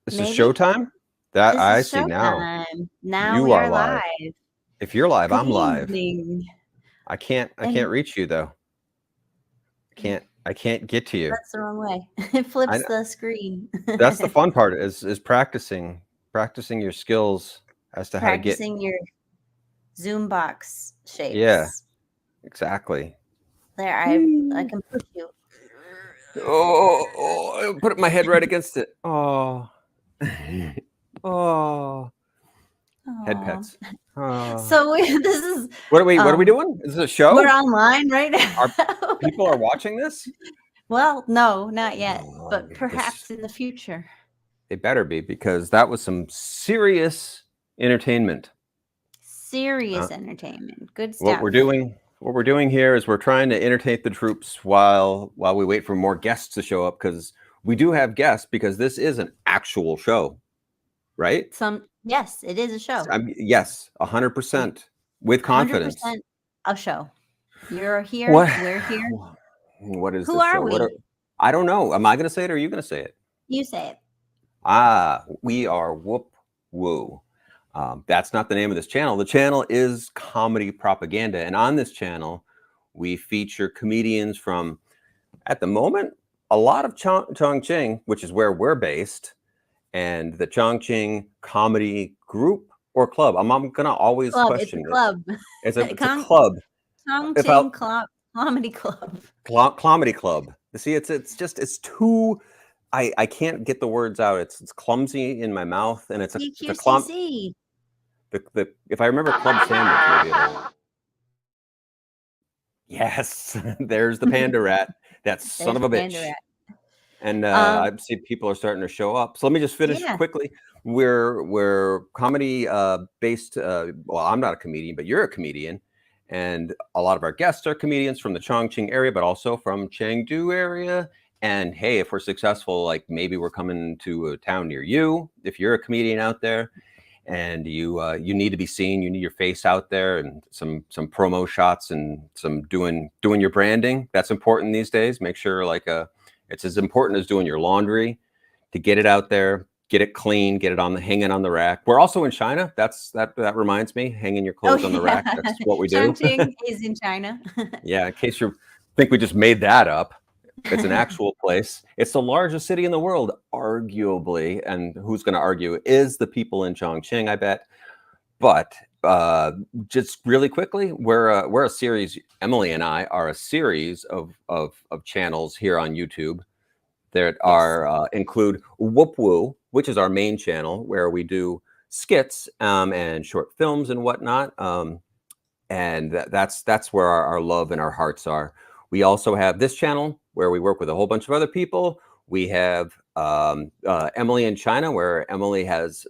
This is Maybe. showtime? That This I is see now. showtime. Now You we are are live. live. If you're live, Good I'm live. evening. I can't reach you though. I can't get to you. That's the wrong way. It flips the screen. That's the fun part is practicing your skills as to how to get Practicing your Zoom box shapes. Yeah. Exactly. There, I can push you. Oh, I put my head right against it. Oh. Oh. Head pets. Oh. So this is What are we doing? Is this a show? We're online right now. People are watching this? Well, no, not yet, but perhaps in the future. They better be, because that was some serious entertainment. Serious entertainment. Good stuff. What we're doing here is we're trying to entertain the troops while we wait for more guests to show up, because we do have guests, because this is an actual show, right? Yes, it is a show. Yes, 100% with confidence. 100% a show. You're here. What? We're here. What is Who this are show? we? I don't know. Am I going to say it or are you going to say it? You say it. We are whoopwu. That's not the name of this channel. The channel is Comedy Propaganda. And on this channel, we feature comedians from, at the moment, a lot of Chongqing, which is where we're based, and the Chongqing comedy group or club. I'm going to always question it. Club. It's a club. Chongqing Comedy Club. Comedy Club. See, it's too... I can't get the words out. It's clumsy in my mouth, and it's a clump. If I remember Club Sandwich, maybe yes, there's the panda rat. That son of a bitch. And I see people are starting to show up. So let me just finish quickly. We're comedy based. Well, I'm not a comedian, but you're a comedian, and a lot of our guests are comedians from the Chongqing area, but also from Chengdu area. And hey, if we're successful, like maybe we're coming to a town near you. If you're a comedian out there, and you need to be seen, you need your face out there, and some promo shots, and some doing your branding. That's important these days. Make sure it's as important as doing your laundry, to get it out there, get it clean, get it hanging on the rack. We're also in China. That reminds me, hanging your clothes on the rack. That's what we do. Chongqing is in China. Yeah, in case you think we just made that up. It's an actual place. It's the largest city in the world, arguably. And who's going to argue is the people in Chongqing, I bet. But just really quickly, we're a series. Emily and I are a series of channels here on YouTube that are include whoopwu, which is our main channel, where we do skits and short films and whatnot. And that's where our love and our hearts are. We also have this channel where we work with a whole bunch of other people. We have Emily in China, where Emily has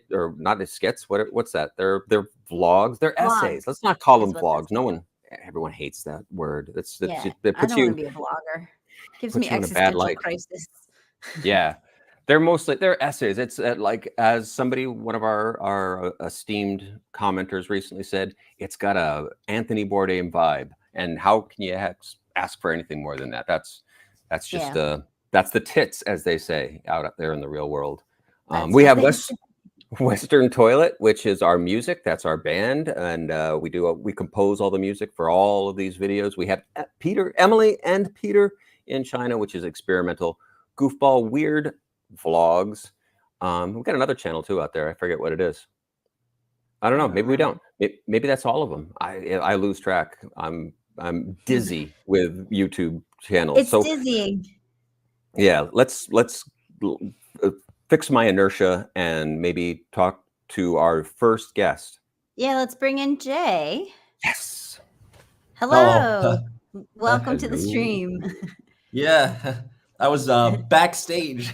not skits. What's that? They're vlogs. They're essays. Let's not call them vlogs. Everyone hates that word. It puts I don't want to be a vlogger. It gives me existential crisis. Yeah, they're essays. It's as one of our esteemed commenters recently said, it's got a Anthony Bourdain vibe. And how can you ask for anything more than that? That's just that's the tits, as they say out there in the real world. We have Western Toilet, which is our music. That's our band, and we compose all the music for all of these videos. We have Emily and Peter in China, which is experimental, goofball, weird vlogs. We've got another channel too out there. I forget what it is. I don't know. Maybe we don't. Maybe that's all of them. I lose track. I'm dizzy with YouTube channels. It's dizzying. Yeah, let's fix my inertia and maybe talk to our first guest. Yeah, let's bring in Jay. Yes. Hello. Welcome to the stream. Yeah, I was backstage.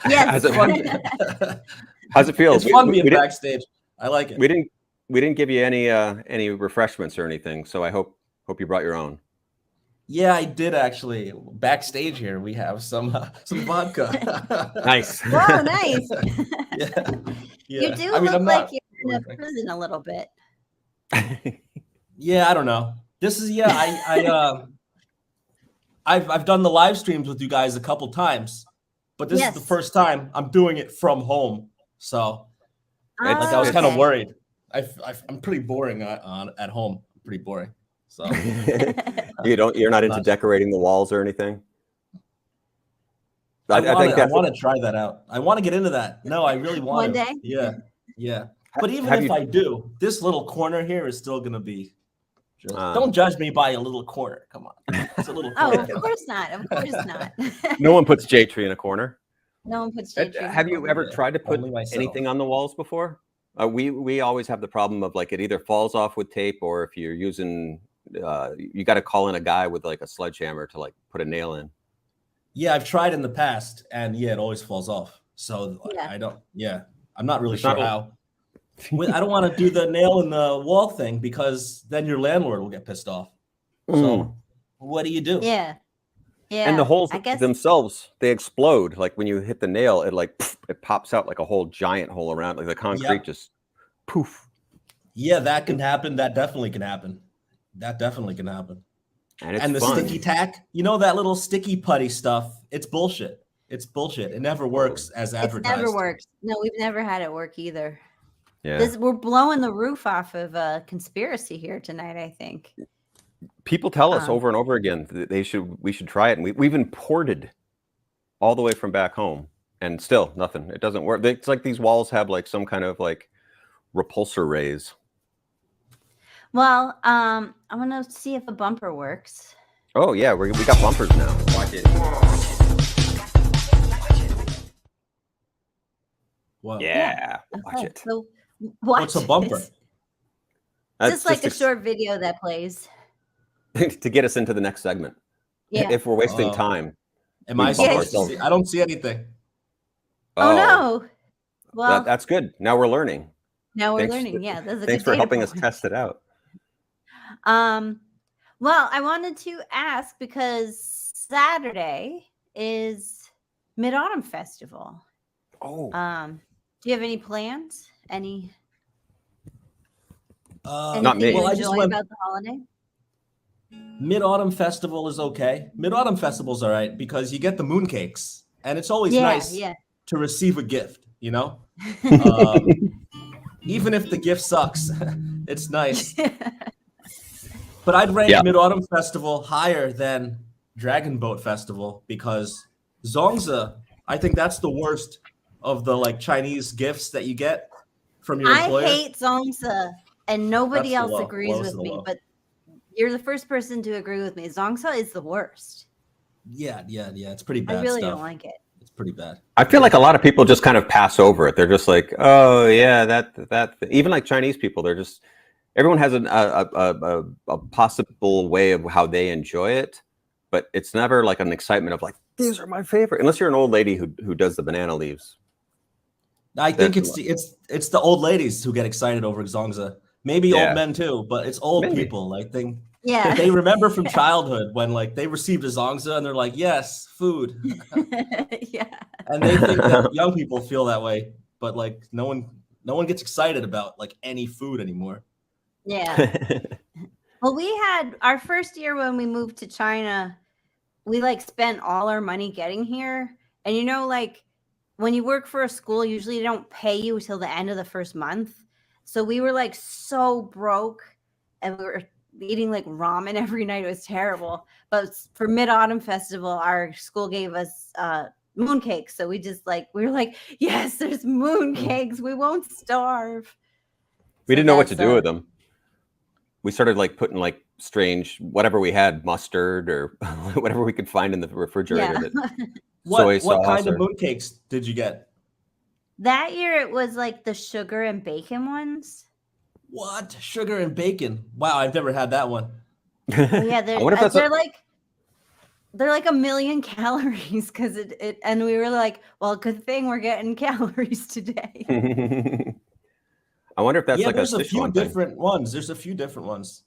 Yes. How's it feel? It's fun being backstage. I like it. We didn't give you any refreshments or anything, so I hope you brought your own. Yeah, I did actually. Backstage here, we have some vodka. Nice. Whoa, nice. Yeah. You do look like you're in a prison a little bit. Yeah, I don't know. This is I've done the live streams with you guys a couple times, but this is the Yes. first time I'm doing it from home. So like I was Oh, kind of okay. worried. I'm pretty boring at home. I'm pretty boring. So You're not into decorating the walls or anything? I think that's want to try that out. I want to get into that. No, I really want One to. day? Yeah. But even Have if you- I do, this little corner here is still gonna be. Ah. Don't judge me by a little corner. Come on, it's a little Oh, corner. of course not. Of course not. No one puts jade tree in a corner. No one puts jade tree. Have you ever tried to put Only myself. anything on the walls before? We always have the problem of like it either falls off with tape, or if you're using, you got to call in a guy with like a sledgehammer to like put a nail in. Yeah, I've tried in the past, and yeah, it always falls off. So Yeah. I don't. Yeah, I'm not really It's sure not a- how. I don't want to do the nail in the wall thing because then your landlord will get pissed off. So what do you do? Yeah. Yeah. And the holes I guess themselves, they explode. Like when you hit the nail, it like it pops out like a whole giant hole around. Like the concrete Yep. just poof. Yeah, that can happen. That definitely can happen. That definitely can happen. And it's And the fun. sticky tack, you know, that little sticky putty stuff. It's bullshit. It's bullshit. It never works as it advertised. never works. No, we've never had it work either. Yeah. We're blowing the roof off of a conspiracy here tonight, I think. People tell us over and over again that we should try it, and we've imported all the way from back home, and still nothing. It doesn't work. It's like these walls have like some kind of like repulsor rays. Well, I'm gonna see if the bumper works. Oh yeah, we got bumpers now. Watch it. What? Yeah, watch Okay, it. so What's a bumper? That's Just like a short video that plays. to get us into the next segment. Yeah. If we're wasting Oh. time. Am I We bump supposed to ourselves. see? I don't see anything. Oh, no. Well, that's good. Now we're learning. now we're thanks- learning. Yeah, that's a Thanks good for data helping us point. test it out. Well, I wanted to ask because Saturday is Mid-Autumn Festival. Oh, Do you have any plans? Anything Not me. you Well, I just enjoy went. about the holiday? Mid-Autumn Festival is okay. Mid-Autumn Festival's all right because you get the mooncakes, and it's always Yeah, nice yeah. to receive a gift. You know, even if the gift sucks, it's nice. But I'd rank Yeah. Mid-Autumn Festival higher than Dragon Boat Festival because Zongzi, I think that's the worst of the like Chinese gifts that you get from your I employer. hate Zongzi, and nobody That's the else low- agrees lowest with of the me, low. but you're the first person to agree with me. Zongzi is the worst. Yeah. It's pretty bad I really stuff. don't like it. It's pretty bad. I feel like a lot of people just kind of pass over it. They're just like, oh yeah, that. Even like Chinese people, they're just everyone has a possible way of how they enjoy it, but it's never like an excitement of like these are my favorite. Unless you're an old lady who does the banana leaves. I think That's it's the old ladies who get excited over Zongzi. Maybe Yeah. old men too, but it's old Maybe. people. Like Yeah. they remember from childhood when like they received a Zongzi and they're like, yes, food. Yeah. And they think that young people feel that way, but like no one gets excited about like any food anymore. Yeah. Well, we had our first year when we moved to China, we like spent all our money getting here. And you know, like when you work for a school, usually they don't pay you till the end of the first month. So we were like so broke and we were eating like ramen every night. It was terrible. But for Mid-Autumn Festival, our school gave us mooncakes. So we were like, yes, there's mooncakes. We won't starve. We So didn't know what to that's, do with them. We started like putting like strange whatever we had, mustard or whatever we could find in the refrigerator. Yeah. That What sauce kind of or- mooncakes did you get? That year it was like the sugar and bacon ones. What? Sugar and bacon. Wow, I've never had that one. Yeah, I wonder if that's they're like 1,000,000 calories because it and we were like, well, good thing we're getting calories today. I wonder if that's Yeah, like there's a Sichuan few thing. different ones. There's a few different ones.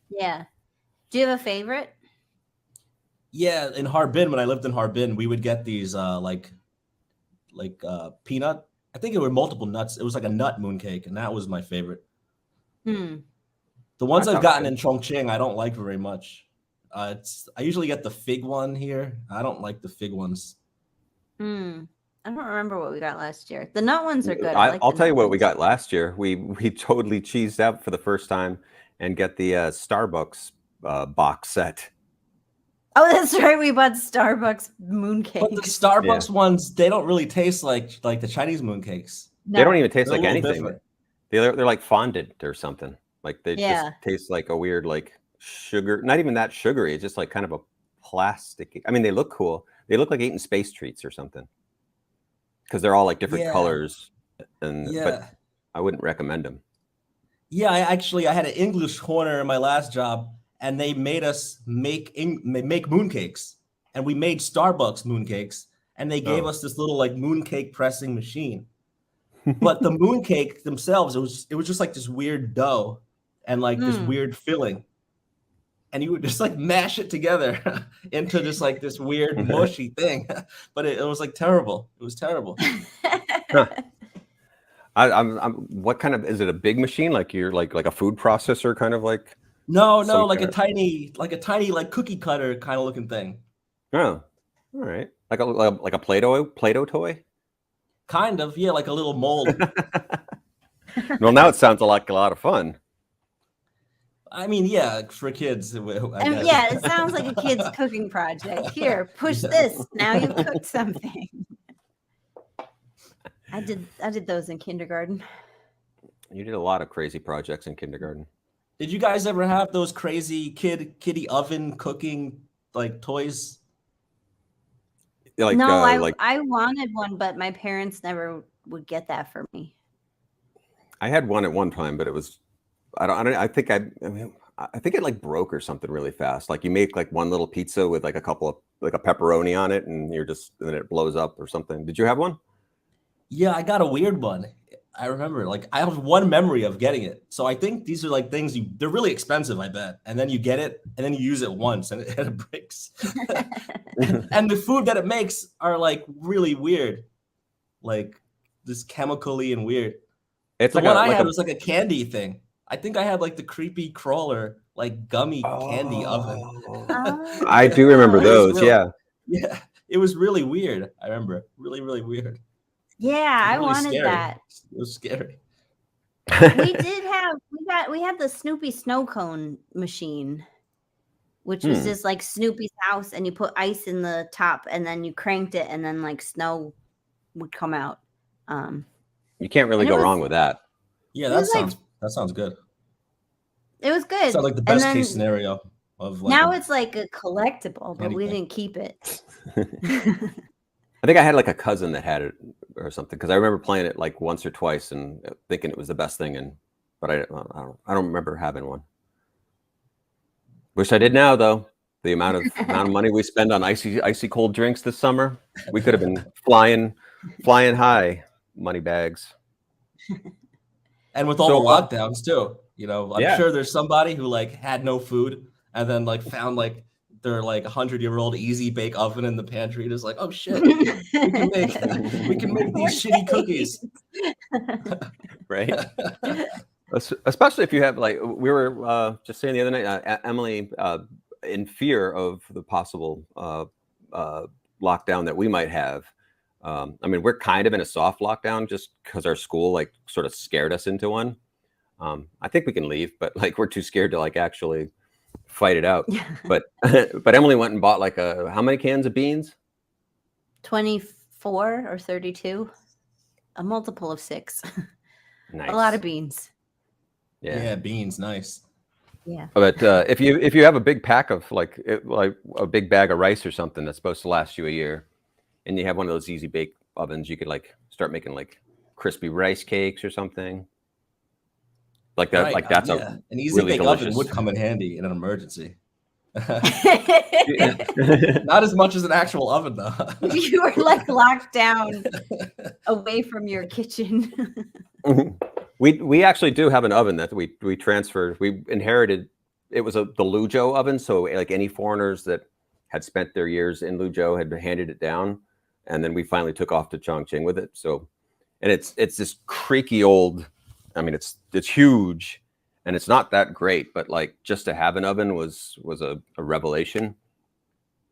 Yeah. Do you have a favorite? Yeah, in Harbin, when I lived in Harbin, we would get these peanut. I think it were multiple nuts. It was like a nut mooncake, and that was my favorite. Hmm. The ones That I've sounds gotten good. in Chongqing, I don't like very much. I usually get the fig one here. I don't like the fig ones. I don't remember what we got last year. The nut ones are good. I'll tell you what we got last year. We totally cheesed out for the first time and get the Starbucks box set. Oh, that's right. We bought Starbucks mooncakes. But the Starbucks ones, they don't really taste like the Chinese mooncakes. No. They don't even taste like anything. Different. They're like fondant or something. Like they just taste like a weird like sugar. Not even that sugary. It's just like kind of a plastic. I mean, they look cool. They look like eating space treats or something. Because they're all like different colors. But I wouldn't recommend them. Yeah, I had an English corner in my last job. And they made us make mooncakes, and we made Starbucks mooncakes, and they gave us this little like mooncake pressing machine. But the mooncake themselves, it was just like this weird dough and like this weird filling, and you would just like mash it together into this like this weird mushy thing. But it was like terrible. It was terrible. I'm what kind of, is it a big machine like you're like a food processor kind of like? No, like a tiny like cookie cutter kind of looking thing. Oh, all right. Like a Play-Doh toy? Kind of, yeah, like a little mold. Well, now it sounds like a lot of fun. I mean, yeah, for kids. Yeah, it sounds like a kid's cooking project. Here, push this. Now you've cooked something. I did those in kindergarten. You did a lot of crazy projects in kindergarten. Did you guys ever have those crazy kiddie oven cooking like toys? Like, no, I wanted one, but my parents never would get that for me. I had one at one time, but it was I think it like broke or something really fast. Like you make like one little pizza with like a couple of like a pepperoni on it, and then it blows up or something. Did you have one? Yeah, I got a weird one. I remember, like, I have one memory of getting it. So I think these are like things they're really expensive, I bet. And then you get it, and then you use it once, and it breaks. And the food that it makes are like really weird, like this chemically and weird. It's the like one I had was like a candy thing. I think I had like the creepy crawler, like gummy candy oven. I do remember those. Yeah, it was really weird. I remember, really, really weird. Yeah, really I wanted scary. that. It was scary. We had the Snoopy snow cone machine, which was just like Snoopy's house, and you put ice in the top, and then you cranked it, and then like snow would come out. You can't really go wrong with that. Yeah, that sounds good. It was good. Sounds like the best case scenario of like now it's like a collectible, but we didn't keep it. I think I had like a cousin that had it or something, because I remember playing it like once or twice and thinking it was the best thing, but I don't remember having one. Wish I did now though. The amount of money we spend on icy cold drinks this summer, we could have been flying high money bags. And with all the lockdowns too, you know, I'm sure there's somebody who like had no food and then like found like their like 100-year-old easy bake oven in the pantry. Just like, oh shit, we can make these shitty cookies. Right. Especially if you have like, we were just saying the other night, Emily, in fear of the possible lockdown that we might have. I mean, we're kind of in a soft lockdown just because our school like sort of scared us into one. I think we can leave, but like we're too scared to like actually fight it out. But Emily went and bought like how many cans of beans? 24 or 32, a multiple of 6. Nice. A lot of beans. Yeah, beans, nice. Yeah. But if you have a big pack of like a big bag of rice or something that's supposed to last you a year, and you have one of those easy bake ovens, you could like start making like crispy rice cakes or something. Like that, right. Like that's an easy bake oven would come in handy in an emergency. Not as much as an actual oven, though. You were like locked down away from your kitchen. We actually do have an oven that we transferred. We inherited. It was the Luzhou oven, so like any foreigners that had spent their years in Luzhou had handed it down, and then we finally took off to Chongqing with it. So, and it's this creaky old. I mean, it's huge, and it's not that great, but like just to have an oven was a revelation.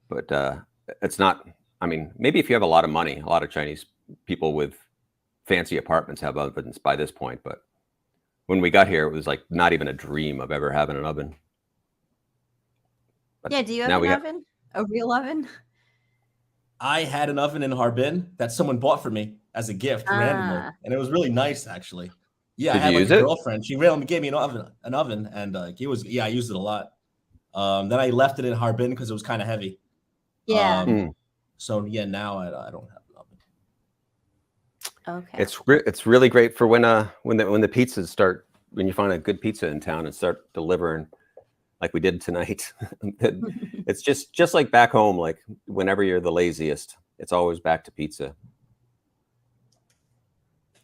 But it's not I mean, maybe if you have a lot of money, a lot of Chinese people with fancy apartments have ovens by this point. But when we got here, it was like not even a dream of ever having an oven. But Yeah, do you have an oven? A real oven? I had an oven in Harbin that someone bought for me as a gift randomly, and it was really nice, actually. Yeah, Did I had you like use a it? girlfriend. She randomly gave me an oven, and I used it a lot. Then I left it in Harbin because it was kind of heavy. Yeah. So yeah, now I don't have an oven. Okay. It's really great for when the pizzas start, when you find a good pizza in town and start delivering, like we did tonight. It's just like back home. Like whenever you're the laziest, it's always back to pizza.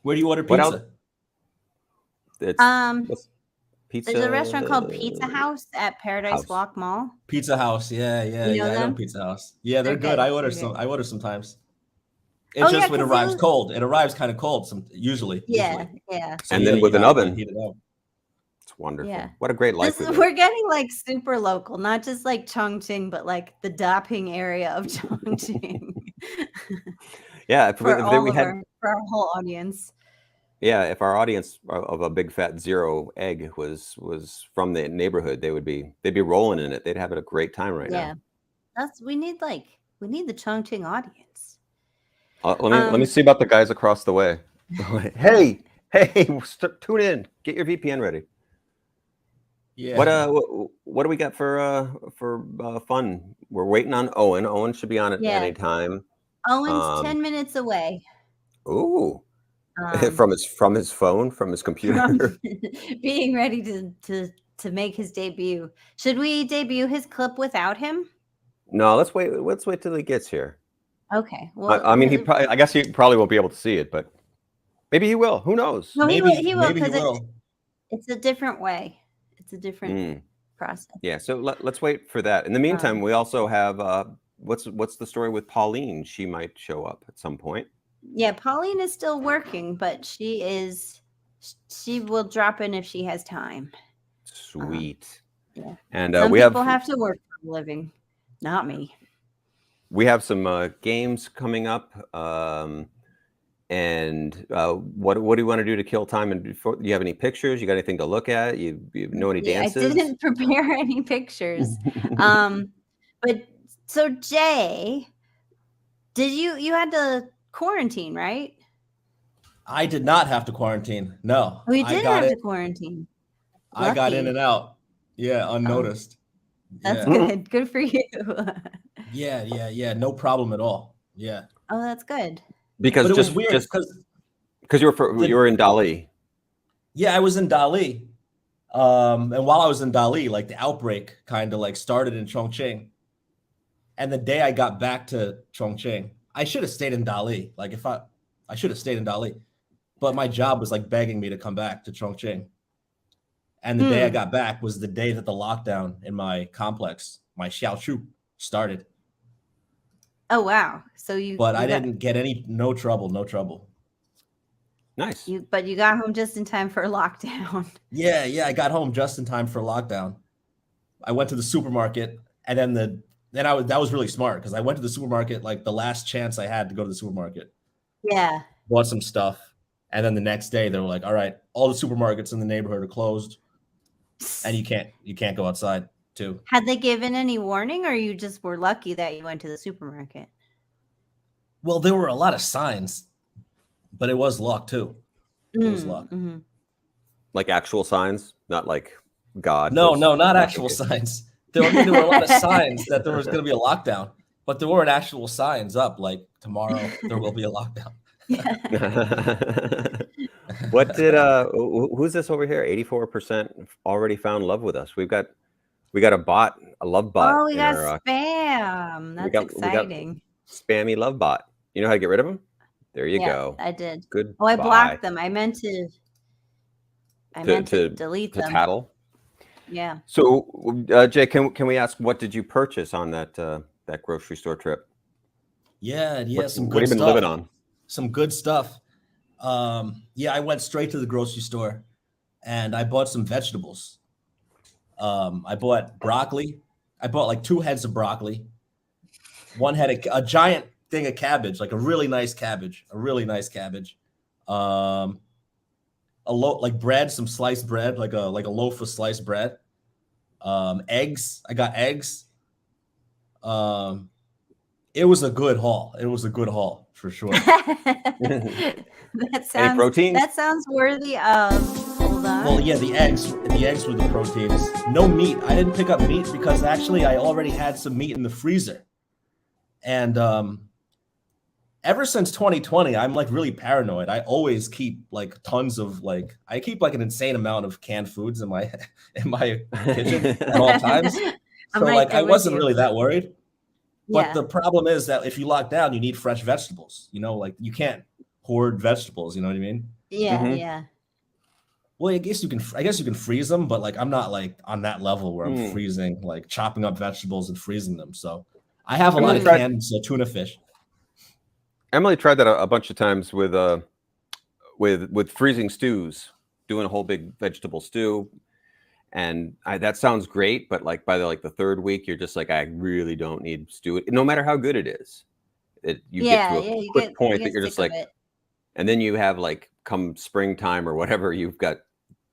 Where do you order What else? pizza? It's pizza. There's a restaurant called Pizza House at Paradise Walk Mall. Pizza House, yeah. You know I know them? Pizza House. Yeah, they're good. I order sometimes. It's Oh, just yeah, when it 'cause arrives cold. It arrives kind of cold usually. Yeah. So And then you with an have to oven. heat it up. It's wonderful. Yeah. What a great life. We're getting like super local, not just like Chongqing, but like the 𝗣𝗵ྱing area of Chongqing. Yeah, for our whole audience. Yeah, if our audience of a big fat zero egg was from the neighborhood, they'd be rolling in it. They'd have a great time right now. Yeah, we need the Chongqing audience. Let me see about the guys across the way. Hey, tune in. Get your VPN ready. Yeah. What do we got for fun? We're waiting on Owen. Owen should be on at any time. Owen's 10 minutes away. Ooh. From his phone, from his computer. Being ready to make his debut. Should we debut his clip without him? No, let's wait till he gets here. Okay. Well, I mean, I guess he probably won't be able to see it, but maybe he will. Who knows? No, he will because will. It's a different way. It's a different process. Yeah. So let's wait for that. In the meantime, we also have what's the story with Pauline? She might show up at some point. Yeah, Pauline is still working, but she will drop in if she has time. Sweet. Yeah. And some we people have to work for a living, not me. We have some games coming up. And what do you want to do to kill time? And before, you have any pictures? You got anything to look at? You know any dances? I didn't prepare any pictures. But so Jay, you had to quarantine, right? I did not have to quarantine. No. We didn't have to quarantine. I got in and out. Yeah, unnoticed. That's good. Good for you. Yeah. No problem at all. Yeah. Oh, that's good. Because it was weird because you were in Dali. Yeah, I was in Dali. And while I was in Dali, like the outbreak kind of like started in Chongqing. And the day I got back to Chongqing, I should have stayed in Dali. Like I should have stayed in Dali. But my job was like begging me to come back to Chongqing. And the day I got back was the day that the lockdown in my complex, my Xiaohongshu, started. Oh wow! But I didn't get no trouble. Nice. But you got home just in time for lockdown. Yeah, I got home just in time for lockdown. I went to the supermarket, and then that was really smart because I went to the supermarket like the last chance I had to go to the supermarket. Yeah. Bought some stuff, and then the next day they were like, "All right, all the supermarkets in the neighborhood are closed, and you can't go outside too." Had they given any warning, or you just were lucky that you went to the supermarket? Well, there were a lot of signs, but it was luck too. It was luck. Mm-hmm. Like actual signs, not like God. No, not actual signs. There were a lot of signs that there was going to be a lockdown, but there weren't actual signs up like tomorrow there will be a lockdown. What did who's this over here? 84% already found love with us. We got a bot, a love bot. Oh, we got spam. That's exciting. Spammy love bot. You know how to get rid of them? There you go. I did. Good. Oh, I blocked them. I meant to delete them. To tattle. Yeah. So, Jay, can we ask what did you purchase on that grocery store trip? Yeah, some good stuff. What have you been living on? Some good stuff. I went straight to the grocery store and I bought some vegetables. I bought broccoli. I bought like 2 heads of broccoli. One had a giant thing of cabbage, like a really nice cabbage, like bread, some sliced bread, like a loaf of sliced bread. Eggs. I got eggs. It was a good haul. It was a good haul for sure. Any proteins? That sounds worthy of. Hold on. Well, yeah, the eggs were the proteins. No meat. I didn't pick up meat because actually I already had some meat in the freezer. And ever since 2020, I'm like really paranoid. I always keep like tons of I keep like an insane amount of canned foods in my kitchen at all times. So like I wasn't really that worried. But the problem is that if you lock down, you need fresh vegetables. You know, like you can't hoard vegetables. You know what I mean? Yeah, yeah. Well, I guess you can freeze them, but like I'm not like on that level where I'm freezing, like chopping up vegetables and freezing them. So I have a lot of canned tuna fish. Emily tried that a bunch of times with freezing stews, doing a whole big vegetable stew. And that sounds great, but like by the third week, you're just like, I really don't need stew. No matter how good it is, you get to a quick point that you're just like, and then you have like come springtime or whatever, you've got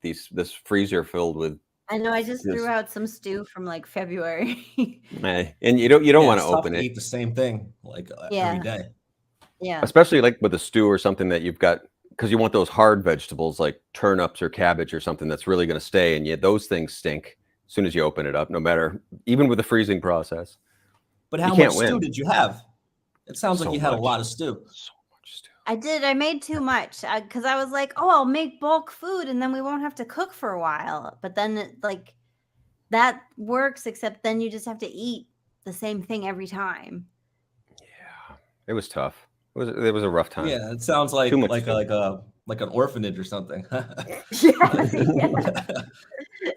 this freezer filled with. I know. I just threw out some stew from like February. And you don't want to open it. Eat the same thing like every day. Yeah. Especially like with a stew or something that you've got. Because you want those hard vegetables like turnips or cabbage or something that's really going to stay, and yet those things stink as soon as you open it up, no matter, even with the freezing process. But how much stew did you have? It sounds like you had a lot of stew. So much stew. I did. I made too much because I was like, oh, I'll make bulk food and then we won't have to cook for a while. But then that works, except then you just have to eat the same thing every time. Yeah, it was tough. It was a rough time. Yeah, it sounds like an orphanage or something.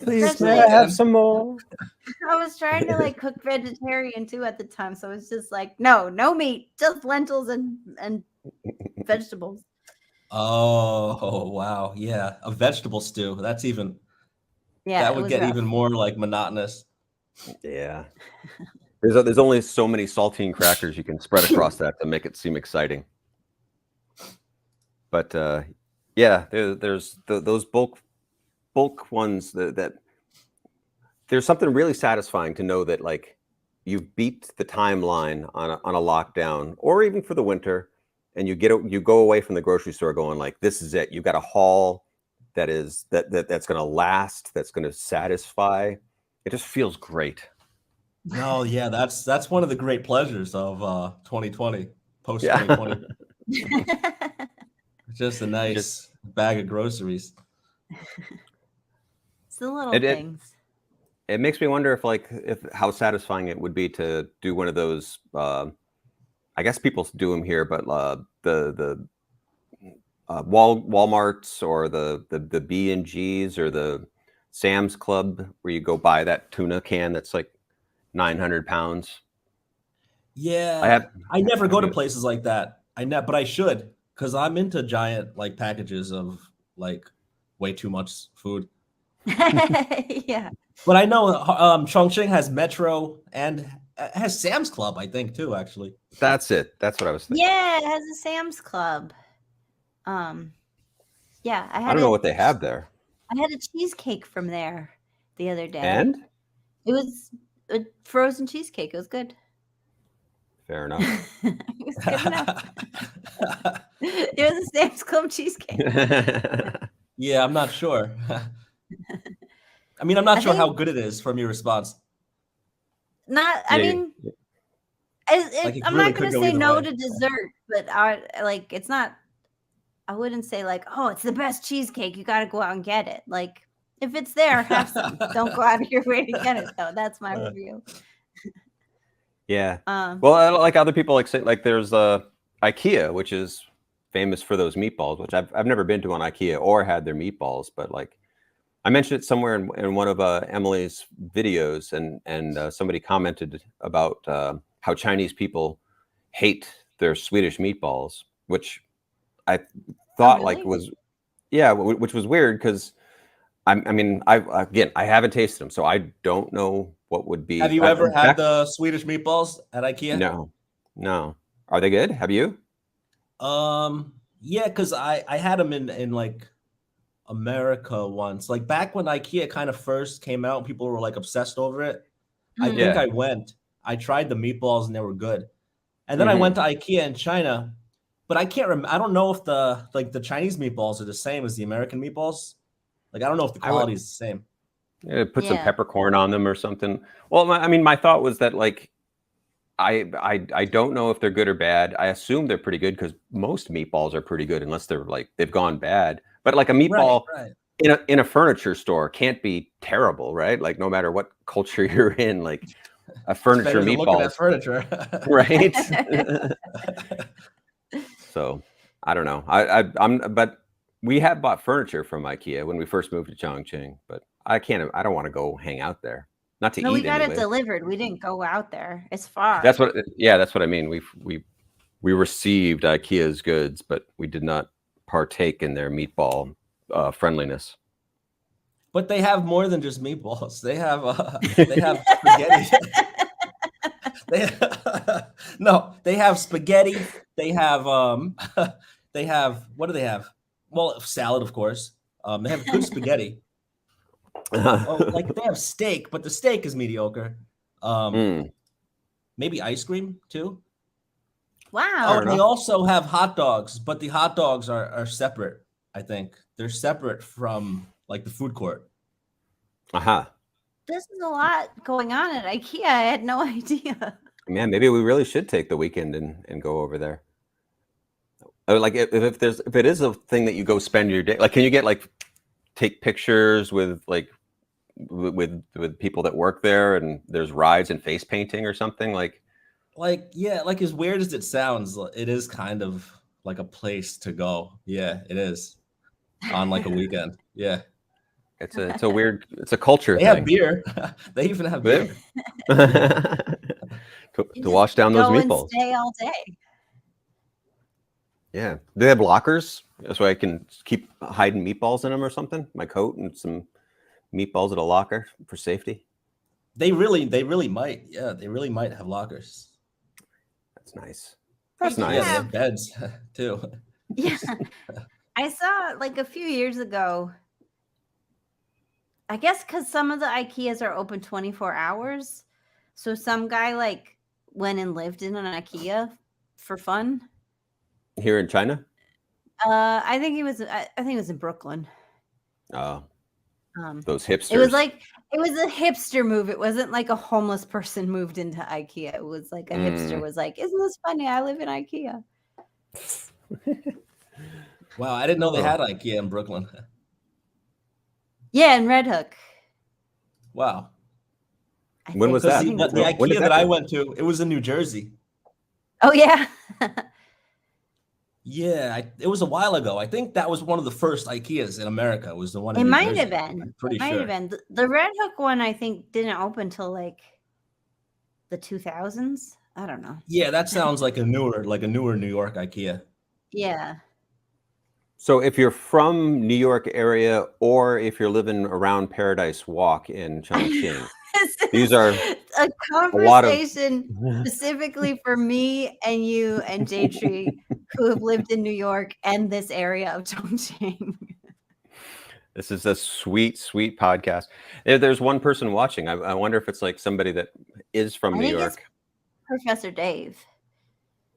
Please, may I have some more? I was trying to cook vegetarian too at the time, so it's just like no meat, just lentils and vegetables. Oh wow, yeah, a vegetable stew. That's even. Yeah, that would get rough. Even more monotonous. Yeah. There's only so many saltine crackers you can spread across that to make it seem exciting. But yeah, there's those bulk ones that there's something really satisfying to know that you've beat the timeline on a lockdown, or even for the winter, and you go away from the grocery store going like, this is it. You've got a haul that's going to last, that's going to satisfy. It just feels great. No, yeah, that's one of the great pleasures of 2020, post 2020. Just a nice bag of groceries. It's the little things. It makes me wonder if how satisfying it would be to do one of those. I guess people do them here, but the Walmarts or the B&Gs or the Sam's Club, where you go buy that tuna can that's like 900 pounds. Yeah, I never go to places like that. But I should, because I'm into giant packages of way too much food. Yeah. But I know Chongqing has Metro and has Sam's Club, I think, too, actually. That's it. That's what I was thinking. Yeah, it has a Sam's Club. Yeah, I don't know what they have there. I had a cheesecake from there the other day. And? It was a frozen cheesecake. It was good. Fair enough. It was good enough. It was a Sam's Club cheesecake. Yeah, I'm not sure. I mean, I'm not sure how good it is from your response. I'm not going to say no to dessert, but it's not. I wouldn't say oh, it's the best cheesecake. You got to go out and get it. If it's there, have some. Don't go out of your way to get it, though. That's my review. Yeah. Well, other people say there's IKEA, which is famous for those meatballs, which I've never been to on IKEA or had their meatballs, but I mentioned it somewhere in one of Emily's videos, and somebody commented about how Chinese people hate their Swedish meatballs, which I thought which was weird because I haven't tasted them, so I don't know what would be. Have you ever had the Swedish meatballs at IKEA? No. Are they good? Have you? Yeah, because I had them in like America once. Like back when IKEA kind of first came out, people were like obsessed over it. I think Yeah. I tried the meatballs and they were good. And then I went to IKEA in China, but I can't remember. I don't know if the Chinese meatballs are the same as the American meatballs. Like I don't know if the quality is the same. Yeah, put some peppercorn on them or something. Well, I mean, my thought was that like I don't know if they're good or bad. I assume they're pretty good because most meatballs are pretty good unless they're like they've gone bad. But like a meatball in a furniture store can't be terrible, right? Like no matter what culture you're in, like a furniture meatball. At furniture, right? So I don't know. But we have bought furniture from IKEA when we first moved to Chongqing, but I don't want to go hang out there. Not to eat. No, we got anyway. it delivered. We didn't go out there. It's far. That's what I mean. We received IKEA's goods, but we did not partake in their meatball friendliness. But they have more than just meatballs. They have spaghetti. They have spaghetti. They have what do they have? Well, salad, of course. They have good spaghetti. Like they have steak, but the steak is mediocre. Maybe ice cream too. Wow. They also have hot dogs, but the hot dogs are separate. I think they're separate from like the food court. This is a lot going on at IKEA. I had no idea. Man, maybe we really should take the weekend and go over there. Like if it is a thing that you go spend your day, like can you get like take pictures with like with people that work there and there's rides and face painting or something like yeah, like as weird as it sounds, it is kind of like a place to go. Yeah, it is on like a weekend. Yeah. It's a culture thing. They have beer. They even have beer. to wash down those meatballs. And stay all day. Yeah. Do they have lockers so I can keep hiding meatballs in them or something? My coat and some meatballs at a locker for safety. They really might. Yeah, they really might have lockers. That's nice. That's nice. Yeah, they have beds too. Yeah. I saw like a few years ago, I guess because some of the IKEAs are open 24 hours. So some guy like went and lived in an IKEA for fun. Here in China? I think it was in Brooklyn. Oh. Those hipsters. It was a hipster move. It wasn't like a homeless person moved into IKEA. It was like a hipster was like, "Isn't this funny? I live in IKEA." Wow, I didn't know they had IKEA in Brooklyn. Yeah, in Red Hook. Wow. When was that? The IKEA that I went to, it was in New Jersey. Oh yeah. Yeah, it was a while ago. I think that was one of the first IKEAs in America. Was the one? It might have been. I'm pretty sure. Might have been. The Red Hook one, I think, didn't open till like the 2000s. I don't know. Yeah, that sounds like a newer New York IKEA. Yeah. So if you're from New York area or if you're living around Paradise Walk in Chongqing, these are a conversation specifically for me and you and J-Tree who have lived in New York and this area of Chongqing. This is a sweet, sweet podcast. There's one person watching. I wonder if it's like somebody that is from New York. Professor Dave.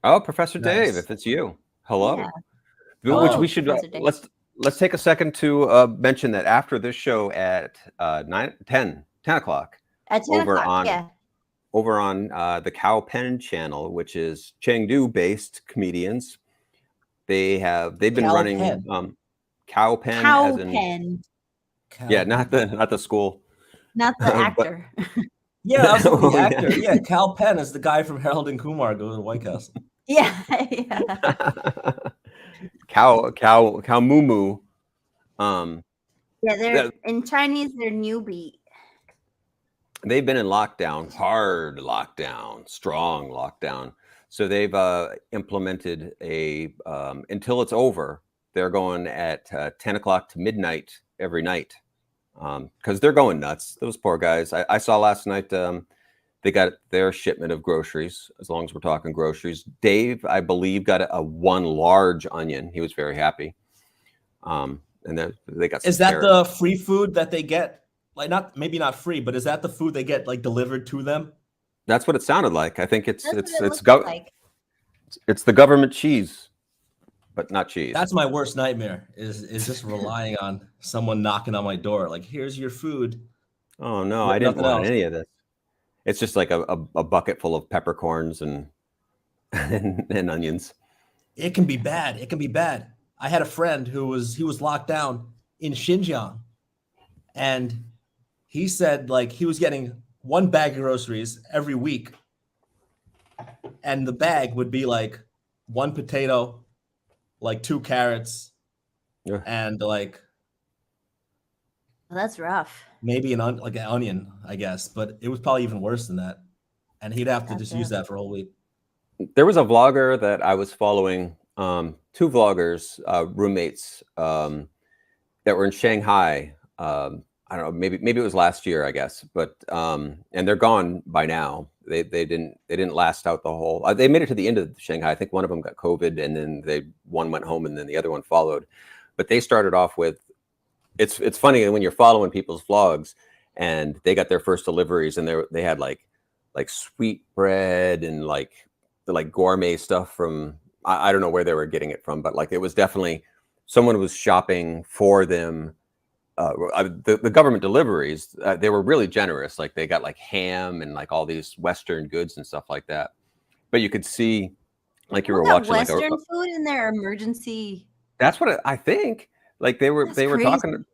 Oh, Professor Dave, if it's you. Hello. Yeah. Which we should let's take a second to mention that after this show at 10 o'clock at 10 over o'clock, over on the 𝗖𝗵cie channel, which is Chengdu based comedians. They've been running 𝗖𝗵cie yeah, not the school, not the actor. Yeah, the actor. Yeah, 𝗖𝗵cie is the guy from Harold and Kumar Go to the White House. Yeah. 𝗖𝗵cie. Yeah, they're in Chinese. They're newbie. They've been in lockdown, hard lockdown, strong lockdown. So they've implemented a until it's over. They're going at 10 o'clock to midnight every night because they're going nuts. Those poor guys. I saw last night They got their shipment of groceries, as long as we're talking groceries. Dave, I believe, got a one large onion. He was very happy. And then they got some Is that carrots. the free food that they get? Like, maybe not free, but is that the food they get like delivered to them? That's what it sounded like. I think it's like. It's the government cheese, but not cheese. That's my worst nightmare. Is just relying on someone knocking on my door, like, "Here's your food." Oh no, I didn't want any of this. It's just like a bucket full of peppercorns and and onions. It can be bad. It can be bad. I had a friend who was locked down in Xinjiang, and he said like he was getting one bag of groceries every week, and the bag would be like one potato, like 2 carrots, and like Well, that's rough. maybe an onion, I guess, but it was probably even worse than that. And he'd have to just use that for a whole week. There was a vlogger that I was following, 2 vloggers, roommates, that were in Shanghai. I don't know, maybe it was last year, I guess, but and they're gone by now. They didn't last out the whole. They made it to the end of Shanghai. I think one of them got COVID, and then one went home, and then the other one followed. But they started off with. It's funny when you're following people's vlogs, and they got their first deliveries, and they had like sweet bread and like gourmet stuff from I don't know where they were getting it from, but like it was definitely someone was shopping for them. The government deliveries, they were really generous. Like they got like ham and like all these Western goods and stuff like that. But you could see, like you were watching Western food in their emergency. That's what I think. Like they were crazy. talking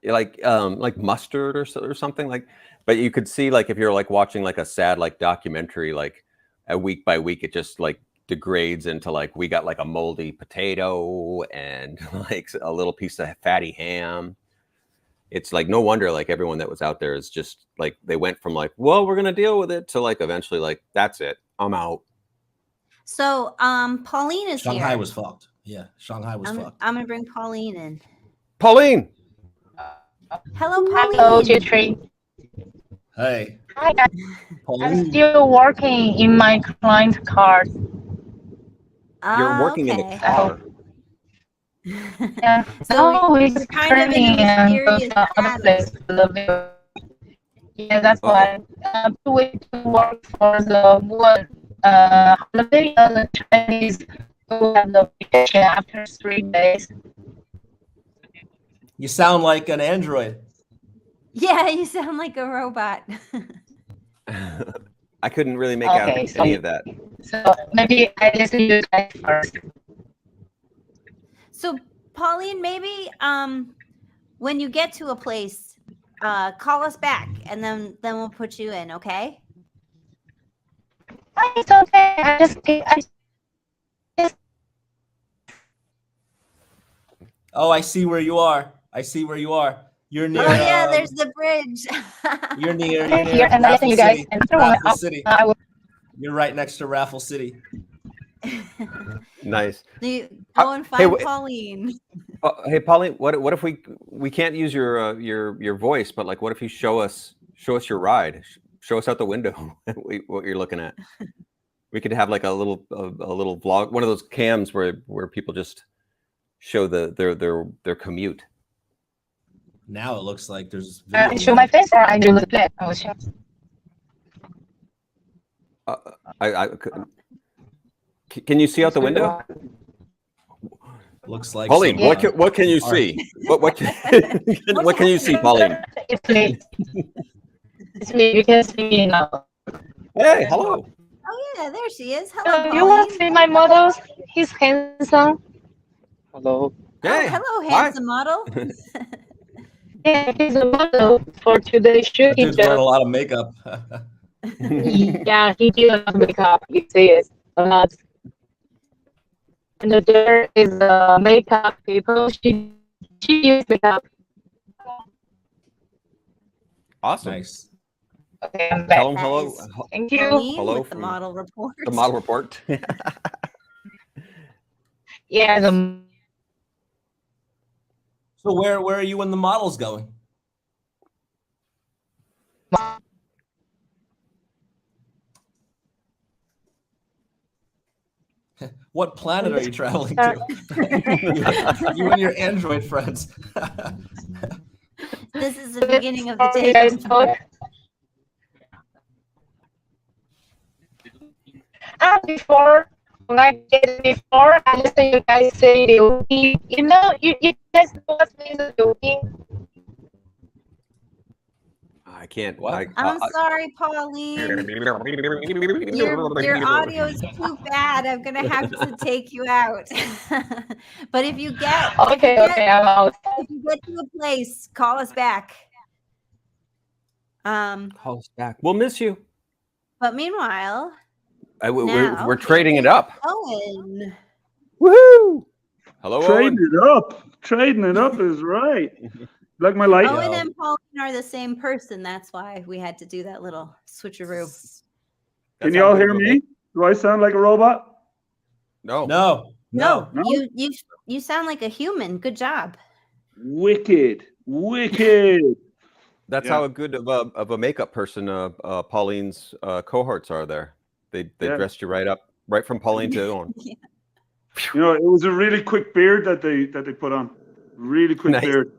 like mustard or something like. But you could see like if you're like watching like a sad like documentary, like a week by week, it just like degrades into like we got like a moldy potato and like a little piece of fatty ham. It's like no wonder like everyone that was out there is just like they went from like, well, we're gonna deal with it to like eventually like that's it, I'm out. So Pauline is Shanghai here. was fucked. Yeah, Shanghai was fucked. I'm gonna bring Pauline in. Pauline. Hello, Pauline. Hello, J3. Hey. Hi, guys. Pauline. I'm still working in my client card. You're working in the car. Yeah. So we're just kind of in a and go mysterious to other place to the view. Yeah, that's why. We work for the one holiday. The Chinese who have the vacation after 3 days. You sound like an android. Yeah, you sound like a robot. I couldn't really make out any of that. So maybe I listen to you guys first. So Pauline, maybe when you get to a place, call us back, and then we'll put you in. Okay? It's okay. I just Oh, I see where you are. I see where you are. You're near. Oh yeah, there's the bridge. You're near here, and I listen you guys. And Raffle City. I will. You're right next to Raffle City. Nice. Go and find Pauline. Hey Pauline, what if we can't use your voice, but like what if you show us your ride, show us out the window what you're looking at. We could have like a little vlog, one of those cams where people just show their commute. Now it looks like there's. I show my face or I do the play. I will show. Can you see out the window? Looks like Pauline. What can you see? What can you see, Pauline? It's me. It's me. You can see me now. Hey, hello. Oh yeah, there she is. Hello. You want to see my models? He's handsome. Hello. Hey, hello, handsome model. Yeah, he's a model for today's shooting. Dude's wearing a lot of makeup. Yeah, he did a lot of makeup. You see it a lot. And there is a makeup people. She used makeup. Awesome. Nice. Okay, I'm back. Tell them hello. Thank you. Hello with the model report. The model report. Yeah. So where are you when the model's going? What planet are you traveling to? You and your Android friends. This is the beginning of the You day. guys know? And before, I just say you guys say 𝗖𝗵, you guys know what means 𝗖𝗵? I can't. What? I'm sorry, Pauline. Your audio is too bad. I'm gonna have to take you out. But if you get Okay, I'm out. if you get to a place, call us back. Call us back. We'll miss you. But meanwhile, We're trading it up. Owen. Woohoo! Hello, Trading Owen. it up. Trading it up is right. Like my light. Owen and Pauline are the same person. That's why we had to do that little switcheroo. Can you all hear me? Do I sound like a robot? No. No. You sound like a human. Good job. Wicked. That's how good of a makeup person Pauline's cohorts are there. They dressed you right up, right from Pauline to Owen. Yeah. You know, it was a really quick beard that they put on. Really quick beard.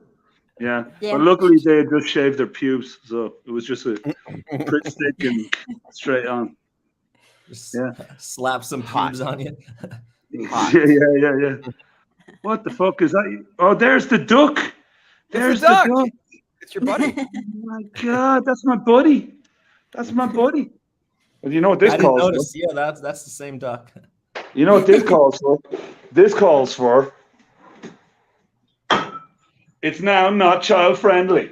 Yeah. But luckily they had just shaved their pubes, so it was just a quick stick and straight on. Just slap some pubes on you. Yeah. What the fuck is that? Oh, there's the duck. There's the duck. It's your buddy. Oh my God, that's my buddy. Well, you know what this I didn't calls notice. for? Yeah, that's the same duck. You know what this calls for? This calls for it's now not child friendly.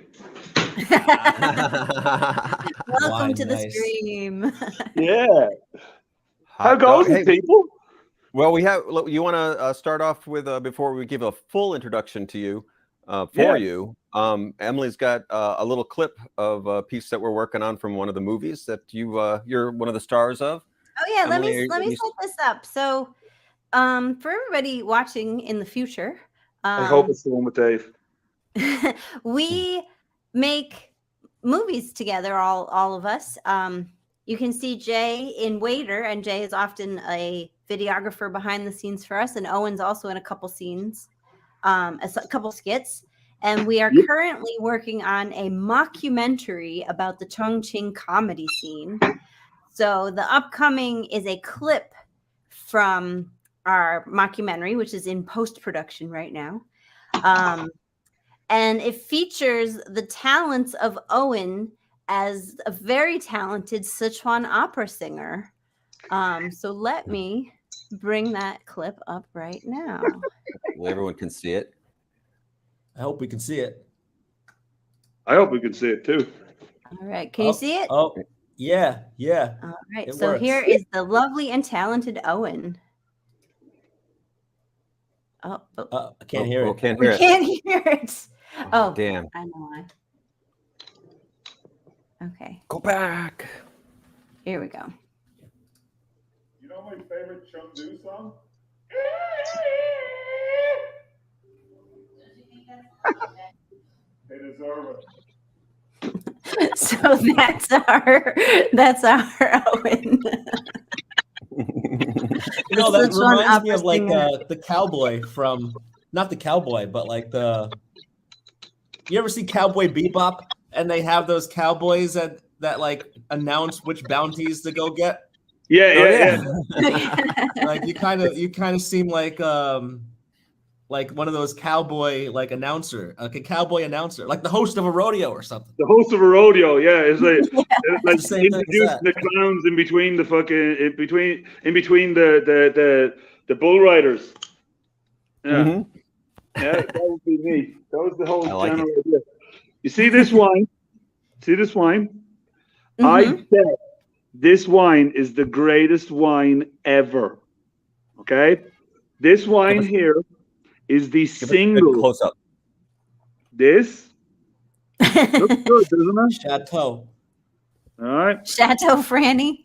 Welcome to the stream. Yeah. How goes it, people? Well, we have. You want to start off with before we give a full introduction to you you. Emily's got a little clip of a piece that we're working on from one of the movies that you're one of the stars of. Oh yeah, Emily, let me set this up. So, for everybody watching in the future, I hope it's the one with Dave. we make movies together, all of us. You can see Jay in Waiter, and Jay is often a videographer behind the scenes for us, and Owen's also in a couple scenes, a couple skits. And we are currently working on a mockumentary about the Chongqing comedy scene. So the upcoming is a clip from our mockumentary, which is in post-production right now. And it features the talents of Owen as a very talented Sichuan opera singer. So let me bring that clip up right now. Well, everyone can see it. I hope we can see it. I hope we can see it too. All right. Can you see it? Oh, yeah. All right. It So works. here is the lovely and talented Owen. I can't hear it. Can't hear it. Can't hear it. Oh, damn. I know why. Okay. Go back. Here we go. You know my favorite Chengdu song? They deserve it. So that's our Owen. You know, that Sichuan reminds me opera of like singer. the cowboy from, not the cowboy, but like you ever see Cowboy Bebop? And they have those cowboys that like announce which bounties to go get. Yeah. Like you kind of seem like one of those cowboy like a cowboy announcer, like the host of a rodeo or something. The host of a rodeo, it's like It's the same thing as introducing that. the clowns in between the fucking in between the bull riders. Yeah. Mm-hmm. Yeah, that would be me. That was the whole I like general idea. You see this wine? Mm-hmm. I bet this wine is the greatest wine ever. Okay? This wine here is the single. Close up. This looks good, doesn't it? Chateau. All right. Chateau Franny.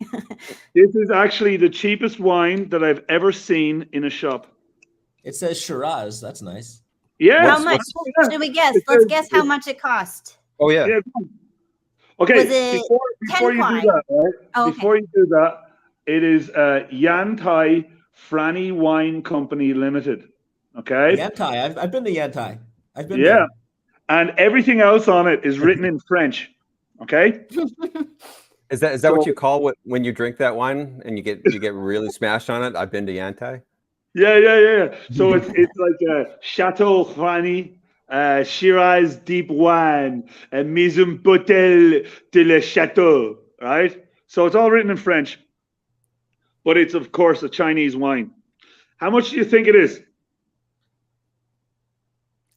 This is actually the cheapest wine that I've ever seen in a shop. It says Shiraz. That's nice. Yeah. How much? Should we guess? Let's guess how much it cost. Oh yeah. Okay. Was it Before you do 10 that, right? Oh, okay. Before you do that, it is Yan Tai Franny Wine Company Limited. Okay. Yantai. I've been to Yantai. I've been Yeah. there. And everything else on it is written in French. Okay. Is that what you call when you drink that wine and you get really smashed on it? I've been to Yantai. Yeah. So it's like Chateau Franny, Shiraz deep wine, and Maison Bouteille de le Chateau, right? So it's all written in French, but it's of course a Chinese wine. How much do you think it is?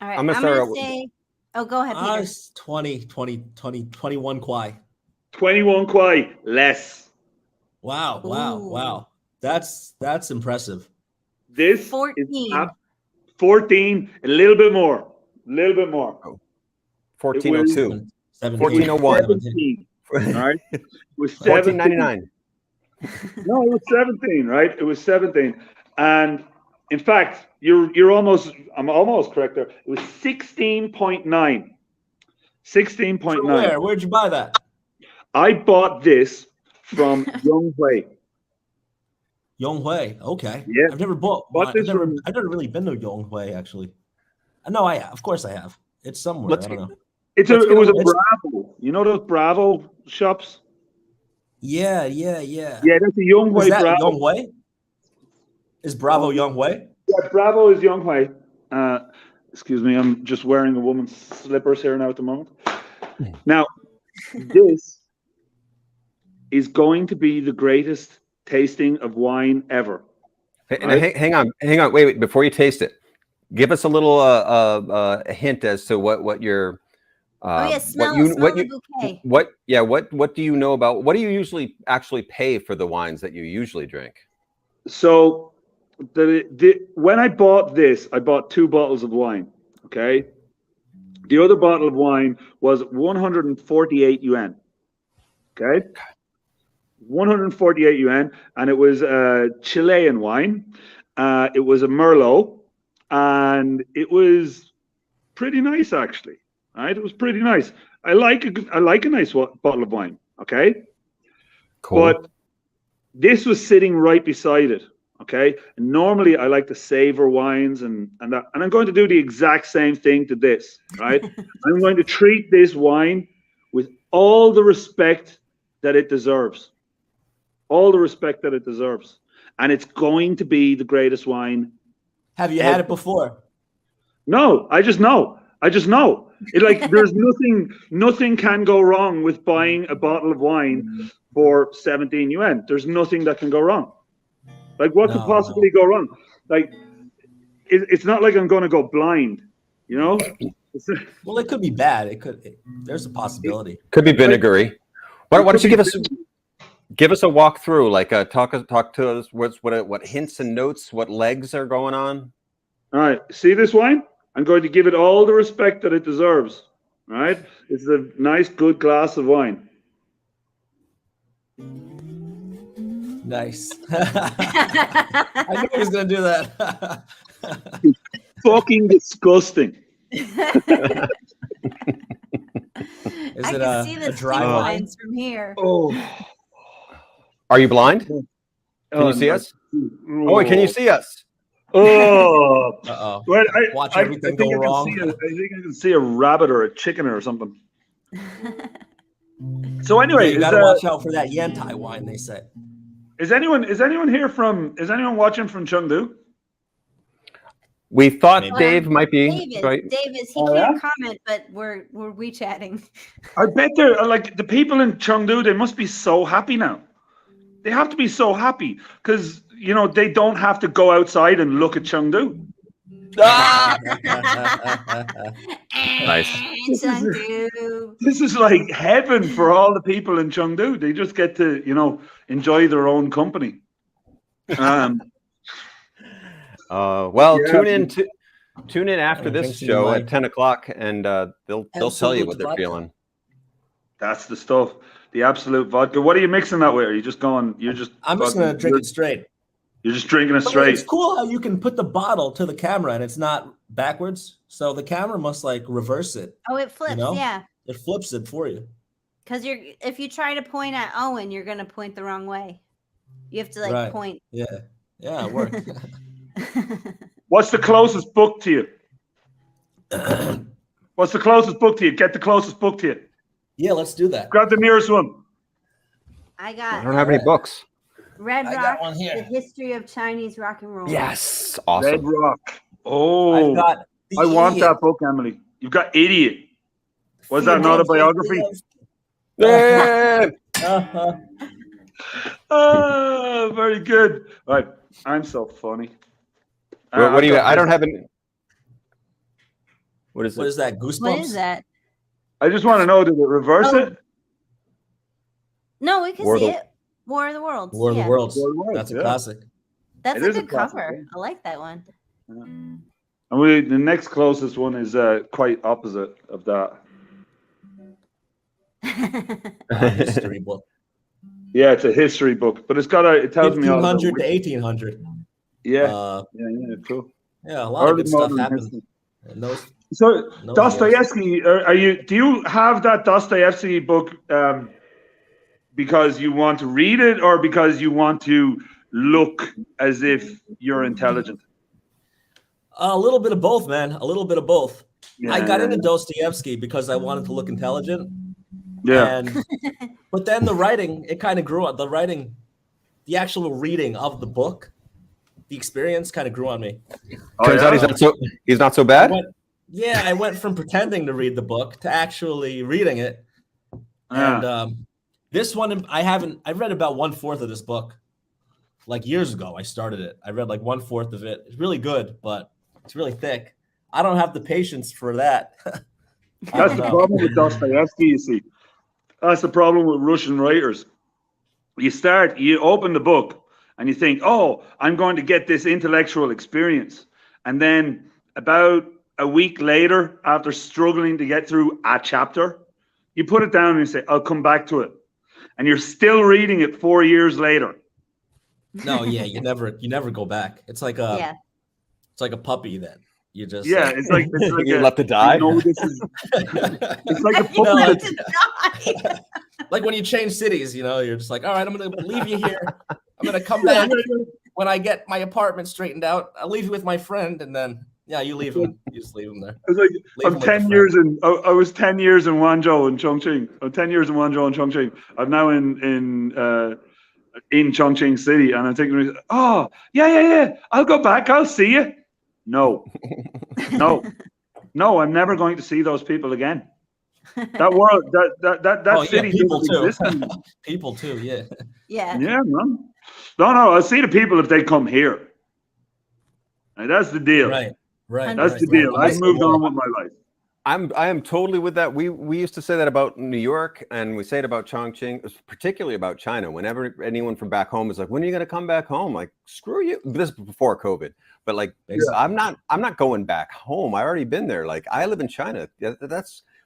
All right, I'm gonna say. Oh, go ahead, Peter. It's 21 kwai. 21 kwai less. Wow. That's impressive. This 14. is 14, a little bit more. 1402. 1401. 17. All right. It was 14.99. No, it was 17, right? It was 17. And in fact, I'm almost correct there. It was 16.9. 16.9. Where'd you buy that? I bought this from Yonghui. Yonghui. Okay. Yeah. I've never bought. I've never really been to Yonghui actually. No, of course I have. It's somewhere. I don't know. It was a Bravo. You know those Bravo shops? Yeah. Yeah, that's a Yonghui Bravo. Yonghui? Is Bravo Yonghui? Yeah, Bravo is Yonghui. Excuse me, I'm just wearing a woman's slippers here now at the moment. Now, this is going to be the greatest tasting of wine ever. Right? Hang on. Wait. Before you taste it, give us a little a hint as to what your smell the bouquet. What do you know about? What do you usually actually pay for the wines that you usually drink? So, when I bought this, I bought 2 bottles of wine. Okay, the other bottle of wine was 148 yuan. Okay, 148 yuan, and it was a Chilean wine. It was a Merlot, and it was pretty nice actually. Right, it was pretty nice. I like a nice bottle of wine. Okay, cool. But this was sitting right beside it. Okay, and normally I like to savor wines and I'm going to do the exact same thing to this. Right, I'm going to treat this wine with all the respect that it deserves. All the respect that it deserves, and it's going to be the greatest wine. Have you had it before? No, I just know. There's nothing can go wrong with buying a bottle of wine for 17 yuan. There's nothing that can go wrong. Like, what could possibly go wrong? Like, it's not like I'm going to go blind, you know? Well, it could be bad. There's a possibility. Could be vinegary. Why don't you give us a walkthrough? Like, talk to us. What hints and notes? What legs are going on? All right. See this wine? I'm going to give it all the respect that it deserves. All right. It's a nice, good glass of wine. Nice. I knew he was going to do that. Fucking disgusting. I can see the dry lines from here. Oh. Are you blind? Can you see us? Oh, can you see us? Oh. Uh-oh. Well, Watch everything go wrong. I think I can see a rabbit or a chicken or something. So anyway, you gotta watch out for that Yantai wine, they say. Is anyone watching from Chengdu? We thought Dave might be. David, right? Dave he can't comment, but we're WeChatting. I bet they're like the people in Chengdu. They must be so happy now. They have to be so happy because they don't have to go outside and look at Chengdu. Nice. This is like heaven for all the people in Chengdu. They just get to enjoy their own company. Tune in after this show at 10 o'clock, and they'll tell you what they're feeling. That's the stuff. The absolute vodka. What are you mixing that with? Are you just going? I'm just gonna drink it straight. You're just drinking it straight. It's cool how you can put the bottle to the camera and it's not backwards. So the camera must reverse it. Oh, it flips. Yeah. It flips it for you. Because if you try to point at Owen, you're gonna point the wrong way. You have to point. Yeah. Yeah, it worked. What's the closest book to you? What's the closest book to you? Get the closest book to you. Yeah, let's do that. Grab the nearest one. I got I don't have any books. Red I Rock, got one here. The History of Chinese Rock and Roll. Yes, Red awesome. Rock. Oh, I've got I want that book, Emily. You've got Idiot. Was that not a biography? Yeah. Oh, very good. All right, I'm so funny. What do you? I don't have any. What is What it? is that? Goosebumps? What is that? I just want to know, did it reverse it? No, we can War of see the- it. War of the Worlds. War of the Worlds. War of the Worlds, That's a yeah. classic. That's It a is a good classic, cover. yeah. I like that one. And the next closest one is quite opposite of that. History book. Yeah, it's a history book, but it tells me all about 1500 to 1800. Yeah, cool. Yeah, a lot of Early good stuff modern happened. history. in those. So No, Dostoevsky, do you have that Dostoevsky book because you want to read it or because you want to look as if you're intelligent? A little bit of both, man. A little bit of both. Yeah, I got into Dostoevsky because I wanted to look intelligent. Yeah. But then the writing, it kind of grew on. The writing, the actual reading of the book, the experience kind of grew on me. Turns out he's not so bad. I went from pretending to read the book to actually reading it. And this one, I've read about 1/4 of this book. Like years ago, I started it. I read like 1/4 of it. It's really good, but it's really thick. I don't have the patience for that. That's the problem with Dostoevsky, you see. That's the problem with Russian writers. You open the book and you think, oh, I'm going to get this intellectual experience. And then about a week later, after struggling to get through a chapter, you put it down and you say, I'll come back to it. And you're still reading it 4 years later. No, yeah, you never go back. It's like a puppy that you just it's like you left to die. It's like a puppy like when you change cities, you're just like, all right, I'm gonna leave you here. I'm gonna come back when I get my apartment straightened out. I'll leave you with my friend, and then you leave him. You just leave him there. It's like I'm 10 years in. I was 10 years in Guangzhou and Chongqing. I'm 10 years in Guangzhou and Chongqing. I'm now in Chongqing City, and I'm thinking, oh yeah, I'll go back. I'll see you. No, I'm never going to see those people again. That world, that city, people too. Exist anymore. People too, yeah. Yeah, man. No, I'll see the people if they come here. And that's the deal. Right. That's the deal. I've moved on with my life. I am totally with that. We used to say that about New York, and we say it about Chongqing, particularly about China. Whenever anyone from back home is like, "When are you going to come back home?" Like, screw you. This is before COVID, but like, I'm not going back home. I already been there. Like, I live in China.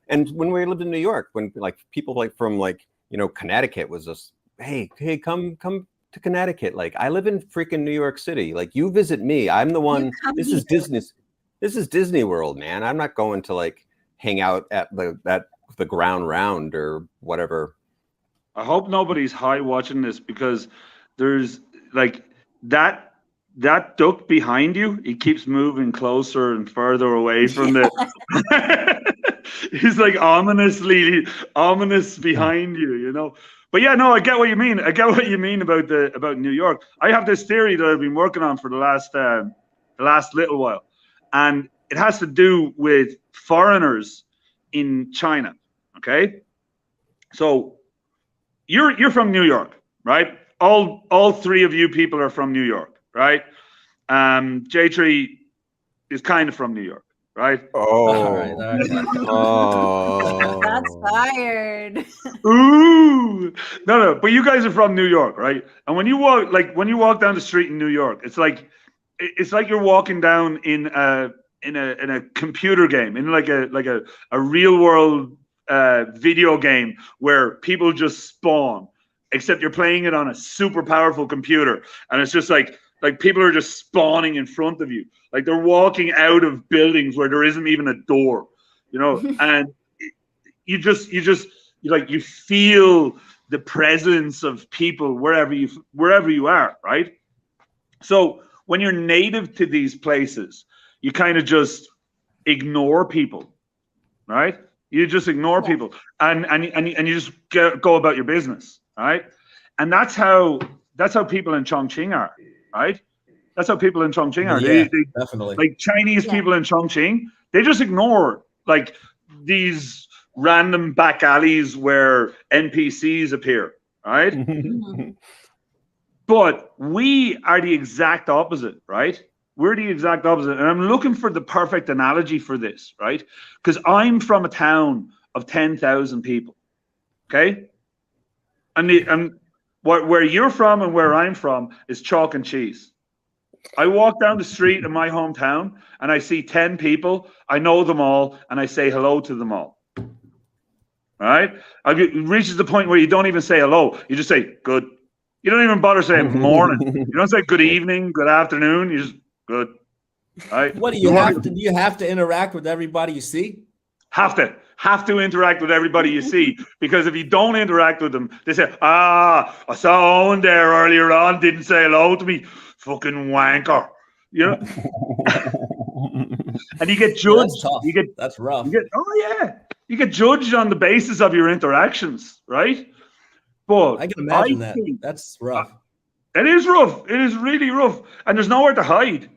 And when we lived in New York, when like people like from like Connecticut was just, hey, come to Connecticut. Like, I live in freaking New York City. Like, you visit me. I'm the one. This is Disney. This is Disney World, man. I'm not going to like hang out at the ground round or whatever. I hope nobody's high watching this because there's like that duck behind you. He keeps moving closer and further away from the. He's like ominous behind you, But yeah, no, I get what you mean. I get what you mean about New York. I have this theory that I've been working on for the last little while. And it has to do with foreigners in China. Okay, so you're from New York, right? All three of you people are from New York, right? J3 is kind of from New York, right? Oh, All right. Oh, that's fired. Ooh, no, but you guys are from New York, right? And when you walk down the street in New York, it's like you're walking down in a computer game, in like a real world video game where people just spawn, except you're playing it on a super powerful computer, and it's just like people are just spawning in front of you, like they're walking out of buildings where there isn't even a door, and you feel the presence of people wherever you are, right? So when you're native to these places, you kind of just ignore people, right? You just ignore people, and you just go about your business, right? And that's how people in Chongqing are, right? That's how people in Chongqing are. Yeah, they definitely. Like Chinese people in Chongqing, they just ignore like these random back alleys where NPCs appear, right? But we are the exact opposite, right? We're the exact opposite. And I'm looking for the perfect analogy for this, right? Because I'm from a town of 10,000 people, okay? And where you're from and where I'm from is chalk and cheese. I walk down the street in my hometown and I see 10 people. I know them all and I say hello to them all. All right? It reaches the point where you don't even say hello. You just say good. You don't even bother saying morning. You don't say good evening, good afternoon. You just good. Right? What do you have to? Do you have to interact with everybody you see? Have to interact with everybody you see, because if you don't interact with them, they say, I saw Owen there earlier on, didn't say hello to me, fucking wanker. You know? And you get judged. Yeah, that's tough. That's rough. You get judged on the basis of your interactions, right? But I can imagine that. That's rough. It is rough. It is really rough. And there's nowhere to hide.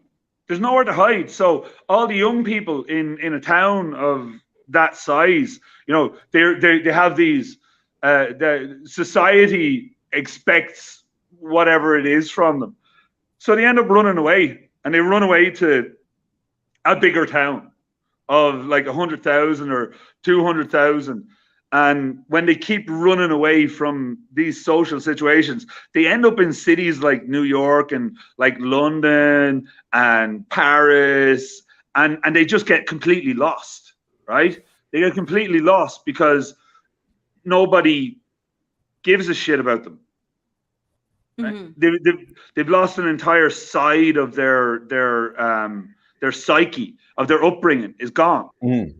There's nowhere to hide. So all the young people in a town of that size, you know, they have these, the society expects whatever it is from them. So they end up running away, and they run away to a bigger town of like 100,000 or 200,000. And when they keep running away from these social situations, they end up in cities like New York and like London and Paris, and they just get completely lost, right? They get completely lost because nobody gives a shit about them. Mm-hmm. They've lost an entire side of their psyche, of their upbringing is gone,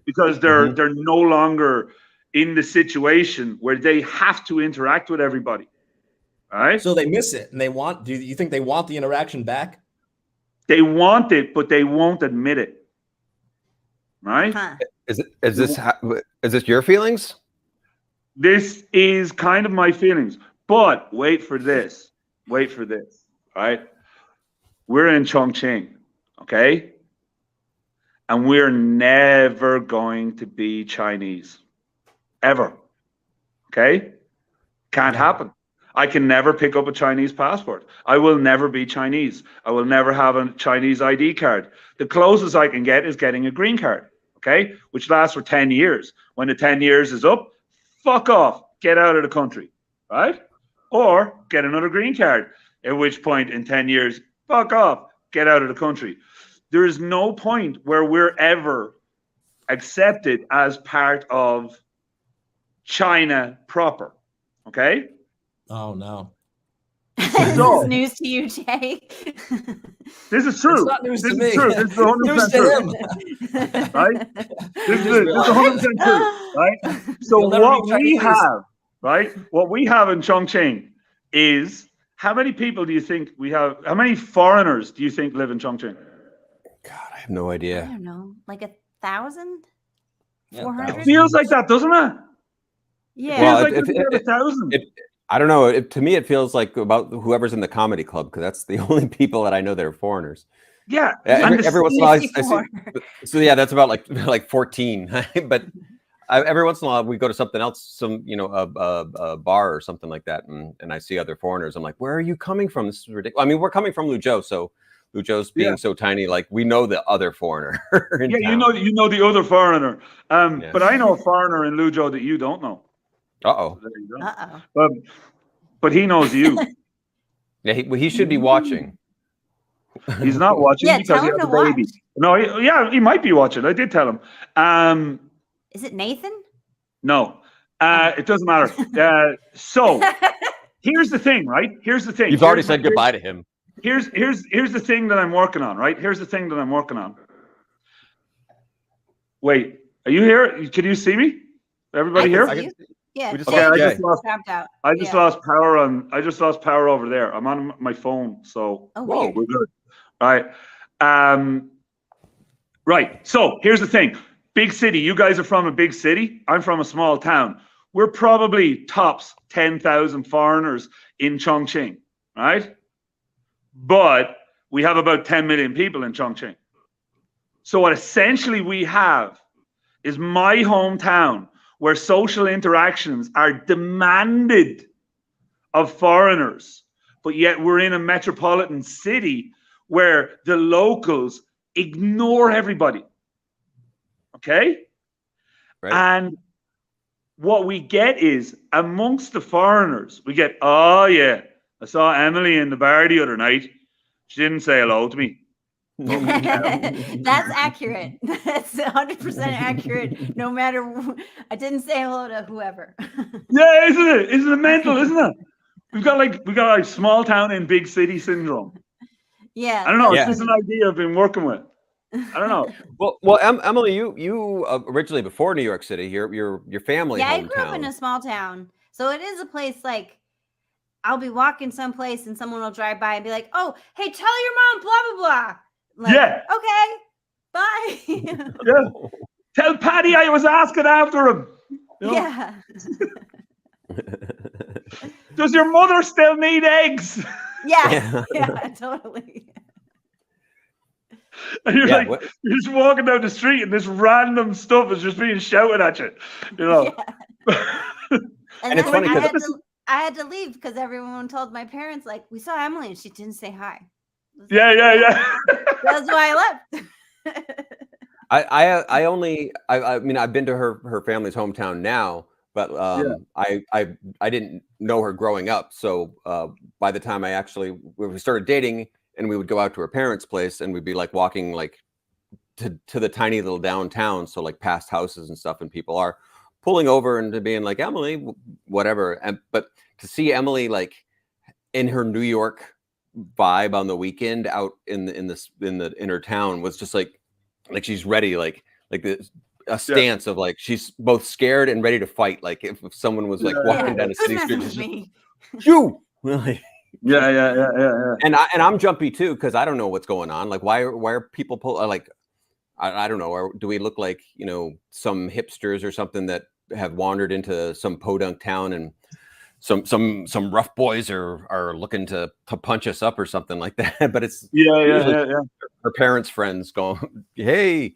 because they're no longer in the situation where they have to interact with everybody. All right. So they miss it, and do you think they want the interaction back? They want it, but they won't admit it. Right? Is this your feelings? This is kind of my feelings, but wait for this. All right. We're in Chongqing, okay? And we're never going to be Chinese. Ever. Okay? Can't happen. I can never pick up a Chinese passport. I will never be Chinese. I will never have a Chinese ID card. The closest I can get is getting a green card, okay? Which lasts for 10 years. When the 10 years is up, fuck off. Get out of the country, right? Or get another green card, at which point in 10 years, fuck off. Get out of the country. There is no point where we're ever accepted as part of China proper, okay? Oh no! This is news to you, Jay. This is true. It's not news to me. True. This is 100% true. Right? This is 100% true. Right? So what we have in Chongqing is, how many people do you think we have? How many foreigners do you think live in Chongqing? God, I have no idea. I don't know, like 1,000, 400. It feels like that, doesn't it? Yeah. Well, it feels like 1,000. I don't know. To me, it feels like about whoever's in the comedy club, because that's the only people that I know that are foreigners. Yeah. Every once in a while, I see. So yeah, that's about like 14. But every once in a while, we go to something else, a bar or something like that, and I see other foreigners. I'm like, where are you coming from? This is ridiculous. I mean, we're coming from Luzhou, so Luzhou's being so tiny, like we know the other foreigner. Yeah, town. you know the other foreigner. But I know a foreigner in Luzhou that you don't know. Uh-oh. But he knows you. Yeah, he should be watching. He's not watching because he has a baby. Watch. No, he might be watching. I did tell him. Is it Nathan? No, it doesn't matter. So here's the thing, right? Here's the thing. You've already said goodbye to him. Here's the thing that I'm working on, right? Here's the thing that I'm working on. Wait, are you here? Can you see me? Everybody here? Yeah, We just Jay lost I Jay. just lost. dropped out. I just lost power on. I just lost power over there. I'm on my phone, so Oh, Whoa. weird. we're good. All right. Right. So here's the thing. Big city. You guys are from a big city. I'm from a small town. We're probably tops 10,000 foreigners in Chongqing, right? But we have about 10 million people in Chongqing. So what essentially we have is my hometown where social interactions are demanded of foreigners, but yet we're in a metropolitan city where the locals ignore everybody. Okay? Right. And what we get is amongst the foreigners, we get, oh yeah, I saw Emily in the bar the other night. She didn't say hello to me. That's accurate. That's 100% accurate. No matter, I didn't say hello to whoever. Yeah, isn't it? Isn't it mental? Isn't it? We got like small town in big city syndrome. Yeah, I don't know. Yeah. It's just an idea I've been working with. I don't know. Well, Emily, you originally before New York City, your family Yeah, hometown. I grew up in a small town, so it is a place like I'll be walking someplace and someone will drive by and be like, "Oh, hey, tell your mom, blah blah blah." Like, Yeah. Okay. Bye. Yeah. Tell Paddy I was asking after him. You know? Yeah. Does your mother still need eggs? Yeah. Yeah. Totally. And you're Yeah, like, what- you're just walking down the street and this random stuff is just being shouted at you. You know. Yeah. And it's then funny I had to leave because everyone told my parents, like, we saw Emily and she didn't say hi. Yeah. That's why I left. I mean, I've been to her family's hometown now, but I didn't know her growing up. So by the time when we started dating, and we would go out to her parents' place, and we'd be like walking like to the tiny little downtown, so like past houses and stuff, and people are pulling over and being like, Emily, whatever. But to see Emily like in her New York vibe on the weekend out in the inner town was just like she's ready, like a stance of like she's both scared and ready to fight. Like if someone was like walking down a city street, she's just, you. Yeah. And I'm jumpy too because I don't know what's going on. Like why are people like I don't know. Or do we look like some hipsters or something that have wandered into some podunk town and some rough boys are looking to punch us up or something like that? But it's Yeah. her parents' friends going, hey,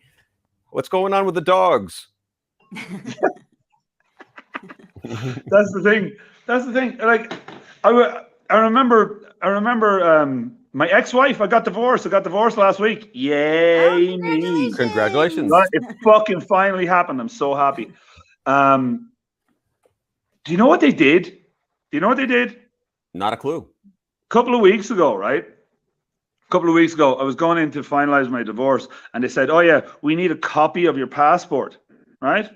what's going on with the dogs? That's the thing. Like I remember my ex-wife. I got divorced last week. Yay, me! Congratulations. It fucking finally happened. I'm so happy. Do you know what they did? Not a clue. A couple of weeks ago, right? I was going in to finalize my divorce, and they said, "Oh yeah, we need a copy of your passport, right?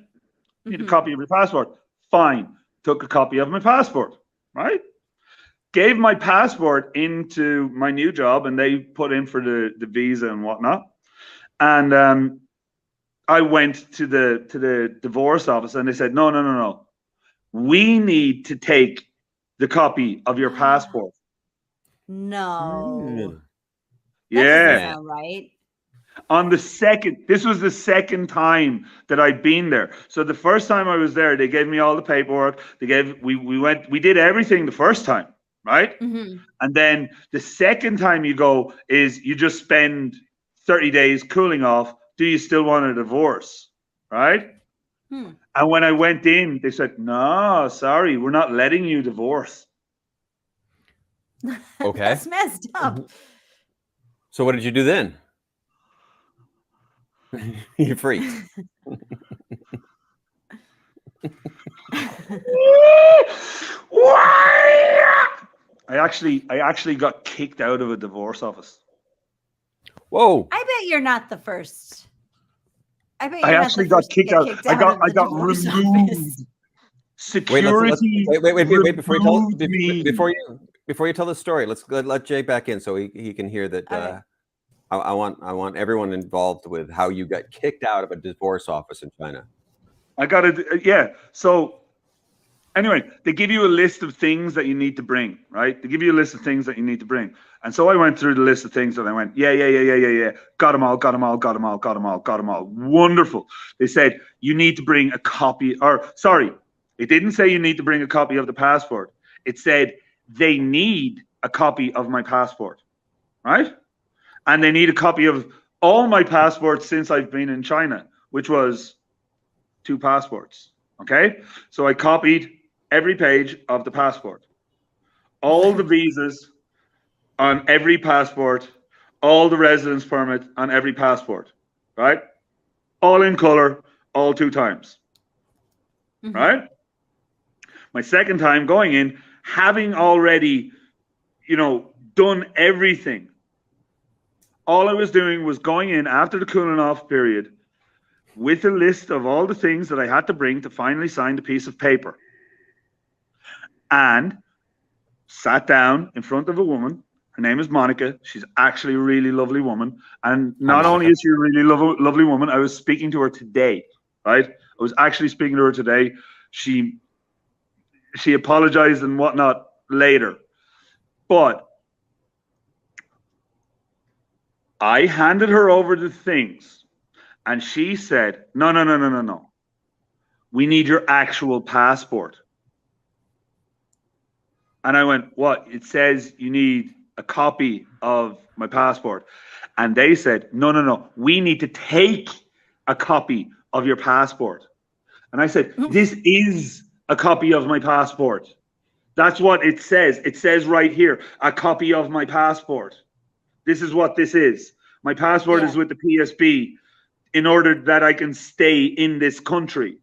Need a copy of your passport." Fine. Took a copy of my passport, right? Gave my passport into my new job, and they put in for the visa and whatnot. And I went to the divorce office, and they said, "No. We need to take the copy of your passport." No. Yeah. That doesn't sound right. This was the second time that I'd been there. So the first time I was there, they gave me all the paperwork. We did everything the first time, right? Mm-hmm. And then the second time you go is you just spend 30 days cooling off. Do you still want a divorce? Right? And when I went in, they said, "No, sorry, we're not letting you divorce." Okay. That's messed up. So what did you do then? You freaked. I actually got kicked out of a divorce office. Whoa. I bet you're not the first. I bet I you're actually not got the first to kicked get out. kicked I out got of the divorce removed. office. Security. Wait before me. you tell the story. Let's let Jay back in so he can hear that. Okay. I want everyone involved with how you got kicked out of a divorce office in China. I got it. Yeah. So Anyway, they give you a list of things that you need to bring, right? They give you a list of things that you need to bring. And so I went through the list of things and I went, yeah. Got them all. Wonderful. They said, you need to bring a copy, or sorry, it didn't say you need to bring a copy of the passport. It said they need a copy of my passport, right? And they need a copy of all my passports since I've been in China, which was 2 passports, okay? So I copied every page of the passport, all the visas on every passport, all the residence permit on every passport, right? All in color, all 2 times, right? My second time going in, having already, done everything. All I was doing was going in after the cooling off period with a list of all the things that I had to bring to finally sign the piece of paper. And sat down in front of a woman. Her name is Monica. She's actually a really lovely woman. And not only is she a really lovely woman, I was speaking to her today, right? I was actually speaking to her today. She apologized and whatnot later. But I handed her over the things and she said, no. We need your actual passport. And I went, what? It says you need a copy of my passport. And they said, no. We need to take a copy of your passport. And I said, this is a copy of my passport. That's what it says. It says right here, a copy of my passport. This is what this is. My passport is with the PSB in order that I can stay in this country.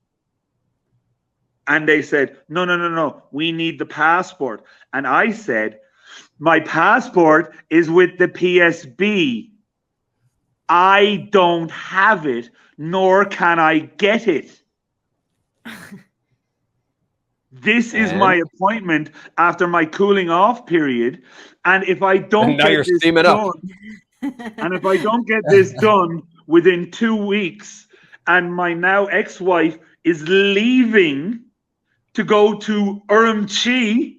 And they said, no, we need the passport. And I said, my passport is with the PSB. I don't have it, nor can I get it. This is my appointment after my cooling off period. And if I don't get this done, and if I don't get this done within 2 weeks, and my now ex-wife is leaving to go to 𝗖𝗵cie.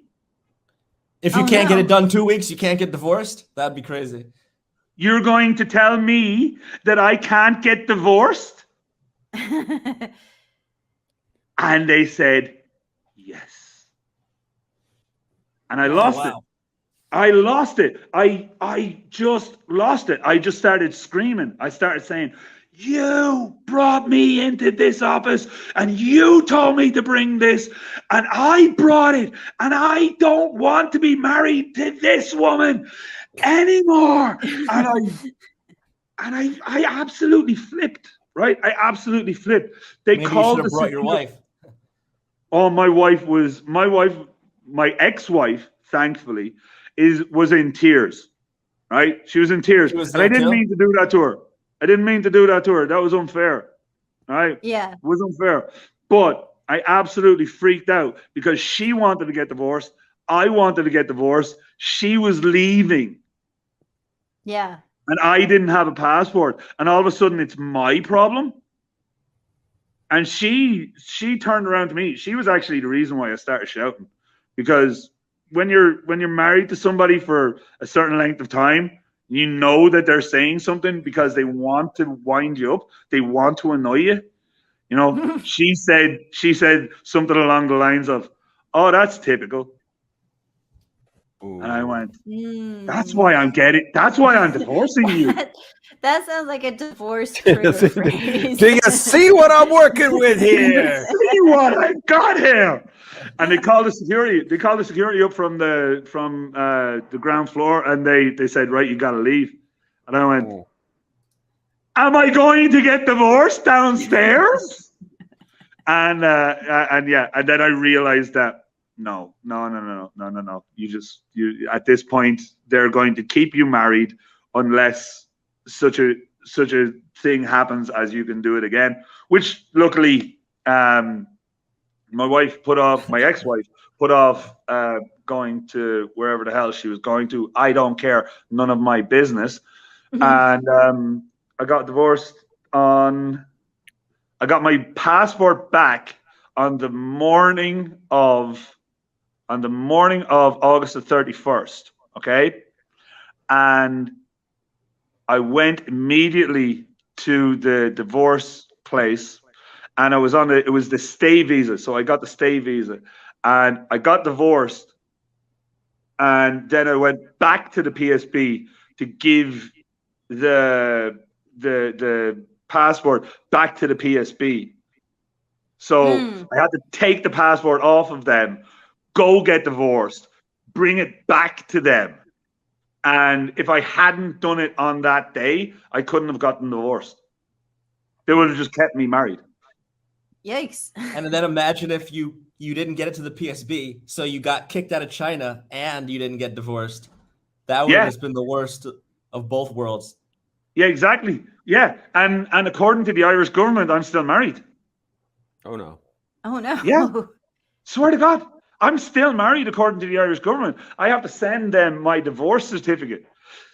If you can't get it done 2 weeks, you can't get divorced? That'd be crazy. You're going to tell me that I can't get divorced? And they said, yes. And I lost it. I lost it. I just lost it. I just started screaming. I started saying, you brought me into this office and you told me to bring this and I brought it and I don't want to be married to this woman anymore. And I absolutely flipped, right? I absolutely flipped. They Maybe called you should have brought your wife. Oh, my ex-wife, thankfully, was in tears, right? She was in tears. And I didn't mean to do that to her. That was unfair, right? Yeah. It was unfair. But I absolutely freaked out because she wanted to get divorced. I wanted to get divorced. She was leaving. Yeah. And I didn't have a passport. And all of a sudden, it's my problem. And she turned around to me. She was actually the reason why I started shouting. Because when you're married to somebody for a certain length of time, you know that they're saying something because they want to wind you up. They want to annoy you. You know, she said something along the lines of, "Oh, that's typical." Ooh. And I went, "That's why I'm divorcing you." That sounds like a divorce trigger phrase. Do you see what I'm working with here? See what I've got here? And they called the security. They called the security up from the ground floor, and they said, "Right, you got to leave." And I went, "Am I going to get divorced downstairs?" and then I realized that no. You at this point they're going to keep you married unless such a thing happens as you can do it again. Which luckily, my ex-wife put off going to wherever the hell she was going to. I don't care, none of my business. And I got divorced I got my passport back on the morning of August the 31st. Okay, and I went immediately to the divorce place, and I was it was the stay visa, so I got the stay visa, and I got divorced, and then I went back to the PSB to give the passport back to the PSB. So I had to take the passport off of them, go get divorced, bring it back to them. And if I hadn't done it on that day, I couldn't have gotten divorced. They would have just kept me married. Yikes. And then imagine if you didn't get it to the PSB, so you got kicked out of China and you didn't get divorced. That would have just been the worst of both worlds. Yeah, exactly. Yeah. And according to the Irish government, I'm still married. Oh, no. Oh, no. Yeah. Swear to God. I'm still married according to the Irish government. I have to send them my divorce certificate.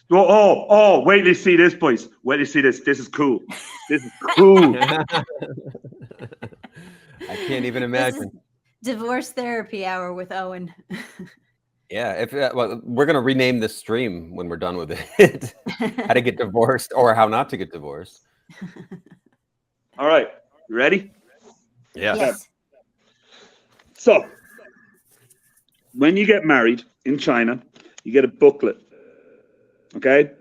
Oh, wait till you see this, boys. Wait till you see this. This is cool. This is cool. I can't even imagine. Divorce therapy hour with Owen. Yeah, well, we're going to rename this stream when we're done with it. How to get divorced or how not to get divorced. All right. You ready? Yeah. Yes. So, when you get married in China, you get a booklet. Okay?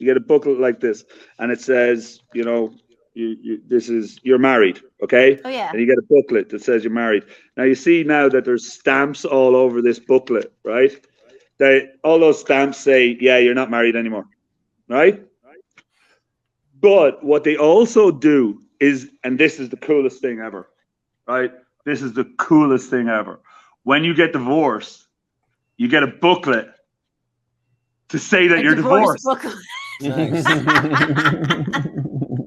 You get a booklet like this, and it says, you know, you're married, okay? Oh, yeah. And you get a booklet that says you're married. Now you see now that there's stamps all over this booklet, right? All those stamps say, yeah, you're not married anymore, right? But what they also do is, and this is the coolest thing ever, right? This is the coolest thing ever. When you get divorced, you get a booklet to say that you're divorced. Nice.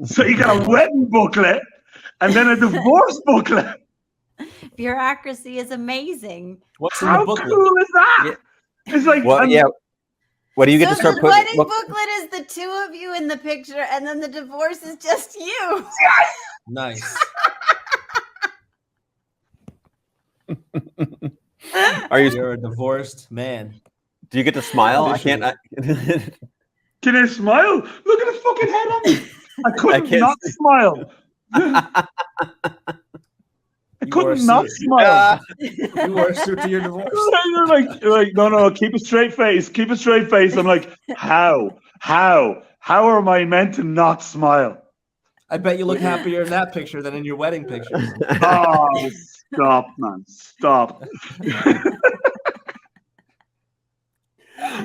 So you got a wedding booklet and then a divorce booklet. Bureaucracy is amazing. What's in How the booklet? cool is that? Yeah. It's like, Well, yeah. What do you get to start the putting? wedding booklet is the two of you in the picture, and then the divorce is just you. Nice. You're a divorced man. Do you get to smile? I Officially. can't. can I smile? Look at the fucking head on me. I couldn't can't not see. smile. I You wore a couldn't not suit. smile. You wore a suit to your divorce. You're like, no, keep a straight face. Keep a straight face. I'm like, how am I meant to not smile? I bet you look happier in that picture than in your wedding pictures. Oh, stop, man. Stop.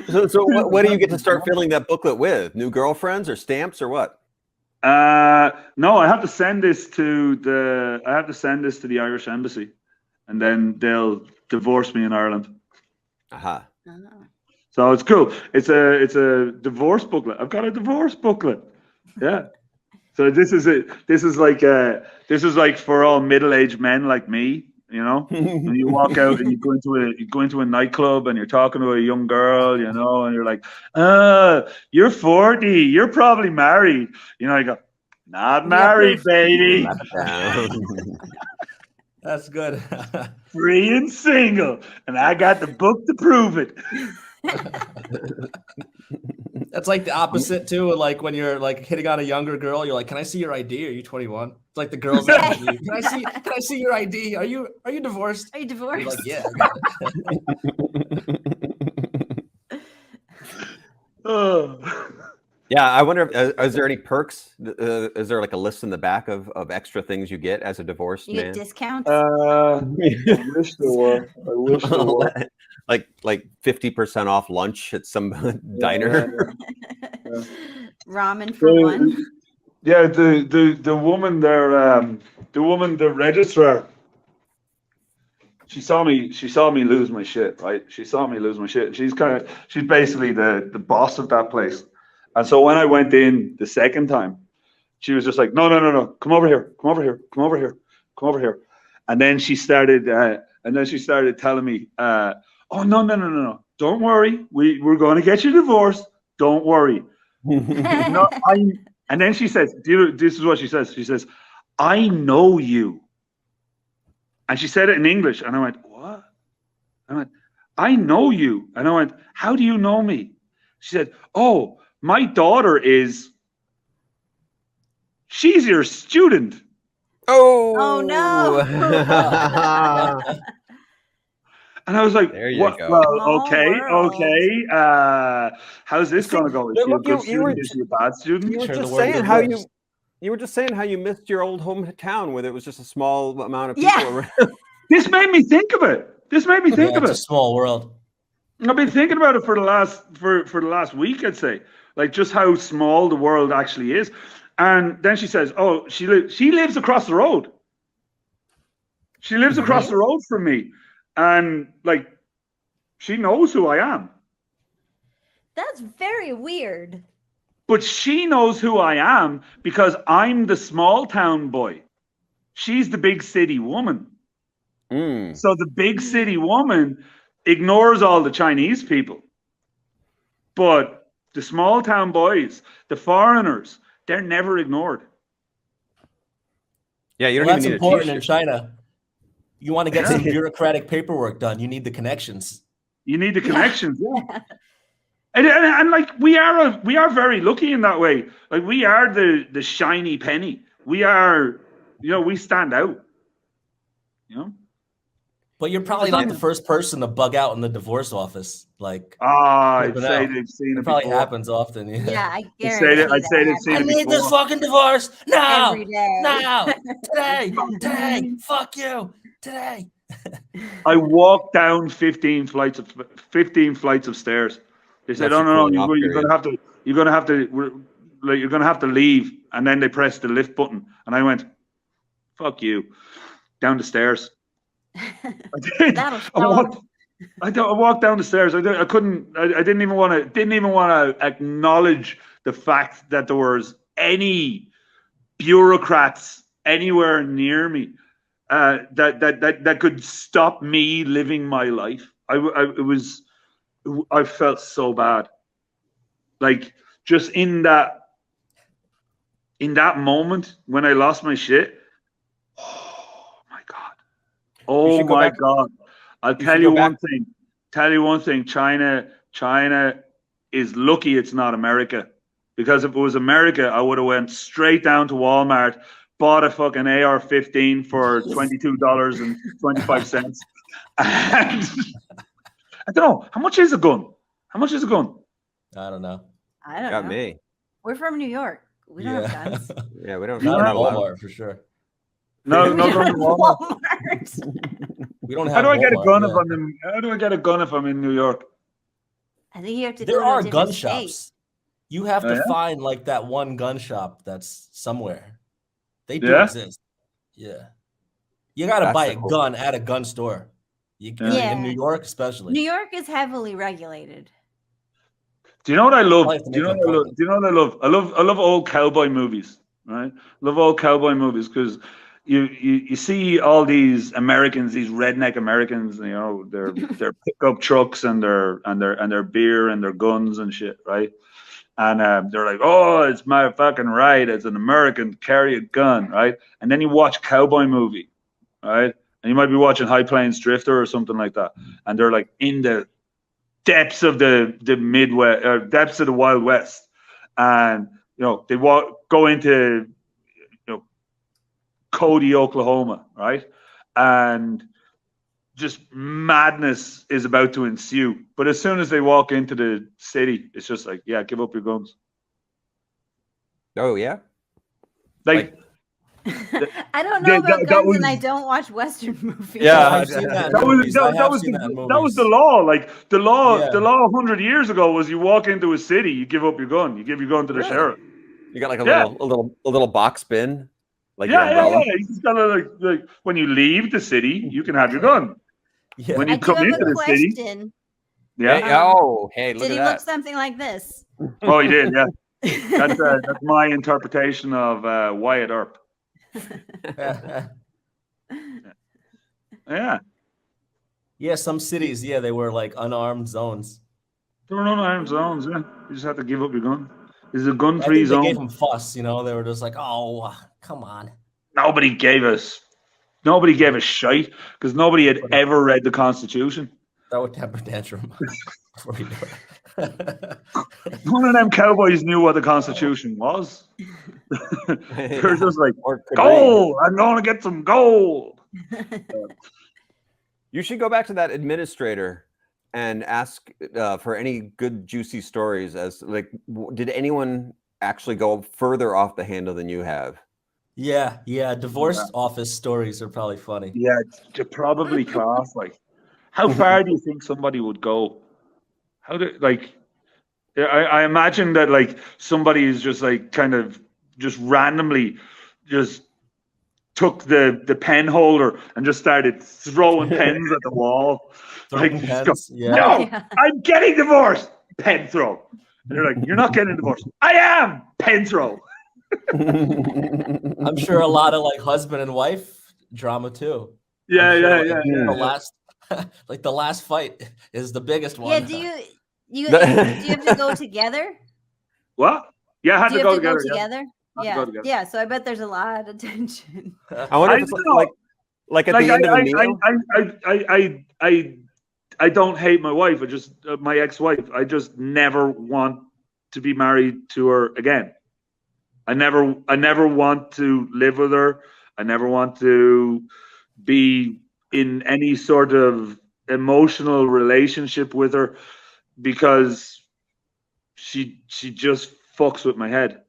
So what do you get to start filling that booklet with? New girlfriends or stamps or what? No, I have to send this to the Irish embassy, and then they'll divorce me in Ireland. Aha. So it's cool. It's a divorce booklet. I've got a divorce booklet. Yeah. So this is like for all middle-aged men like me, you know. When you walk out and you go into a nightclub and you're talking to a young girl, you know, and you're like, you're 40, you're probably married. You know, you go, not married, baby. That's good. Free and single. And I got the book to prove it. That's like the opposite too. Like when you're like hitting on a younger girl, you're like, "Can I see your ID? Are you 21?" It's like the girls that you. Can I see your ID? Are you divorced? Are you divorced? You're like, yeah. I got it. Oh. Yeah, I wonder if is there any perks? Is there like a list in the back of extra things you get as a divorced You man? get discounts? I wish there were. like 50% off lunch at some diner. Yeah. Ramen for one. Yeah, the woman there, the registrar, she saw me lose my shit, right? She saw me lose my shit. She's basically the boss of that place. And so when I went in the second time, she was just like, no, come over here. And then she started telling me, oh, no, don't worry. We're going to get you divorced. Don't worry. No, and then she says, this is what she says. She says, I know you. And she said it in English. And I went, what? I went, I know you. And I went, how do you know me? She said, oh, my daughter she's your student. Oh no. And I was like, there you what? go. Well, okay. How's this going to go? Is she a good student? Is she a bad student? You were just saying how you missed your old hometown where there was just a small amount of people around. This made me think of it. It's a small world. I've been thinking about it for the last week, I'd say, like just how small the world actually is. And then she says, "Oh, she lives across the road. She lives across the road from me, and like she knows who I am." That's very weird. But she knows who I am because I'm the small town boy. She's the big city woman. So the big city woman ignores all the Chinese people. But the small town boys, the foreigners, they're never ignored. Yeah, you don't Well, even that's need important in China. You want to get some bureaucratic paperwork done, you need the connections. You need the connections, yeah. And like we are very lucky in that way. Like we are the shiny penny. We are, we stand out. But you're probably not the first person to bug out in the divorce office. Like, I'd say they've seen it. Probably before. happens often. Yeah, I guarantee I'd say they've seen it. I need before. this fucking divorce now. Every day. Now, today, fuck you, today. I walked down 15 flights of stairs. They said, "Oh no, you're gonna have to leave." And then they pressed the lift button, and I went, "Fuck you," down the stairs. I did. I walked down the stairs. I didn't even want to acknowledge the fact that there was any bureaucrats anywhere near me that could stop me living my life. I felt so bad. Like just in that moment when I lost my shit. Oh my God. I'll tell you one thing. China is lucky it's not America. Because if it was America, I would have went straight down to Walmart, bought a fucking AR-15 for $22.25. And I don't know. How much is a gun? I don't know. I don't know. Got me. We're from New York. We don't have guns. Yeah, we don't. Not Walmart for sure. No, Walmart. We don't have. How do I get a gun if I'm in? How do I get a gun if I'm in New York? I think you have to. There are gun state. shops. You have to find like that one gun shop that's somewhere. They do exist. Yeah, you got to buy a gun at a gun store. In New York, especially. New York is heavily regulated. Do you know what I love? Do you know what I love? I love old cowboy movies. Right? Love old cowboy movies because. You see all these Americans, these redneck Americans, their pickup trucks and their beer and their guns and shit, right? And they're like, "Oh, it's my fucking right as an American to carry a gun," right? And then you watch a cowboy movie, right? And you might be watching High Plains Drifter or something like that, and they're like in the depths of the Midwest, or depths of the Wild West, and they go into Cody, Oklahoma, right? And just madness is about to ensue. But as soon as they walk into the city, it's just like, yeah, give up your guns. Oh, yeah? I don't know about guns, and I don't watch Western movies. Yeah, that was the law. Like the law 100 years ago was you walk into a city, you give up your gun. You give your gun to the sheriff. You got like a little box bin. Like yeah. You just gotta like when you leave the city, you can have your gun. Yeah. When you come into the city, look at that. Did he look something like this? Oh, he did. Yeah, that's my interpretation of Wyatt Earp. Yeah. Some cities, they were like unarmed zones. There were unarmed zones. Yeah, you just have to give up your gun. This is a gun-free zone. They gave them fuss. They were just like, "Oh, come on." Nobody gave us nobody gave a shite because nobody had ever read the Constitution. Throw a temper tantrum before you do it. None of them cowboys knew what the Constitution was. They're just like, gold! I'm going to get some gold. You should go back to that administrator and ask for any good juicy stories. As like, did anyone actually go further off the handle than you have? Yeah. Divorce office stories are probably funny. Yeah, to probably class. Like, how far do you think somebody would go? How do I imagine that like somebody is just like kind of just randomly just took the pen holder and just started throwing pens at the wall. Throwing Like, pens? no, I'm getting divorced. Pen throw. And they're like, you're not getting divorced. I am. Pen throw. I'm sure a lot of like husband and wife drama too. Yeah. The last fight is the biggest one. Yeah, do you have to go together? What? Yeah, I had to go together. Yeah. So I bet there's a lot of tension. I wonder if it's like at the end of the meal. I don't hate my wife. I just my ex-wife. I just never want to be married to her again. I never want to live with her. I never want to be in any sort of emotional relationship with her because she just fucks with my head.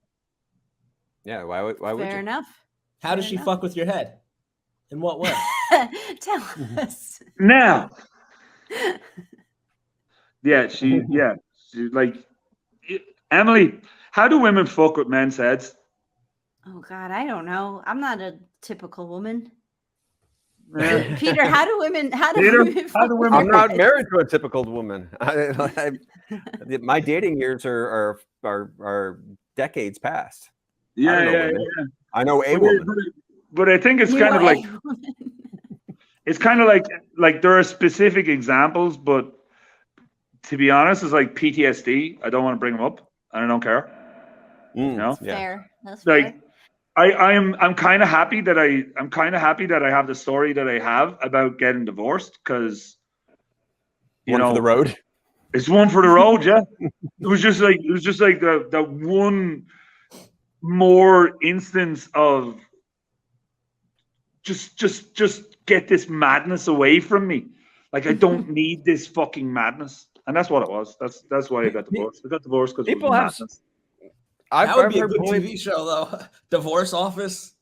Yeah, why would you? Fair enough. How does she fuck with your head? In what way? Tell us. Now. Yeah, she like Emily, how do women fuck with men's heads? Oh God, I don't know. I'm not a typical woman. Peter, how do women I'm not married to a typical woman. My dating years are decades past. Yeah. I know a woman. But I think it's kind of like it's kind of like there are specific examples, but to be honest, it's like PTSD. I don't want to bring them up, and I don't care. You know? Fair. That's like fair. I'm kind of happy that I have the story that I have about getting divorced because one for the road. It's one for the road, yeah. It was just like the one more instance of just get this madness away from me. Like I don't need this fucking madness, and that's what it was. That's why I got divorced. I got divorced because people have. Madness. That would be a good TV show, though. Divorce Office.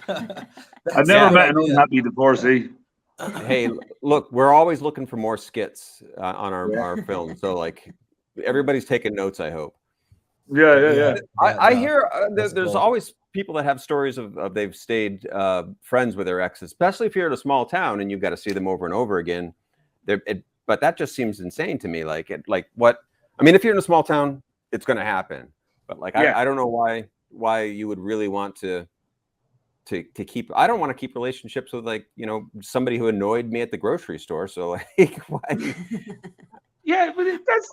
I've never met an unhappy divorcee. Hey, look, we're always looking for more skits on our film. So, like, everybody's taking notes, I hope. Yeah. I hear there's always people that have stories of they've stayed friends with their exes, especially if you're in a small town and you've got to see them over and over again. But that just seems insane to me. Like what? I mean, if you're in a small town, it's going to happen. But like, I don't know why you would really want to keep. I don't want to keep relationships with somebody who annoyed me at the grocery store. So like, why? Yeah, but that's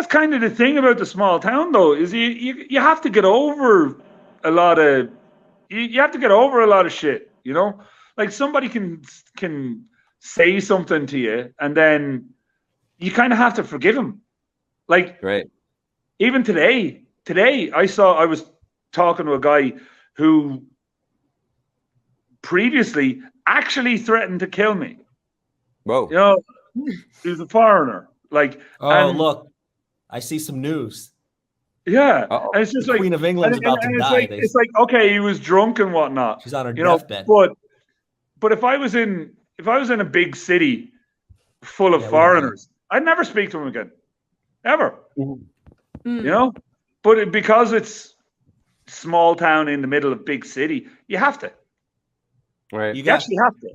kind of the thing about the small town, though, is you have to get over a lot of you have to get over a lot of shit. You know, like somebody can say something to you, and then you kind of have to forgive them. Like, right. Even today I was talking to a guy who previously actually threatened to kill me. Whoa. You know, he's a foreigner. Like, look, I see some news. Yeah, and it's just the like Queen of England's about to die. It's like okay, he was drunk and whatnot. She's on her deathbed. But if I was in a big city full of foreigners, I'd never speak to him again, ever. You know, but because it's small town in the middle of big city, you have to. Right. You actually have to.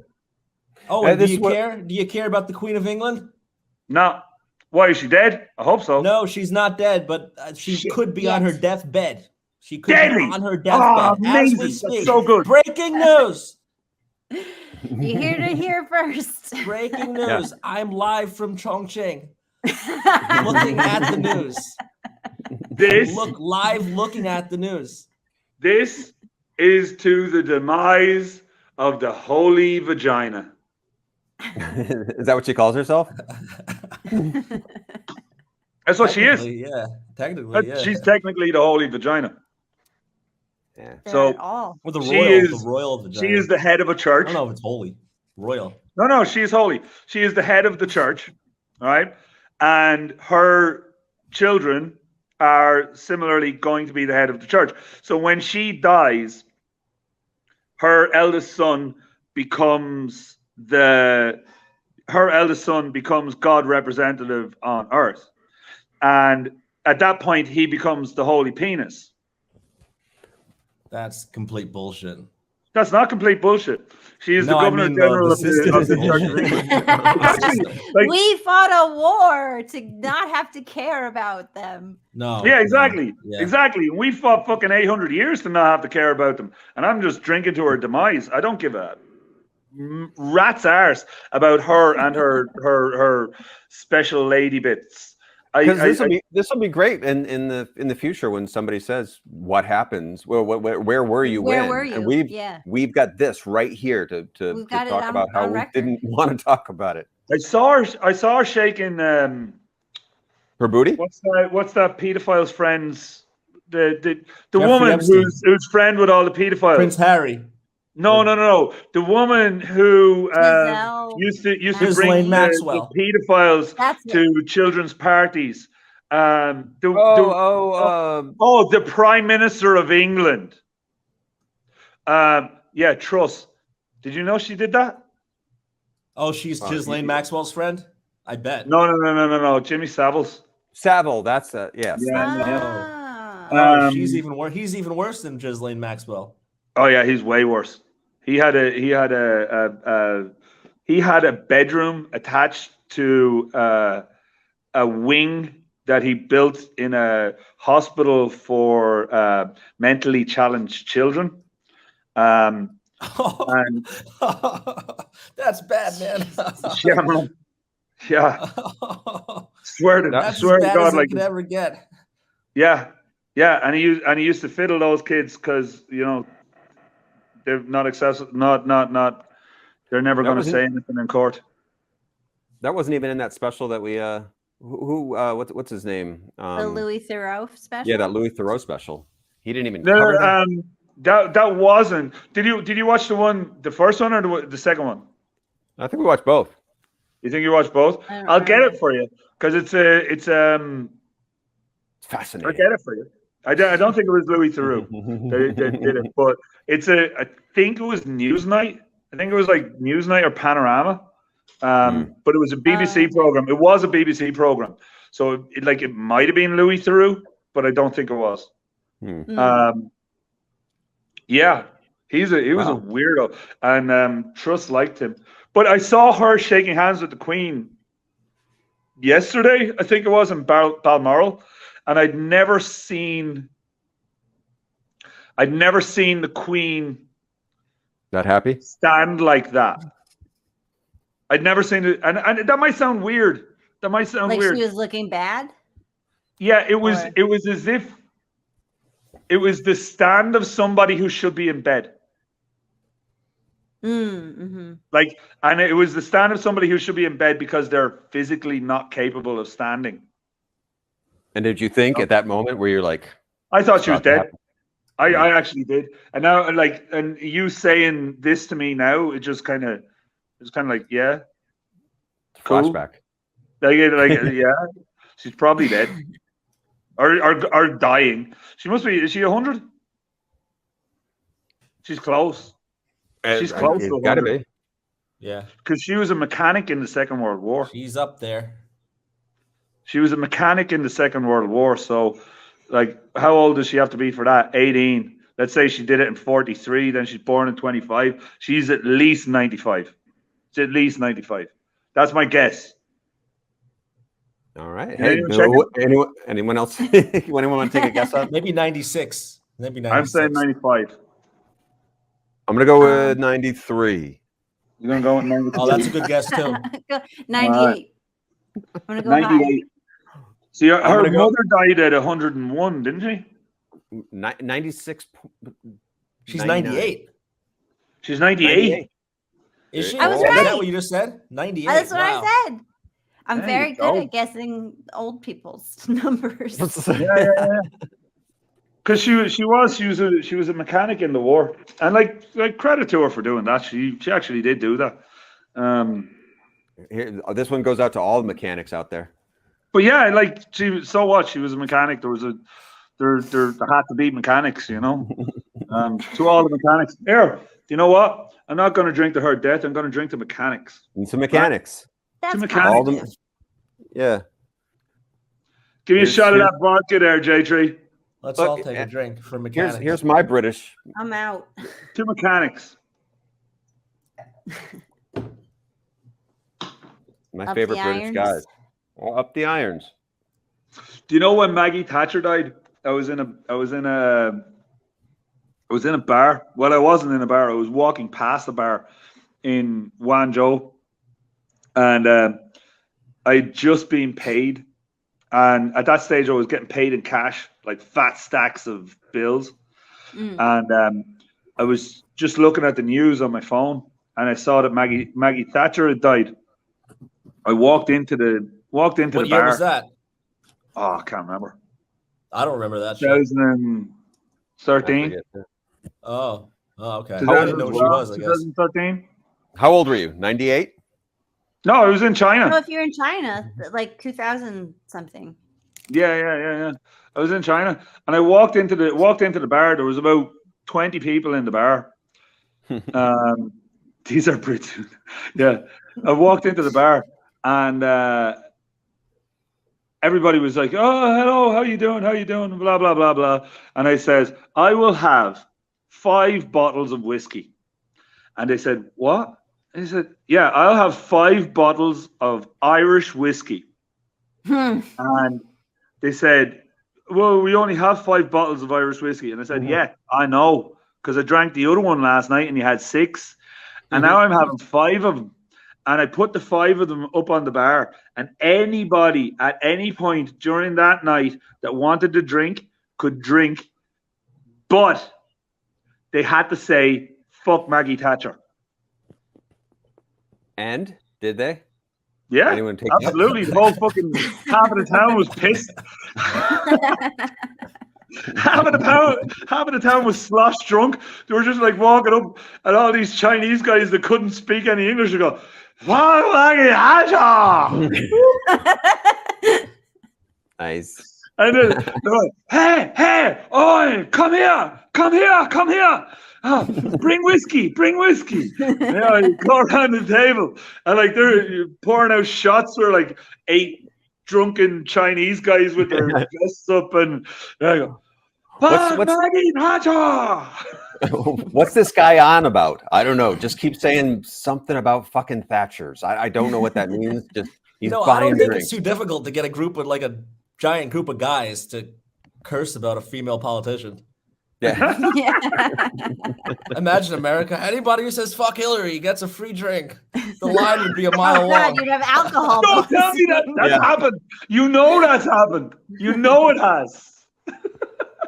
Oh, and do you care? Do you care about the Queen of England? No. Why, is she dead? I hope so. No, she's not dead, but she could be on her deathbed. She could be on her deathbed. Oh, amazing. That's so good. Breaking news. You hear to hear first. Breaking news. I'm live from Chongqing. Looking at the news. Looking at the news. This is to the demise of the holy vagina. Is that what she calls herself? That's what she is. Yeah, technically, yeah. She's technically the holy vagina. Yeah. So all. Well, the she royal vagina. is the head of a church. I don't know if it's holy. Royal. No, she is holy. She is the head of the church, all right? And her children are similarly going to be the head of the church. So when she dies, her eldest son becomes God representative on earth. And at that point, he becomes the holy penis. That's complete bullshit. That's not complete bullshit. She is the governor general of the Church of England. We fought a war to not have to care about them. No. Yeah, exactly. Yeah. Exactly. We fought fucking 800 years to not have to care about them. And I'm just drinking to her demise. I don't give a rat's arse about her and her special lady bits. Because this will be great in the future when somebody says what happens. Well, where were you Where when? were you? And we've got this right here to talk about how we didn't want to talk about it. I saw her shaking her booty. What's that pedophile's friend's the woman who's friend with all the pedophiles? Prince Harry. No. The woman who used to bring the pedophiles to children's parties. The Prime Minister of England. Yeah, Truss. Did you know she did that? Oh, she's Ghislaine Maxwell's friend? I bet. No. Jimmy Savile's. Savile, that's yes. Yeah. He's even worse. He's even worse than Ghislaine Maxwell. Oh yeah, he's way worse. He had a bedroom attached to a wing that he built in a hospital for mentally challenged children. And that's bad, man. Yeah, man. Yeah. Swear to God, like could ever get. Yeah, and he used to fiddle those kids because they're not accessible. Not. They're never going to say anything in court. That wasn't even in that special that we what's his name? The Louis Theroux special. Yeah, that Louis Theroux special. He didn't even cover that. That wasn't. Did you watch the first one or the second one? I think we watched both. You think you watched both? I'll get it for you because it's fascinating. I'll get it for you. I don't think it was Louis Theroux that did it, but I think it was Newsnight. I think it was like Newsnight or Panorama. But it was a BBC program. It was a BBC program, so it might have been Louis Theroux, but I don't think it was. Yeah, he was a weirdo, and Truss liked him. But I saw her shaking hands with the Queen yesterday. I think it was in Balmoral, and I'd never seen the Queen that happy stand like that. I'd never seen it, and that might sound weird. That might sound weird. She was looking bad. Yeah, it was as if it was the stand of somebody who should be in bed. Mm-hmm. And it was the stand of somebody who should be in bed because they're physically not capable of standing. And did you think at that moment where you're like, I thought she was dead. I actually did. And now, and you saying this to me now, it just kind of. It's kind of like, yeah, cool. Flashback. Yeah, she's probably dead or dying. She must be. Is she 100? She's close. She's close. It's gotta be. Yeah, because she was a mechanic in the Second World War. She's up there. She was a mechanic in the Second World War. So, how old does she have to be for that? 18. Let's say she did it in 43. Then she's born in 25. She's at least 95. It's at least 95. That's my guess. All right. Hey, anyone else? Anyone want to take a guess on? Maybe 96. Maybe 96. I'm saying 95. I'm gonna go with 93. You're gonna go with 93. Oh, that's a good guess too. 98. I'm gonna go 98. See, her mother died at 101, didn't she? 96. She's 98. She's 98. Is she? I was Is that right. what you just said? 98. That's what Wow. I said. I'm There very you good go. at guessing old people's numbers. Yeah. Because she was a mechanic in the war, and like credit to her for doing that. She actually did do that. Here, this one goes out to all the mechanics out there. But yeah, like she was a mechanic. There had to be mechanics, you know. To all the mechanics. Here, you know what? I'm not going to drink to her death. I'm going to drink to mechanics. And some mechanics. That's To mechanics. All them. positive. Yeah. Give me a Here's- shot of here's- that vodka there, J3. Let's Look, all take a drink for mechanics. Here's my British. I'm out. To mechanics. My Up favorite the British irons. guys. Oh, up the irons. Do you know when Maggie Thatcher died? I was in a bar. Well, I wasn't in a bar. I was walking past a bar in Guangzhou, and I'd just been paid. And at that stage, I was getting paid in cash, like fat stacks of bills. And I was just looking at the news on my phone, and I saw that Maggie Thatcher had died. I walked into the What bar. year was that? Oh, I can't remember. I don't remember that shit. 2013. Oh, okay. I 2012, didn't know who she was, I guess. 2013. How old were you? 98? No, I was in China. So if you're in China, like 2000 something. Yeah. I was in China, and I walked into the bar. There was about 20 people in the bar. These are Brits. Yeah, I walked into the bar, and everybody was like, "Oh, hello, how you doing? How you doing?" Blah blah blah blah. And I says, "I will have 5 bottles of whiskey." And they said, "What?" And he said, "Yeah, I'll have 5 bottles of Irish whiskey." And they said, "Well, we only have 5 bottles of Irish whiskey." And I said, "Yeah, I know, because I drank the other one last night and you had 6. And now I'm having 5 of them." And I put the 5 of them up on the bar. And anybody at any point during that night that wanted to drink could drink. But they had to say, "Fuck Maggie Thatcher." And did they? Yeah, Anyone take absolutely. The whole fucking half of the town was pissed. half of the town was slosh drunk. They were just like walking up at all these Chinese guys that couldn't speak any English and go, "Fuck Maggie Thatcher." Nice. And then they're like, "Hey, oi, come here. Oh, bring whiskey. Yeah, you go around the table, and like they're pouring out shots for like 8 drunken Chinese guys with their vests up, and there you go. What's Maggie Thatcher. What's this guy on about? I don't know. Just keep saying something about fucking Thatchers. I don't know what that means. Just he's I don't buying think drinks. it's too difficult to get a group with like a giant group of guys to curse about a female politician. Yeah. Imagine America. Anybody who says "fuck Hillary" gets a free drink. The line would be a mile Oh long. God, you'd have alcohol. Don't tell me that. That's happened. You know that's happened. You know it has.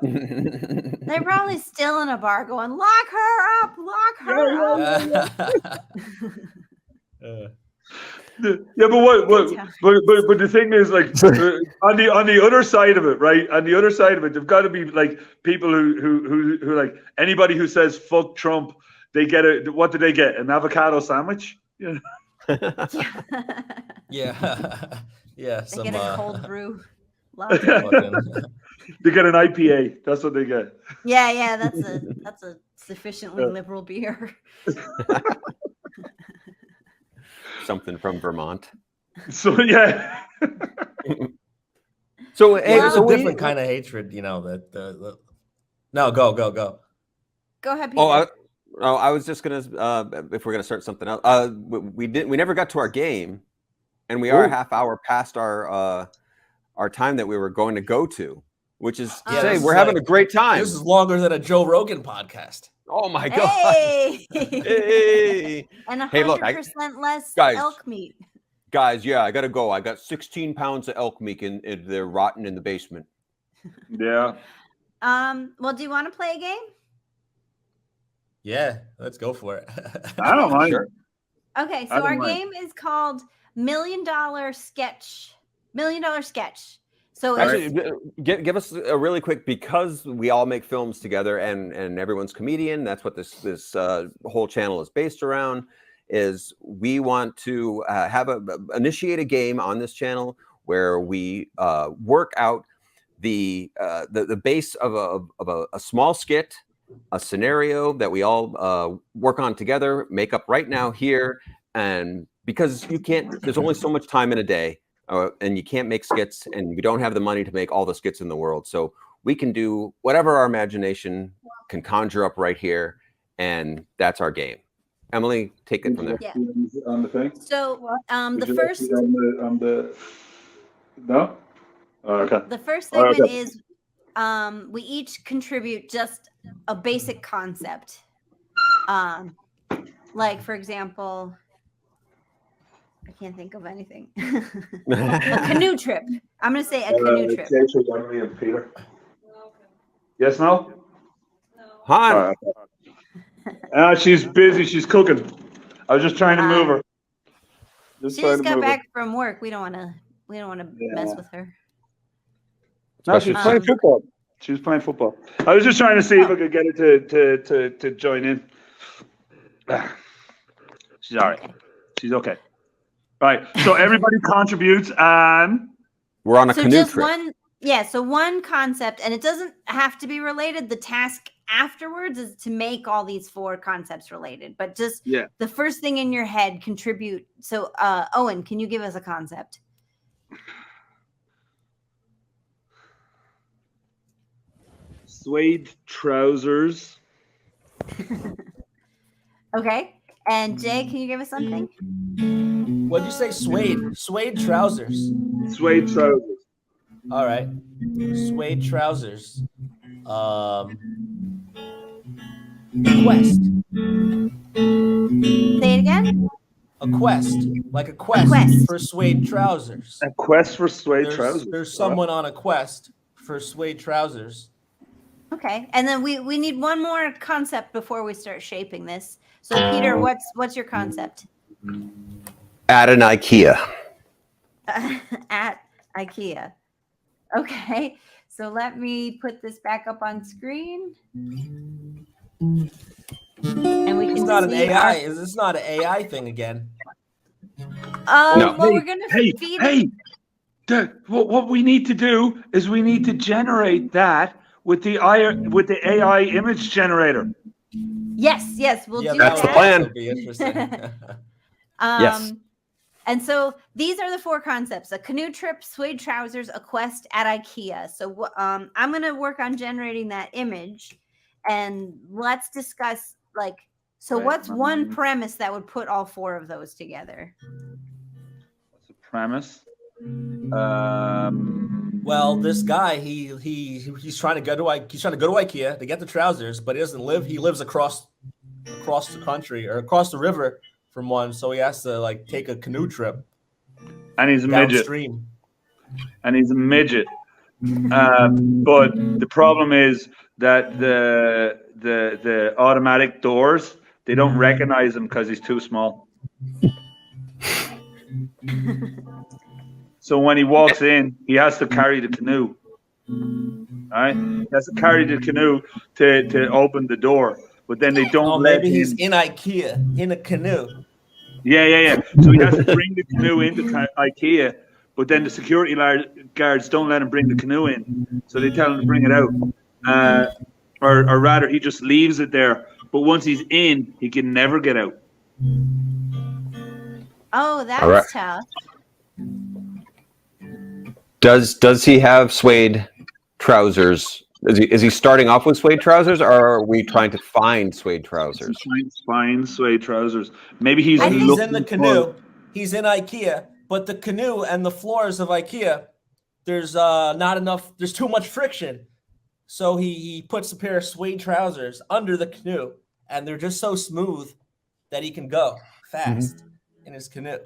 They're probably still in a bar going, "Lock her up, lock her up." Yeah, but but the thing is, like, on the other side of it, right? On the other side of it, there've got to be like people who like anybody who says "fuck Trump," they get what do they get? An avocado sandwich? Yeah. Yeah. They get a cold brew. They get an IPA. That's what they get. Yeah, that's a sufficiently liberal beer. Something from Vermont. So yeah. So Hey, hey, there's so a we- different kind of hatred, you know. That no, go. Go ahead, Peter. I was just gonna if we're gonna start something else. We never got to our game, and we are a half hour past our time that we were going to go to, which is to say we're having a great time. This is longer than a Joe Rogan podcast. Oh my god! Hey! Hey! And Hey, look, 100% less guys. elk meat. Guys, yeah, I gotta go. I got 16 pounds of elk meat and they're rotting in the basement. Yeah. Well, do you want to play a game? Yeah, let's go for it. I don't mind. Sure. Okay, so I don't our mind. game is called $1 Million Sketch. $1 Million Sketch. So Actually, it's, give us a really quick, because we all make films together and everyone's comedian. That's what this whole channel is based around. Is we want to initiate a game on this channel where we work out the base of a small skit, a scenario that we all work on together, make up right now here, and because there's only so much time in a day. And you can't make skits, and we don't have the money to make all the skits in the world. So we can do whatever our imagination can conjure up right here, and that's our game. Emily, take it from there. Yeah. On the thing? so Would the you like first to be on the no? Oh, okay. the first All right, segment okay. is we each contribute just a basic concept. Like for example, I can't think of anything. A canoe trip. I'm gonna say a canoe trip. Jason, Emily, and Peter. Yes, no? Han, All right. She's busy. She's cooking. I was just trying to move her. She just got back from work. We don't want to mess with her. No, she's playing football. She was playing football. I was just trying to see if I could get her to join in. She's all right. She's okay. Right. So everybody contributes, and we're on a So canoe just trip. so one concept, and it doesn't have to be related. The task afterwards is to make all these 4 concepts related, but just the first thing in your head contribute. So Owen, can you give us a concept? suede trousers. Okay. And Jay, can you give us something? What'd you say? Suede trousers. Suede trousers. All right. Suede trousers. Quest. Say it again. A quest. Like a quest for suede trousers. A quest for suede trousers. There's someone on a quest for suede trousers. Okay. And then we need one more concept before we start shaping this. So Peter, what's your concept? At an IKEA. At IKEA. Okay. So let me put this back up on screen. And we can It's not an see AI. Is this not an AI thing again? No. Well, we're gonna feed it. What we need to do is we need to generate that with the AI image generator. Yes, we'll do That's that. the plan. That'll be interesting. Yes. And so these are the 4 concepts: a canoe trip, suede trousers, a quest at IKEA. So I'm going to work on generating that image, and let's discuss what's one premise that would put all 4 of those together? What's the premise? Well, this guy, he's trying to go to IKEA to get the trousers, but he doesn't live. He lives across the country or across the river from one, so he has to take a canoe trip. And he's a downstream. midget. But the problem is that the automatic doors, they don't recognize him because he's too small. So when he walks in, he has to carry the canoe. All right, he has to carry the canoe to open the door. But then they don't let maybe him. he's in IKEA in a canoe. Yeah. So he has to bring the canoe into IKEA, but then the security guards don't let him bring the canoe in. So they tell him to bring it out, or rather, he just leaves it there. But once he's in, he can never get out. Oh, that's tough. Does he have suede trousers? Is he starting off with suede trousers, or are we trying to find suede trousers? Find suede trousers. Maybe he's in the canoe. He's in IKEA, but the canoe and the floors of IKEA, there's not enough. There's too much friction, so he puts a pair of suede trousers under the canoe, and they're just so smooth that he can go fast in his canoe.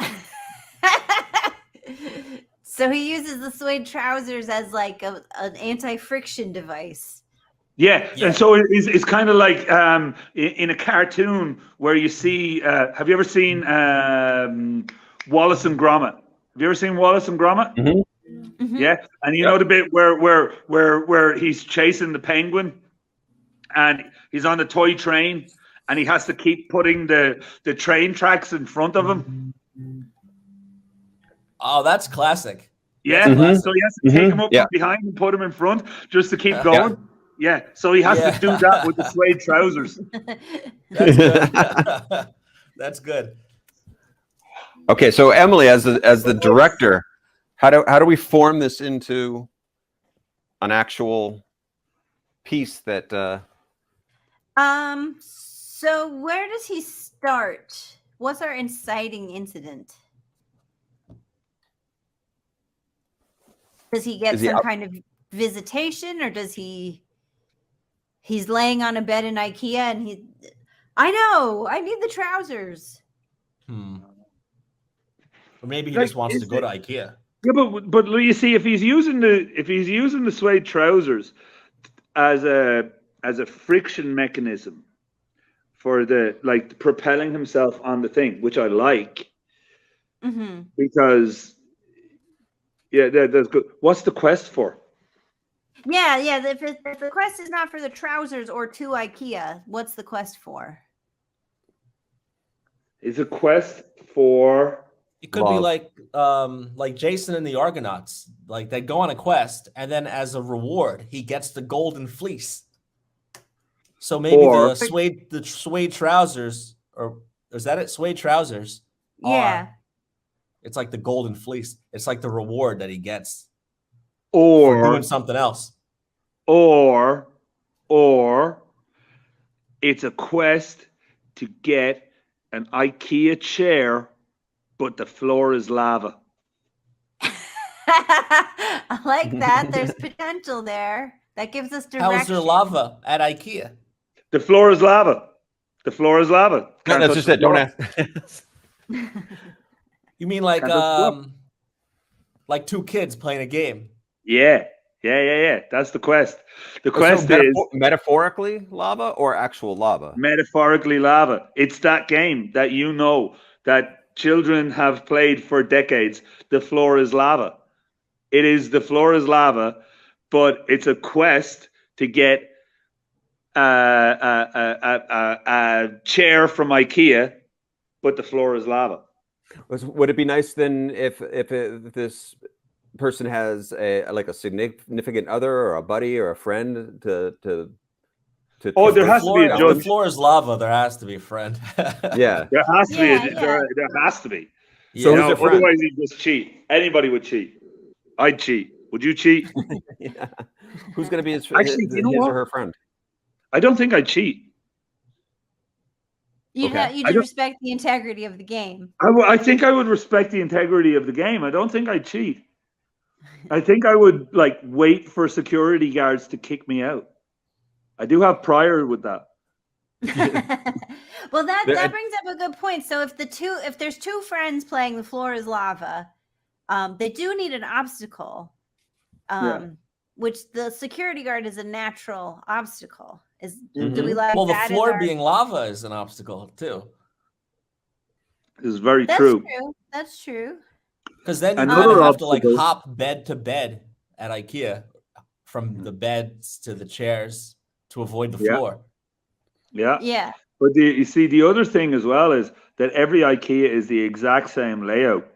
So he uses the suede trousers as an anti-friction device. Yeah, and so it's kind of like in a cartoon where you see. Have you ever seen Wallace and Gromit? Have you ever seen Wallace and Gromit? Mm-hmm. Yeah, and you know the bit where he's chasing the penguin, and he's on the toy train, and he has to keep putting the train tracks in front of him. Oh, that's classic. Yeah, That's so he has to take him up from behind and put him in front just to keep going. Yeah, so he has to do that with the suede trousers. That's good. That's good. Okay, so Emily, as the director, how do we form this into an actual piece that? So where does he start? What's our inciting incident? Does he get some kind of visitation, or does he's laying on a bed in IKEA and I know, I need the trousers. Or maybe he just wants to go to IKEA. Yeah, but you see, if he's using the suede trousers as a friction mechanism for propelling himself on the thing, which I like, because that's good. What's the quest for? Yeah. If the quest is not for the trousers or to IKEA, what's the quest for? It's a quest for. It could be like Jason and the Argonauts. Like they go on a quest, and then as a reward, he gets the golden fleece. So maybe the suede trousers, or is that it? Suede trousers. Yeah. It's like the golden fleece. It's like the reward that he gets. Or for doing something else. Or it's a quest to get an IKEA chair, but the floor is lava. I like that. There's potential there. That gives us direction. How is there lava at IKEA? The floor is lava. The floor is lava. No, that's just it. Don't ask. You mean like two kids playing a game? Yeah. That's the quest. The quest is metaphorically lava or actual lava? Metaphorically lava. It's that game that that children have played for decades. The floor is lava. It is the floor is lava, but it's a quest to get a chair from IKEA, but the floor is lava. Would it be nice then if this person has a significant other or a buddy or a friend to there has to be a judge. If the floor is lava, there has to be a friend. Yeah, there has to be. There has to be. So otherwise you just cheat. Anybody would cheat. I'd cheat. Would you cheat? Yeah. Who's going to be his or her friend? I don't think I'd cheat. You just respect the integrity of the game. I think I would respect the integrity of the game. I don't think I'd cheat. I think I would wait for security guards to kick me out. I do have prior with that. Well, that brings up a good point. So if there's two friends playing The Floor is Lava, they do need an obstacle, which the security guard is a natural obstacle. Do we like well, the that floor being lava is an obstacle too. This is very true. That's true. Because then you kind of have to hop bed to bed at IKEA, from the beds to the chairs, to avoid the floor. Yeah. But you see, the other thing as well is that every IKEA is the exact same layout.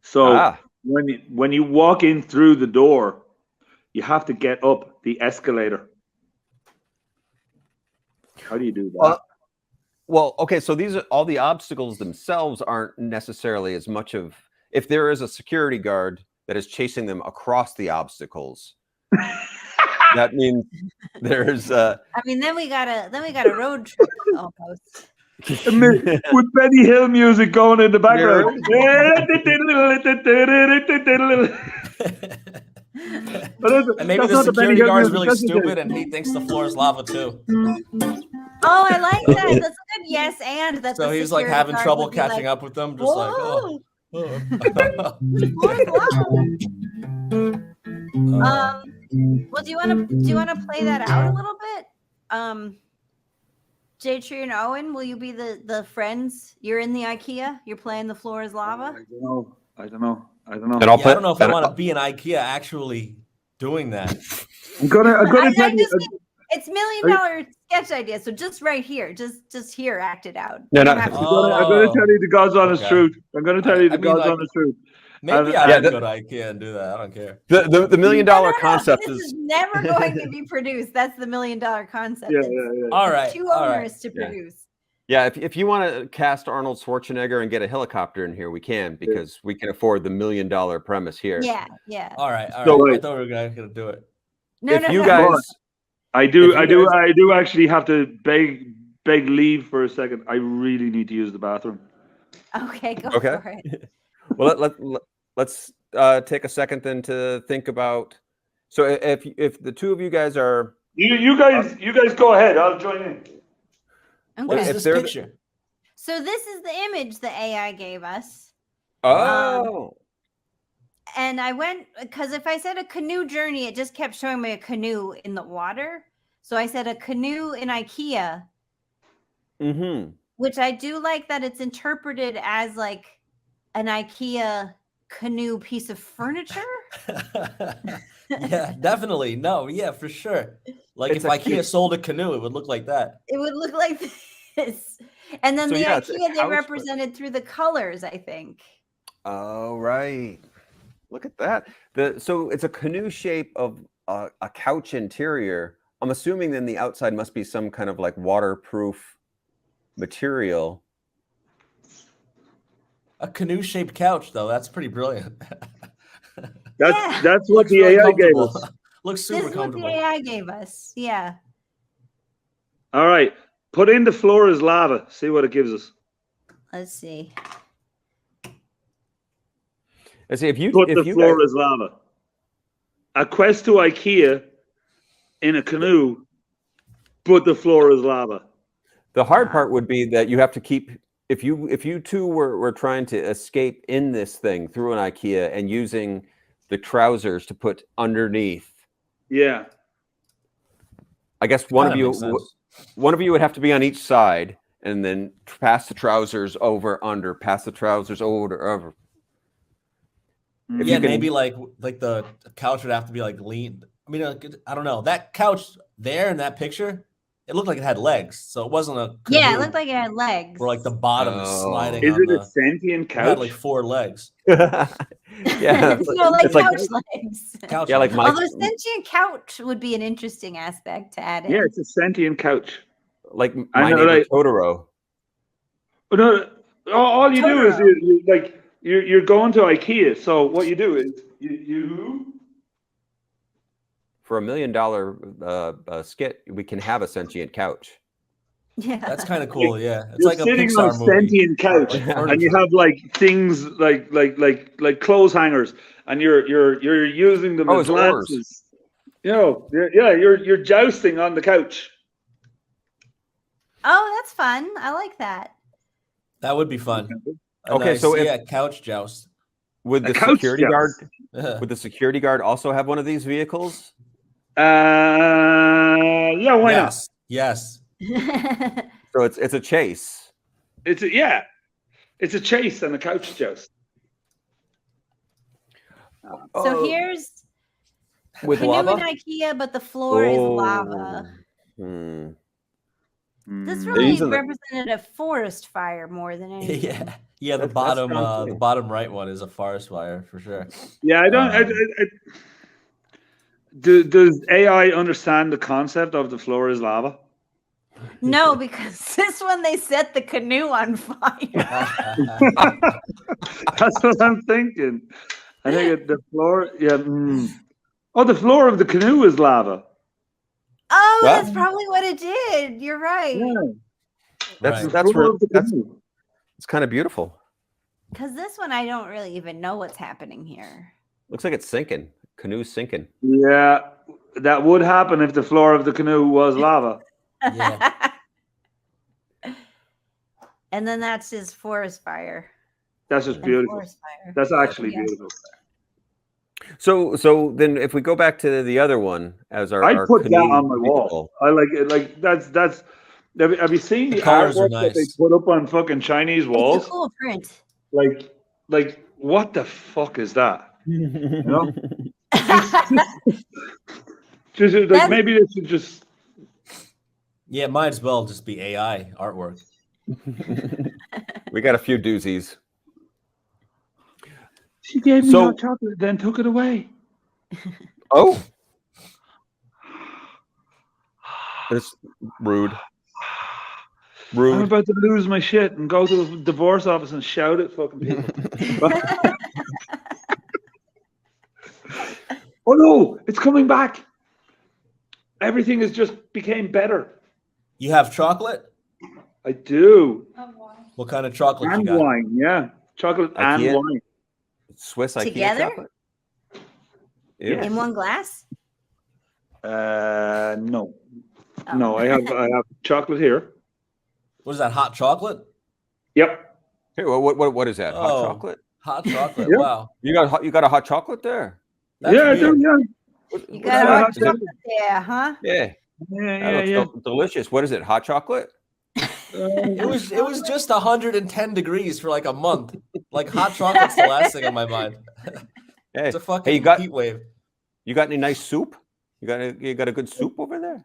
So when you walk in through the door, you have to get up the escalator. How do you do that? Okay, so these are all the obstacles themselves aren't necessarily as much of, if there is a security guard that is chasing them across the obstacles, that means there's I mean, then we got a road trip almost. With Benny Hill music going in the background. And maybe the security guard is really stupid and he thinks the floor is lava too. Oh, I like that. That's a good yes and. That so he's like having trouble catching up with them. Just Well, do you want to play that out a little bit? J-Tree and Owen, will you be the friends? You're in the IKEA. You're playing The Floor Is Lava. I don't know. And I don't know if I want to be in IKEA actually doing that. I'm gonna tell you. It's $1 million sketch idea. So just right here, just here, act it out. No. I'm gonna tell you the God's honest truth. I'm gonna tell you the God's honest truth. Maybe I would go to IKEA and do that. I don't care. The $1 million concept this is never going to be produced. That's the $1 million concept. Yeah. All right. Too onerous to produce. Yeah, if you want to cast Arnold Schwarzenegger and get a helicopter in here, we can, because we can afford the $1 million premise here. Yeah. All right. So, I thought we were gonna do it. No. Guys, I do actually have to beg leave for a second. I really need to use the bathroom. Okay, go for it. Well, let's take a second then to think about. So if the two of you guys are you guys go ahead. I'll join in. Okay. What is this picture? So this is the image the AI gave us. Oh. And I went, because if I said a canoe journey, it just kept showing me a canoe in the water. So I said a canoe in IKEA. Mm-hmm. Which I do like that it's interpreted as like an IKEA canoe piece of furniture. Yeah, definitely. No, yeah, for sure. Like if IKEA sold a canoe, it would look like that. It would look like this. And then the IKEA they represented through the colors, I think. Oh, right. Look at that. So it's a canoe shape of a couch interior. I'm assuming then the outside must be some kind of like waterproof material. A canoe-shaped couch, though. That's pretty brilliant. That's what the AI gave us. Looks super comfortable. This is what the AI gave us. Yeah. All right. Put in The Floor Is Lava. See what it gives us. Let's see. Let's see if you put The Floor Is Lava. A quest to IKEA in a canoe, but The Floor Is Lava. The hard part would be that you have to keep, if you two were trying to escape in this thing through an IKEA and using the trousers to put underneath. Yeah. I guess one of you would have to be on each side and then pass the trousers over, under, pass the trousers over. Yeah, maybe like the couch would have to be like lean. I mean, I don't know. That couch there in that picture, it looked like it had legs, so it wasn't a canoe. Yeah, it looked like it had legs. Where like the bottom is sliding. Is it a sentient couch? It had like 4 legs. Yeah, like couch legs. Couch yeah, like legs. Although sentient couch would be an interesting aspect to add in. Yeah, it's a sentient couch. Like My Neighbor Totoro. No, all you do is you're going to IKEA. So what you do is you for $1 million skit, we can have a sentient couch. Yeah, that's kind of cool. Yeah, it's you're like a sitting Pixar on a movie. sentient couch, and you have like things like clothes hangers, and you're using them as lances. You're jousting on the couch. Oh, that's fun. I like that. That would be fun. Okay, so couch joust. Would the security guard? Would the security guard also have one of these vehicles? Yeah, why not? Yes. So it's a chase. It's a chase and a couch joust. So here's with canoe lava? in IKEA, but the floor is lava. This really represented a forest fire more than anything. Yeah. The bottom right one is a forest fire for sure. Yeah, I don't. Does AI understand the concept of the floor is lava? No, because this one they set the canoe on fire. That's what I'm thinking. I think the floor. Yeah. Oh, the floor of the canoe is lava. Oh, that's probably what it did. You're right. Yeah. It's kind of beautiful. Because this one, I don't really even know what's happening here. Looks like it's sinking. Canoe's sinking. Yeah, that would happen if the floor of the canoe was lava. Yeah. And then that's his forest fire. That's just beautiful. That's actually beautiful. So then, if we go back to the other one as our, I our put that Canadian on my wall. vehicle, I like it. Like that's. Have you seen the colors are artwork that they nice. put up on fucking Chinese It's a walls? cool print. Like what the fuck is that? You know, just like maybe this should just. Yeah, might as well just be AI artwork. we got a few doozies. She gave me So- hot chocolate, then took it away. Oh, it's rude. I'm Rude. about to lose my shit and go to the divorce office and shout at fucking people. Oh no, it's coming back. Everything has just became better. You have chocolate? I do. What kind of chocolate you And got? wine, yeah. Chocolate and IKEA? wine. Swiss IKEA Together? chocolate. Ew. In one glass? No. Oh. No, I have chocolate here. What is that? Hot chocolate? Yep. Hey, what is that? Hot Oh. chocolate? Hot chocolate. Yeah. Wow. You got a hot chocolate there? That's yeah, I do, weird. yeah. You What's got a that? hot Is it- chocolate there, huh? Yeah, Yeah, that looks delicious. What is it? Hot chocolate? It was just 110 degrees for like a month. Like hot chocolate's the last thing on my mind. Hey, It's a fucking you got heat wave. you got any nice soup? You got a good soup over there?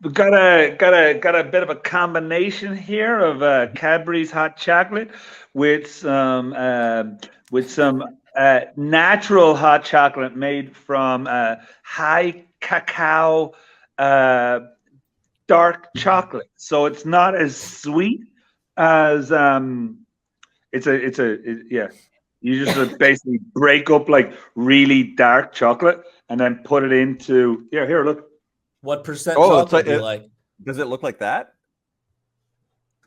We've got a bit of a combination here of Cadbury's hot chocolate with some natural hot chocolate made from high cacao dark chocolate. So it's not as sweet as yeah. You just basically break up like really dark chocolate and then put it into here. Look. What percent Oh, it's chocolate do you like- like? Does it look like that?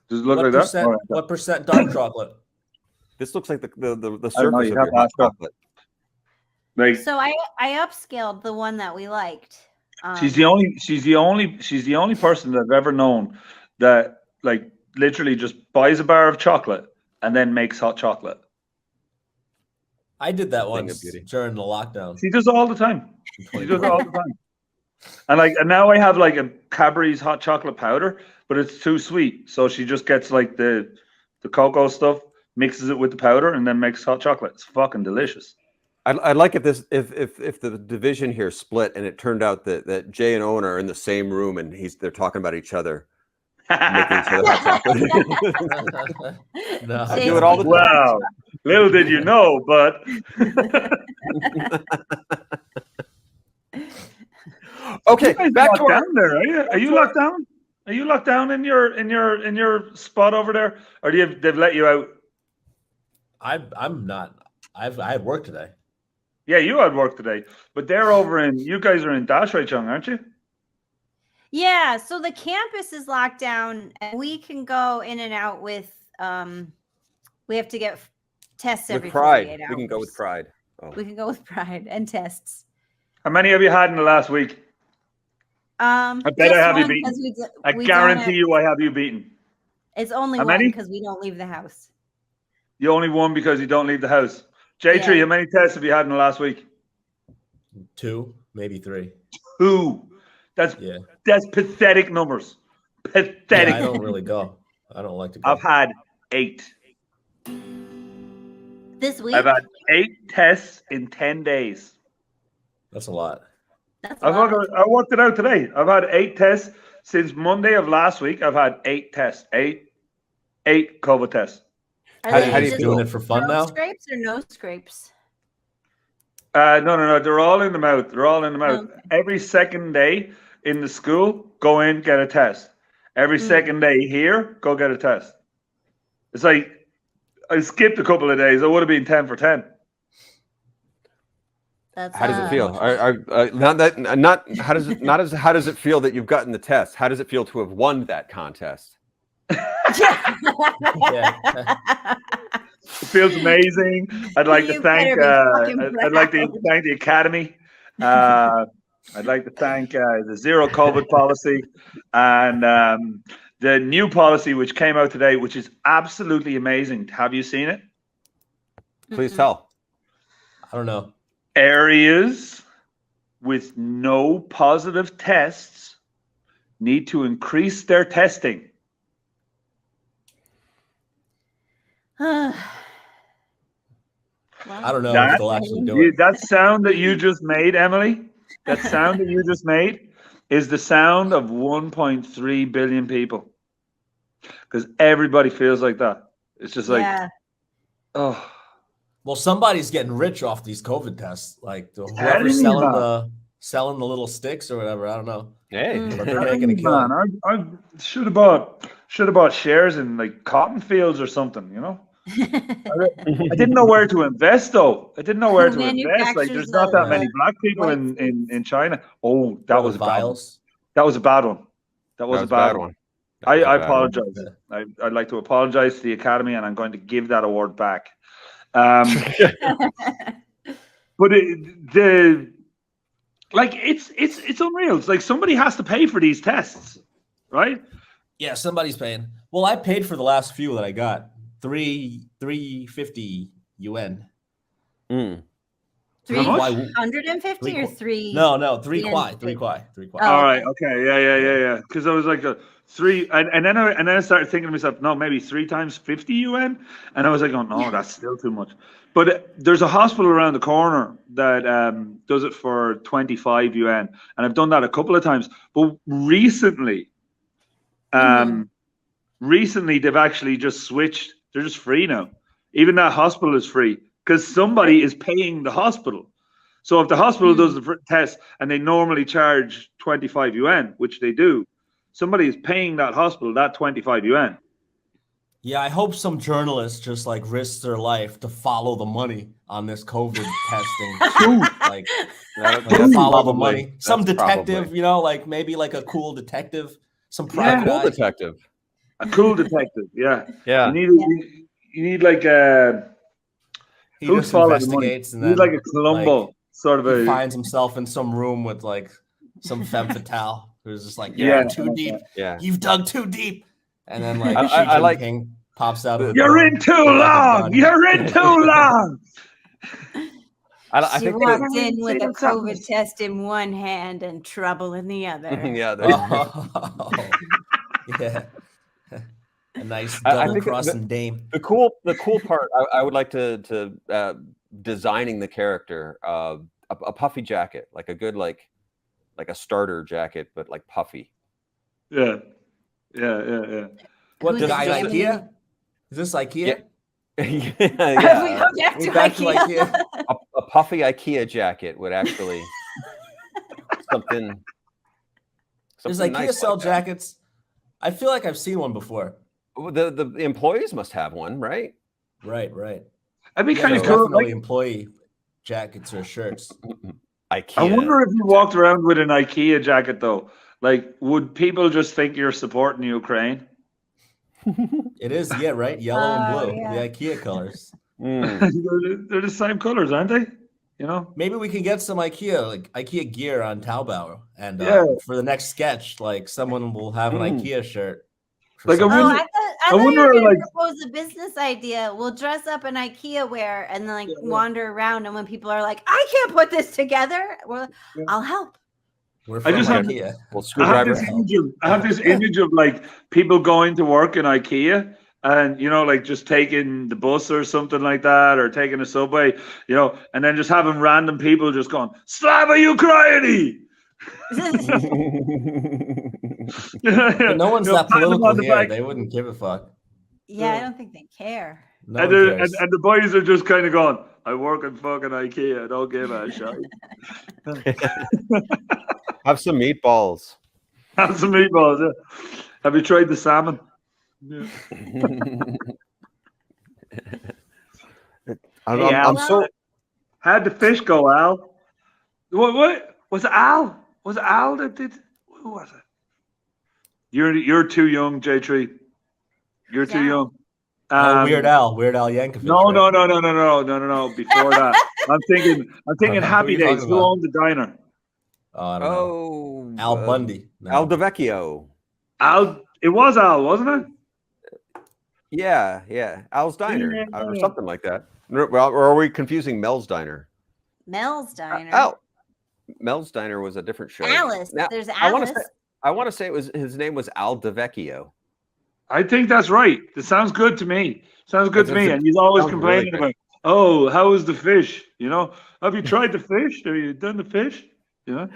Does it look What like that? percent, All right. what percent dark chocolate? This looks like the I don't know, surface you of have your to hot ask her. chocolate. Like So I upscaled the one that we liked. she's the only person that I've ever known that like literally just buys a bar of chocolate and then makes hot chocolate. I did that Thing of once beauty. during the lockdown. She does it all the time. She does it all the time. And now I have like a Cadbury's hot chocolate powder, but it's too sweet. So she just gets like the cocoa stuff, mixes it with the powder, and then makes hot chocolate. It's fucking delicious. I'd like if the division here split and it turned out that Jay and Owen are in the same room and they're talking about each other, making each other hot chocolate. No. I do it all the time. Wow. Little did you know, but Okay, you guys back locked to our down there. Are you locked down? Are you locked down in your spot over there, or they've let you out? I'm not. I had work today. Yeah, you had work today, but they're over in. You guys are in Dashaichung, aren't you? Yeah, so the campus is locked down and we can go in and out with we have to get tests with every pride. 48 hours. We can go with pride. Oh. We can go with pride and tests. How many have you had in the last week? I bet I have you beaten. I guarantee you, I have you beaten. It's only How one many? because we don't leave the house. You only won because you don't leave the house. J3, Yeah. how many tests have you had in the last week? 2, maybe 3. 2. That's pathetic numbers. Pathetic. Yeah, I don't really go. I don't like to go. I've had 8. This week? I've had 8 tests in 10 days. That's a lot. That's I a lot. worked it out today. I've had 8 tests since Monday of last week. I've had 8 tests. 8 COVID tests. Are How they do you just feel? Doing it for fun throat now? Scrapes or no scrapes? No. They're all in the mouth. They're all in the mouth. Okay. Every second day in the school, go in, get a test. Every second day here, go get a test. It's like I skipped a couple of days. I would have been 10 for 10. That's How does it feel? How does it feel that you've gotten the test? How does it feel to have won that contest? Yeah. It feels amazing. I'd like to You thank. better be fucking I'd like to thank the academy. I'd like to thank the zero COVID policy and the new policy which came out today, which is absolutely amazing. Have you seen it? Please tell. I don't know. Areas with no positive tests need to increase their testing. I don't know if they'll actually do it. That sound that you just made, Emily, that sound that you just made is the sound of 1.3 billion people. Because everybody feels like that. It's just like, oh. Well, somebody's getting rich off these COVID tests. Like whoever's selling the little sticks or whatever. I don't know. Hey, but they're making a killing. I should have bought shares in like cotton fields or something. You know. I didn't know where to invest though. I didn't know where to invest. Like, there's not that many black people in China. Oh, that was a bad one. That was a bad one. That was a bad one. I apologize. I'd like to apologize to the Academy, and I'm going to give that award back. But it's unreal. It's like somebody has to pay for these tests, right? Yeah, somebody's paying. Well, I paid for the last few that I got. 350 yuan. 350 or 3? No, 3 kwai. All right, okay, yeah. Because I was like a 3, and then I started thinking to myself, no, maybe 3 times 50 yuan, and I was like, oh no, that's still too much. But there's a hospital around the corner that does it for 25 yuan, and I've done that a couple of times. But recently, they've actually just switched. They're just free now. Even that hospital is free because somebody is paying the hospital. So if the hospital does the test and they normally charge 25 yuan, which they do, somebody is paying that hospital that 25 yuan. Yeah, I hope some journalists just like risk their life to follow the money on this COVID testing. Like follow the money. Some detective, you know, like maybe like a cool detective, some private eye. Detective. A cool detective, yeah. You need like he just investigates and then you need like a Columbo sort of he finds himself in some room with like some femme fatale who's just like, too deep. Yeah, you've dug too deep. And then like I like King pops out of You're in too long. You're in too long. I think walked in with a COVID test in one hand and trouble in the other. Yeah. A nice double-crossing dame. The cool part, I would like to designing the character, a puffy jacket, like a good like a starter jacket, but like puffy. Yeah. What the guy IKEA? Is this IKEA? Yeah. We back to IKEA. A puffy IKEA jacket would actually something. Does IKEA nice sell jackets? I feel like I've seen one before. The employees must have one, right? Right. I'd be kind of cool. Definitely employee jackets or shirts. IKEA. I wonder if you walked around with an IKEA jacket though. Like, would people just think you're supporting Ukraine? It is, right? Yellow and blue, the IKEA colors. They're the same colors, aren't they? You know. Maybe we can get some IKEA gear on Taobao, and for the next sketch, like someone will have an IKEA shirt. Like I thought you were going to propose a business idea. We'll dress up in IKEA wear and then wander around, and when people are like, "I can't put this together," I'll help. I just have IKEA. I have this image of like people going to work in IKEA and, you know, like just taking the bus or something like that, or taking a subway, you know, and then just having random people just going, "Slava Ukraini." No one's that political here. They wouldn't give a fuck. Yeah, I don't think they care. No and the boys are just kind of going, "I work in fucking IKEA. I don't give a shit." Have some meatballs. Have some meatballs. Yeah. Have you tried the salmon? Yeah. I'm so. How'd the fish go, Al? What was it, Al? Was it Al that did? Who was it? You're too young, J3. You're too young. Weird Al Yankovic. No. Before that, I'm thinking Happy Days. Who owned the diner? Oh, I don't know. Al Bundy. No. Al DeVecchio. It was Al, wasn't it? Yeah. Al's Diner or something like that. Or are we confusing Mel's Diner? Mel's Diner. Oh, Mel's Diner was a different show. Alice. Now, There's I Alice. want to say his name was 𝗖𝗵𝚻𝗶. I think that's right. It sounds good to me. Sounds good to me. And he's always complaining about, oh, how is the fish? You know, have you tried the fish? Have you done the fish? You know,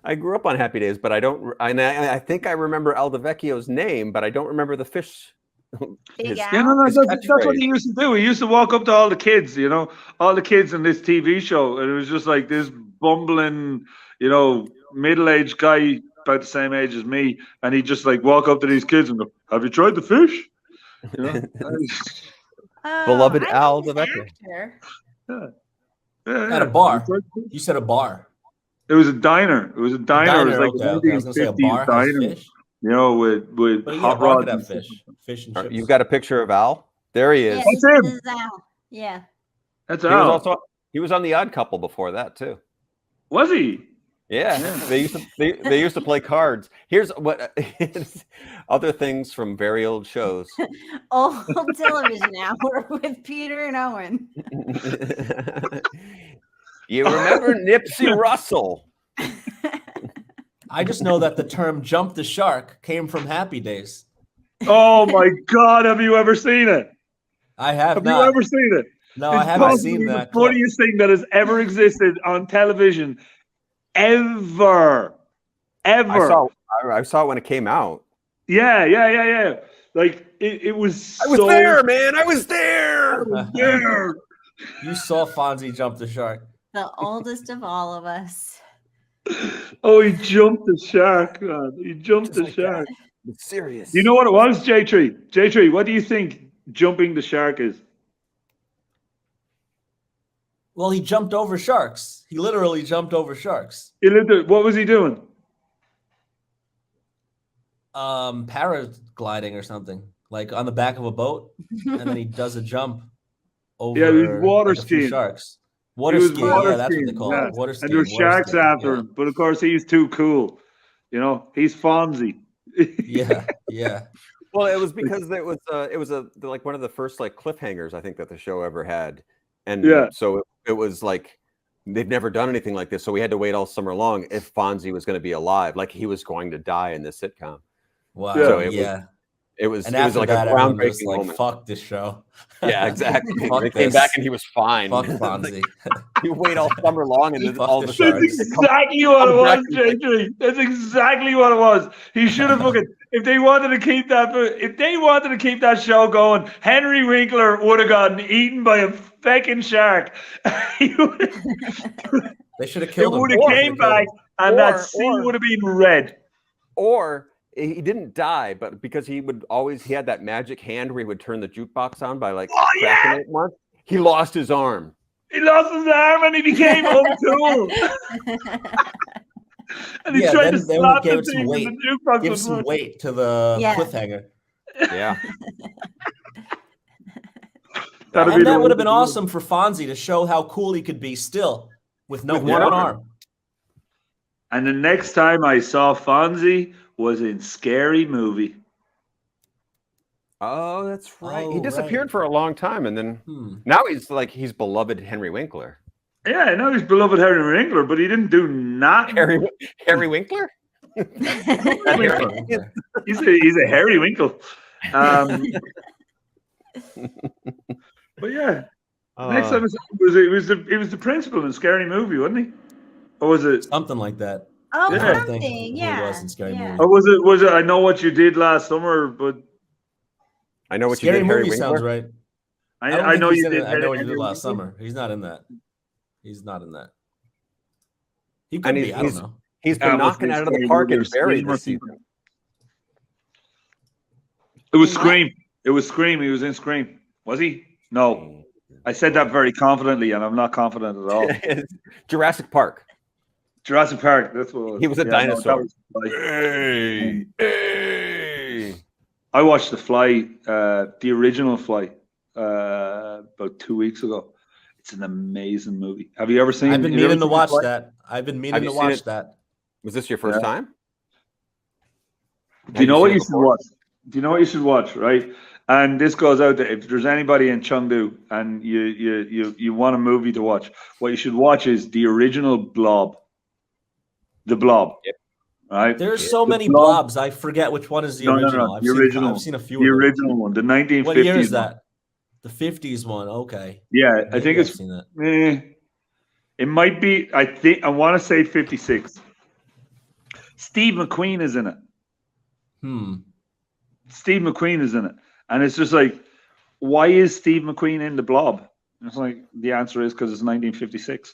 I grew up on Happy Days, but I don't. I think I remember 𝗖𝗵𝚻𝗻's name, but I don't remember the fish. Big Al. Yeah, no, that's what he used to do. He used to walk up to all the kids, you know, all the kids in this TV show, and it was just like this bumbling, you know, middle-aged guy about the same age as me, and he'd just like walk up to these kids and go, "Have you tried the fish?" You know? Beloved I know this 𝗖𝗵𝚻𝗻. actor. At a bar. You said a bar. It was a diner. It was a diner. It was like okay. I was gonna say a bar has fish. You know, with hot rods. Have fish and chips. You've got a picture of Al. There he is. Yeah, That's him. this is Al. Yeah. That's He Al. was he was on The Odd Couple before that too. Was he? Yeah, they used to play cards. Here's what other things from very old shows. Old television hour with Peter and Owen. You remember Nipsey Russell? I just know that the term "jump the shark" came from Happy Days. Oh my God! Have you ever seen it? I have Have not. you ever seen it? No, It's I haven't possibly seen the that. clip. funniest thing that has ever existed on television, ever. I saw it when it came out. Yeah. Like it was. I was so there, man. I was there. there. You saw Fonzie jump the shark. The oldest of all of us. Oh, he jumped the shark, man. He jumped the shark. It's serious. You know what it was, J3? J3, what do you think jumping the shark is? Well, he jumped over sharks. He literally jumped over sharks. What was he doing? Paragliding or something, like on the back of a boat, and then he does a jump over. Yeah, he was water like a few skiing. Sharks. He Water was skiing. water Yeah, that's what skiing, they call yeah. it. Water And skiing. there were water sharks skiing, after yeah. him, but of course he's too cool. You know, he's Fonzie. Yeah. Well, it was because it was like one of the first like cliffhangers I think that the show ever had, and so it was like they've never done anything like this, so we had to wait all summer long if Fonzie was going to be alive, like he was going to die in this sitcom. Wow. So it was after like that, a everyone groundbreaking was like, moment. "Fuck this show." Yeah, exactly. Fuck They came this. back and he was fine. Fuck Fonzie. You wait all summer long and then Fuck all the the sharks. That's exactly what it was, JJ. That's exactly what it was. He should have fucking. If they wanted to keep that show going, Henry Winkler would have gotten eaten by a fucking shark. They should have killed him. It would have came back, and that scene would have been red. Or he didn't die, but because he had that magic hand where he would turn the jukebox on by like cracking it once. He lost his arm. He lost his arm and he became uncool. And he tried to slap the thing with the jukebox. Give some weight to the cliffhanger. Yeah. And that would have been awesome for Fonzie to show how cool he could be still with one arm. And the next time I saw Fonzie was in Scary Movie. Oh, that's right. He disappeared for a long time, and then now he's beloved Henry Winkler. Yeah, I know he's beloved Henry Winkler, but he didn't do nothing. Harry Winkler? He's a Harry Winkle. But yeah, next time it was the principal in Scary Movie, wasn't he? Or was it something like that? Oh, yeah. something. Yeah. It was in Scary Movie. Or was it? I Know What You Did Last Summer, but I Know What Scary You Did. Harry Movie Winkler? sounds right. I know you did. I Know What You Did Last Summer. He's not in that. He could be. I don't know. He's been knocking out of the park in Barry this season. It was Scream. It was Scream. He was in Scream. Was he? No. I said that very confidently, and I'm not confident at all. Jurassic Park. Jurassic Park. That's what he was. A dinosaur. Hey. I watched The Fly, the original Fly, about 2 weeks ago. It's an amazing movie. Have you ever seen it? I've been meaning to watch that. I've been meaning to watch that. Was this your first time? Do you know what you should watch? Do you know what you should watch, right? And this goes out to if there's anybody in Chengdu and you want a movie to watch, what you should watch is the original Blob. The Blob. Yep. Right? There's so many Blob. blobs. I forget which one is the No, original. the original. I've seen a few. The of them. original one, the 1950s. What year is one. that? The 50s one. Okay. Yeah, I think I've it's. seen that. It might be. I want to say 56. Steve McQueen is in it. Steve McQueen is in it, and it's just like, why is Steve McQueen in the Blob? And it's like the answer is because it's 1956.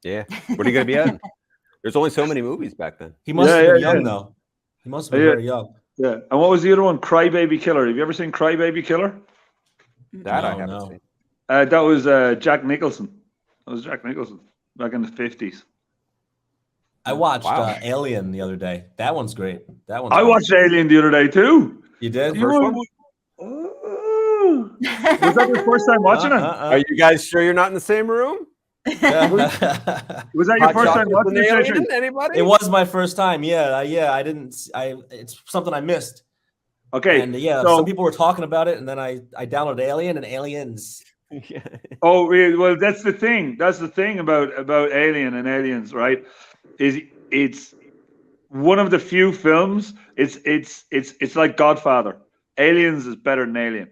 Yeah. What are you gonna be in? There's only so many movies back then. He must have been young though. He must have been very young. Yeah. And what was the other one? Crybaby Killer. Have you ever seen Crybaby Killer? That I haven't seen. That was Jack Nicholson. That was Jack Nicholson back in the 50s. I watched Alien the other day. That one's great. I watched Alien the other day too. You did? The first one? Oh. Was that your first time watching it? Are you guys sure you're not in the same room? Was that your first time watching it? Anybody? It was my first time. Yeah. I didn't. It's something I missed. Okay. And some people were talking about it, and then I downloaded Alien and Aliens. Oh, well, that's the thing. That's the thing about Alien and Aliens, right? Is it's one of the few films. It's like Godfather. Aliens is better than Alien.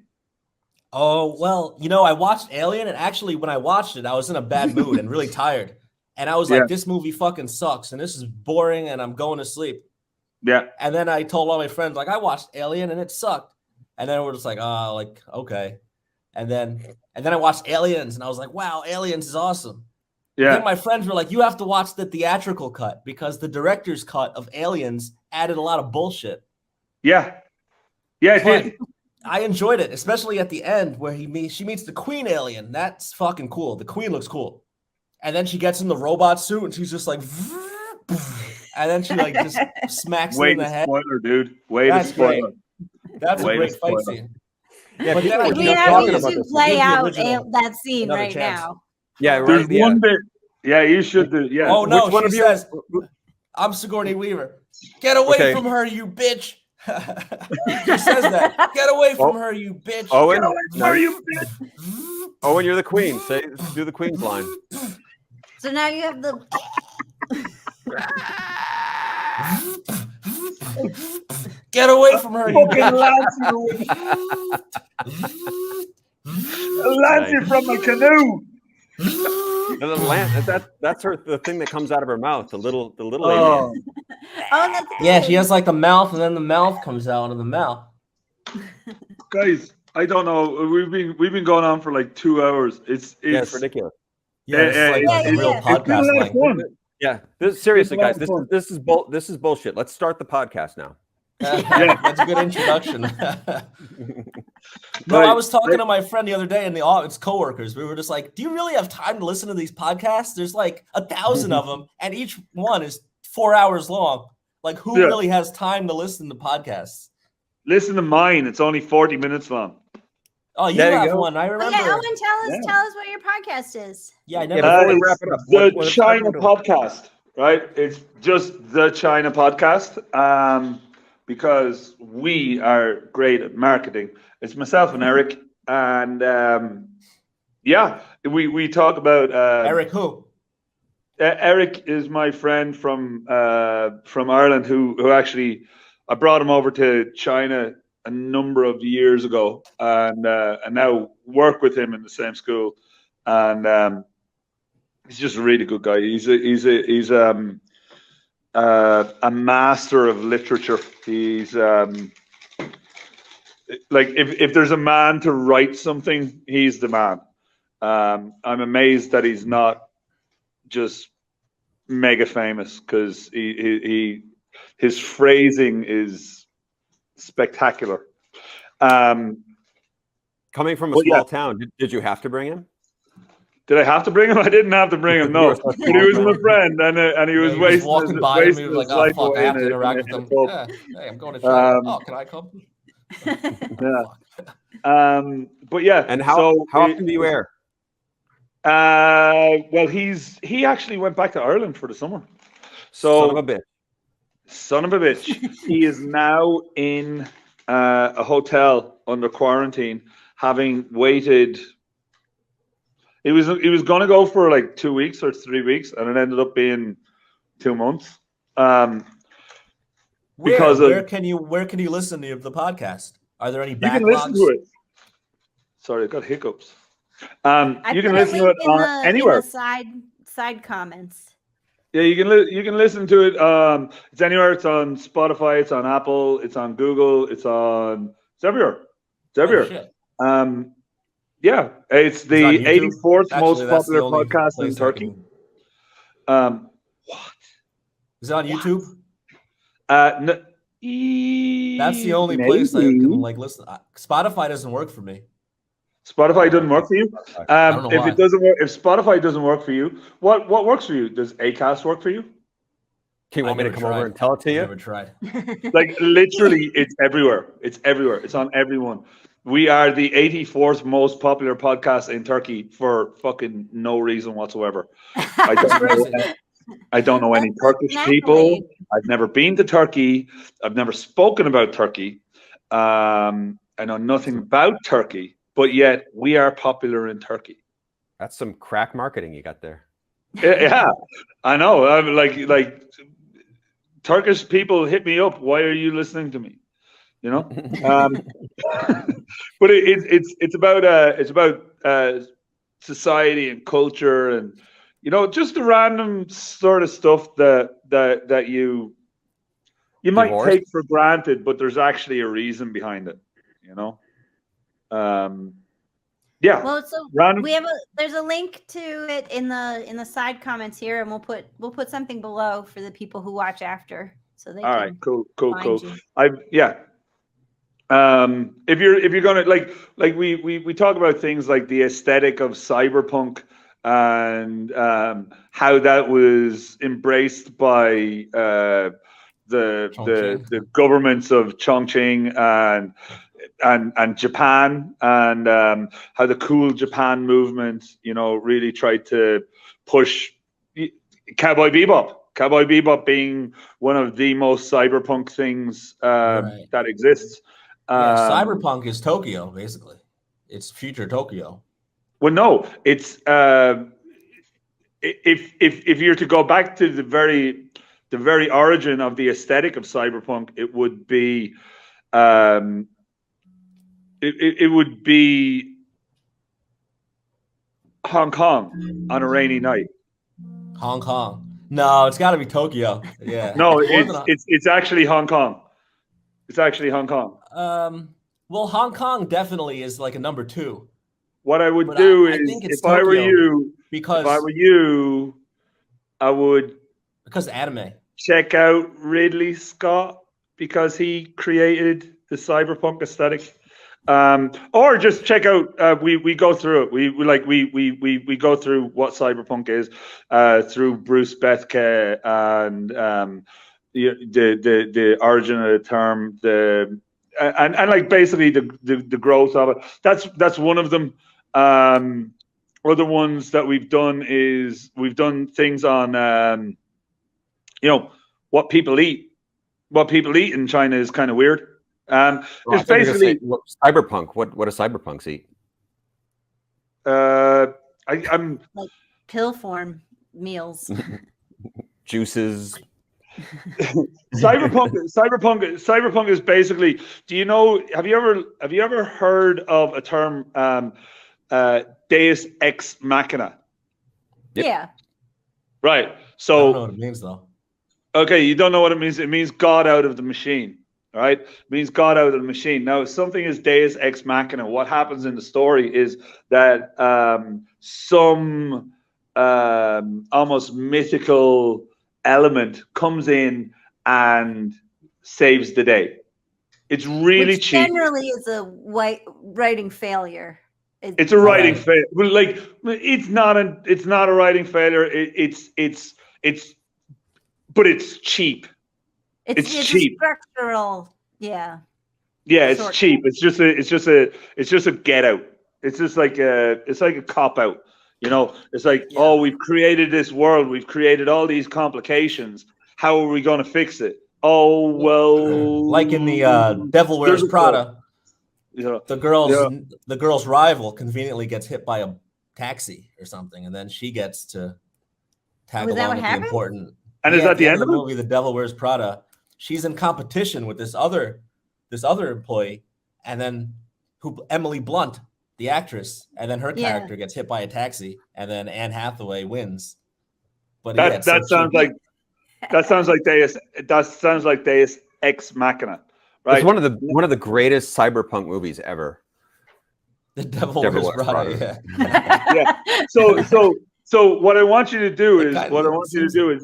Oh, well, I watched Alien, and actually when I watched it, I was in a bad mood and really tired. And I was like, this movie fucking sucks, and this is boring, and I'm going to sleep. Yeah. And then I told all my friends, like, I watched Alien, and it sucked. And then we're just like, oh, like, okay. And then I watched Aliens, and I was like, wow, Aliens is awesome. Yeah. And then my friends were like, you have to watch the theatrical cut, because the director's cut of Aliens added a lot of bullshit. Yeah. Yeah, it did. I enjoyed it, especially at the end where she meets the Queen alien. That's fucking cool. The Queen looks cool. And then she gets in the robot suit and she's just like, and then she like just smacks him in the head. Spoiler, dude. That's a spoiler. That's a great fight scene. Yeah, but then we should play out that scene right now. Yeah, there's one bit. Yeah, you should do. Yeah. Oh no, she says, "I'm Sigourney Weaver. Get away from her, you bitch." She says that. Get away from her, you bitch. Owen, get away from her, you bitch. Owen, you're the queen. Do the queen's line. So now you have the. Get away from her, you bitch. Lancy from the canoe. That's the thing that comes out of her mouth. The little alien. Oh, that's good. Yeah, she has like the mouth, and then the mouth comes out of the mouth. Guys, I don't know. We've been going on for like 2 hours. It's ridiculous. Yeah, it's like a real podcast. Yeah, seriously, guys, this is bullshit. Let's start the podcast now. Yeah, that's a good introduction. No, I was talking to my friend the other day, and it's coworkers. We were just like, "Do you really have time to listen to these podcasts? There's like 1,000 of them, and each one is 4 hours long. Like, who really has time to listen to podcasts?" Listen to mine. It's only 40 minutes long. Oh, you have one. I remember. Yeah, Owen, tell us what your podcast is. Yeah, I never. Before we wrap it up, the China podcast, right? It's just the China podcast. Because we are great at marketing. It's myself and Eric, and we talk about Eric who? Eric is my friend from Ireland who actually I brought him over to China a number of years ago, and now work with him in the same school, and he's just a really good guy. He's a master of literature. He's like if there's a man to write something, he's the man. I'm amazed that he's not just mega famous, because his phrasing is spectacular. Coming from a small town, did you have to bring him? Did I have to bring him? I didn't have to bring him. No, but he was my friend, and he was walking by him. He was like, "Oh fuck, I have to interact with him." Yeah. Hey, I'm going to try. Can I come? Yeah. But yeah. And how often do you air? Well, he actually went back to Ireland for the summer. So son of a bitch. He is now in a hotel under quarantine, having waited. He was going to go for like 2 weeks or 3 weeks, and it ended up being 2 months. Where can you listen to the podcast? Are there any backlogs? You can listen to it. Sorry, I got hiccups. You can listen to it anywhere. In the side comments. Yeah, you can listen to it. It's anywhere. It's on Spotify. It's on Apple. It's on Google. It's everywhere. It's everywhere. Yeah, it's the 84th most popular podcast in Turkey. What? Is it on YouTube? No, that's the only place I can like listen. Spotify doesn't work for me. Spotify doesn't work for you. If it doesn't work, if Spotify doesn't work for you, what works for you? Does Acast work for you? Can you want me to come over and tell it to you? Never tried. Like literally, it's everywhere. It's everywhere. It's on everyone. We are the 84th most popular podcast in Turkey for fucking no reason whatsoever. I don't know any Turkish people. I've never been to Turkey. I've never spoken about Turkey. I know nothing about Turkey, but yet we are popular in Turkey. That's some crack marketing you got there. Yeah, I know. I'm like Turkish people hit me up. Why are you listening to me? You know, but it's about society and culture, and just the random sort of stuff that you might take for granted, but there's actually a reason behind it. Yeah. Well, so there's a link to it in the side comments here, and we'll put something below for the people who watch after, so they. All right, cool. You. If you're gonna like we talk about things like the aesthetic of cyberpunk and how that was embraced by the governments of Chongqing and Japan, and how the cool Japan movement really tried to push Cowboy Bebop being one of the most cyberpunk things that exists. Cyberpunk is Tokyo, basically. It's future Tokyo. Well, no, it's if you're to go back to the very origin of the aesthetic of cyberpunk, it would be it would be Hong Kong on a rainy night. Hong Kong. No, it's got to be Tokyo. Yeah. No, it's actually Hong Kong. It's actually Hong Kong. Well, Hong Kong definitely is like a number 2. What I would do is, if I were you, I would anime. Check out Ridley Scott, because he created the cyberpunk aesthetic. Or just check out. We go through it. We go through what cyberpunk is through Bruce Bethke and the origin of the term, and like basically the growth of it. That's one of them. Other ones that we've done is we've done things on what people eat. What people eat in China is kind of weird. It's basically cyberpunk. What do cyberpunks eat? I'm like pill form meals, juices. Cyberpunk is basically. Do you know? Have you ever heard of a term, Deus Ex Machina? Yep. Yeah. Right. I So don't know what it means though. Okay, you don't know what it means. It means God out of the machine. All right, it means God out of the machine. Now, if something is Deus Ex Machina, what happens in the story is that some almost mythical element comes in and saves the day. It's really Which cheap. Generally, is a writing failure. It's a writing failure. Like it's not a writing failure. But it's cheap. It's cheap. Structural, yeah. Yeah, it's cheap. It's just a get out. It's just like a cop out. It's like, oh, we've created this world. We've created all these complications. How are we going to fix it? Oh well, Like in the Devil Wears Prada, yeah, the girl's rival conveniently gets hit by a taxi or something, and then she gets to tag Was that along what with the happened? important. And Yeah, is that at the end of the the movie, The Devil Wears Prada? She's in competition with this other employee, and then Emily Blunt, the actress, and then her character gets hit by a taxi, and then Anne Hathaway wins. But that sounds like Deus Ex Machina, right? It's one of the greatest cyberpunk movies ever. The Devil Wears Prada. Yeah. So what I want you to do is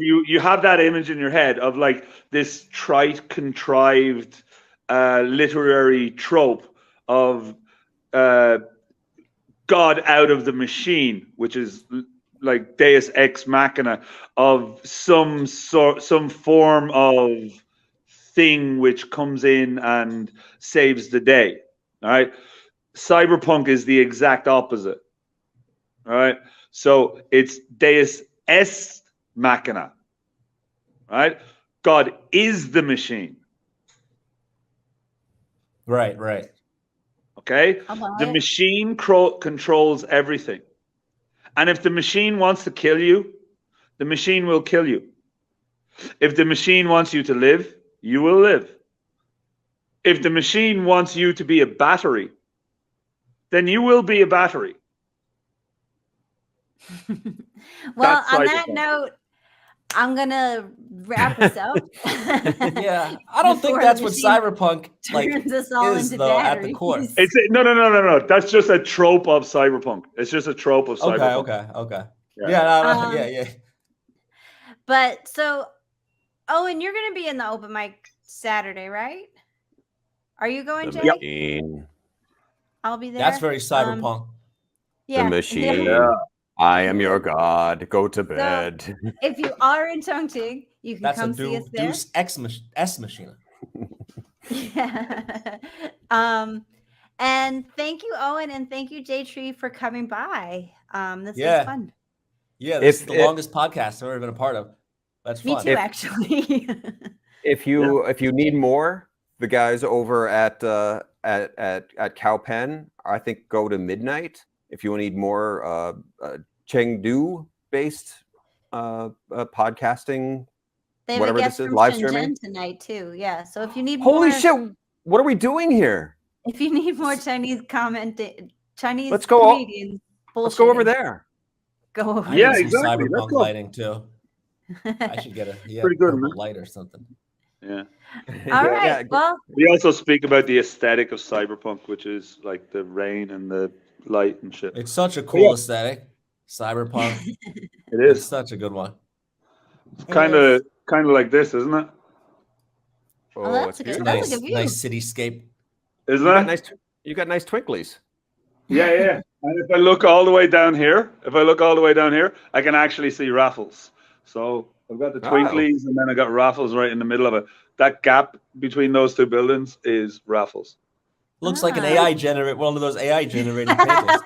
you have that image in your head of like this trite, contrived literary trope of God out of the machine, which is like Deus Ex Machina, of some form of thing which comes in and saves the day. All right. Cyberpunk is the exact opposite. All right. So it's Deus Est Machina. Right? God is the machine. Right. Okay? The machine controls everything. And if the machine wants to kill you, the machine will kill you. If the machine wants you to live, you will live. If the machine wants you to be a battery, then you will be a battery. Well, on that note, I'm gonna wrap us up. Yeah, I don't think that's what cyberpunk turns us all is into though batteries. at the core. No. That's just a trope of cyberpunk. It's just a trope of cyberpunk. Okay. Yeah. Yeah. But so, and you're gonna be in the open mic Saturday, right? Are you going, Jay? Machine. I'll be there. That's very cyberpunk. The machine. Yeah. I am your god. Go to bed. So, if you are in Chongqing, you can come see us there. Deus Ex Machina. Yeah. And thank you, Owen, and thank you, J-Tree, for coming by. This was fun. Yeah, this is the longest podcast I've ever been a part of. That's fun. Me too, actually. If you need more, the guys over at 𝗖𝗵cie, I think, go to midnight. If you need more Chengdu-based podcasting, they have whatever a guest this is, from live Shenzhen streaming tonight too. Yeah, so if you need holy shit, what are we doing here? If you need more Chinese comedians, let's go over there. Go over. Yeah, some exactly. Cyberpunk lighting too. I should get a pretty good light or something. Yeah. All right. Well, we also speak about the aesthetic of cyberpunk, which is like the rain and the light and shit. It's such a cool aesthetic. Cyberpunk. It is. It's such a good one. It's kind of like this, isn't it? Oh, that's a good nice cityscape. Isn't it? You got nice twinklies. Yeah. And if I look all the way down here, I can actually see Raffles. So I've got the twinklies, and then I got Raffles right in the middle of it. That gap between those two buildings is Raffles. Looks like an AI one of those AI generated pages.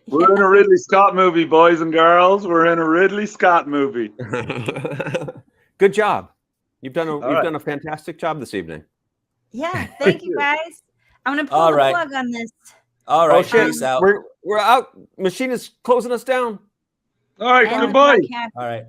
We're in a Ridley Scott movie, boys and girls. We're in a Ridley Scott movie. Good job. You've done a fantastic job this evening. Yeah, thank you guys. I'm gonna pull the plug on this. All right, peace out. We're out. Machine is closing us down. All right, goodbye. All right.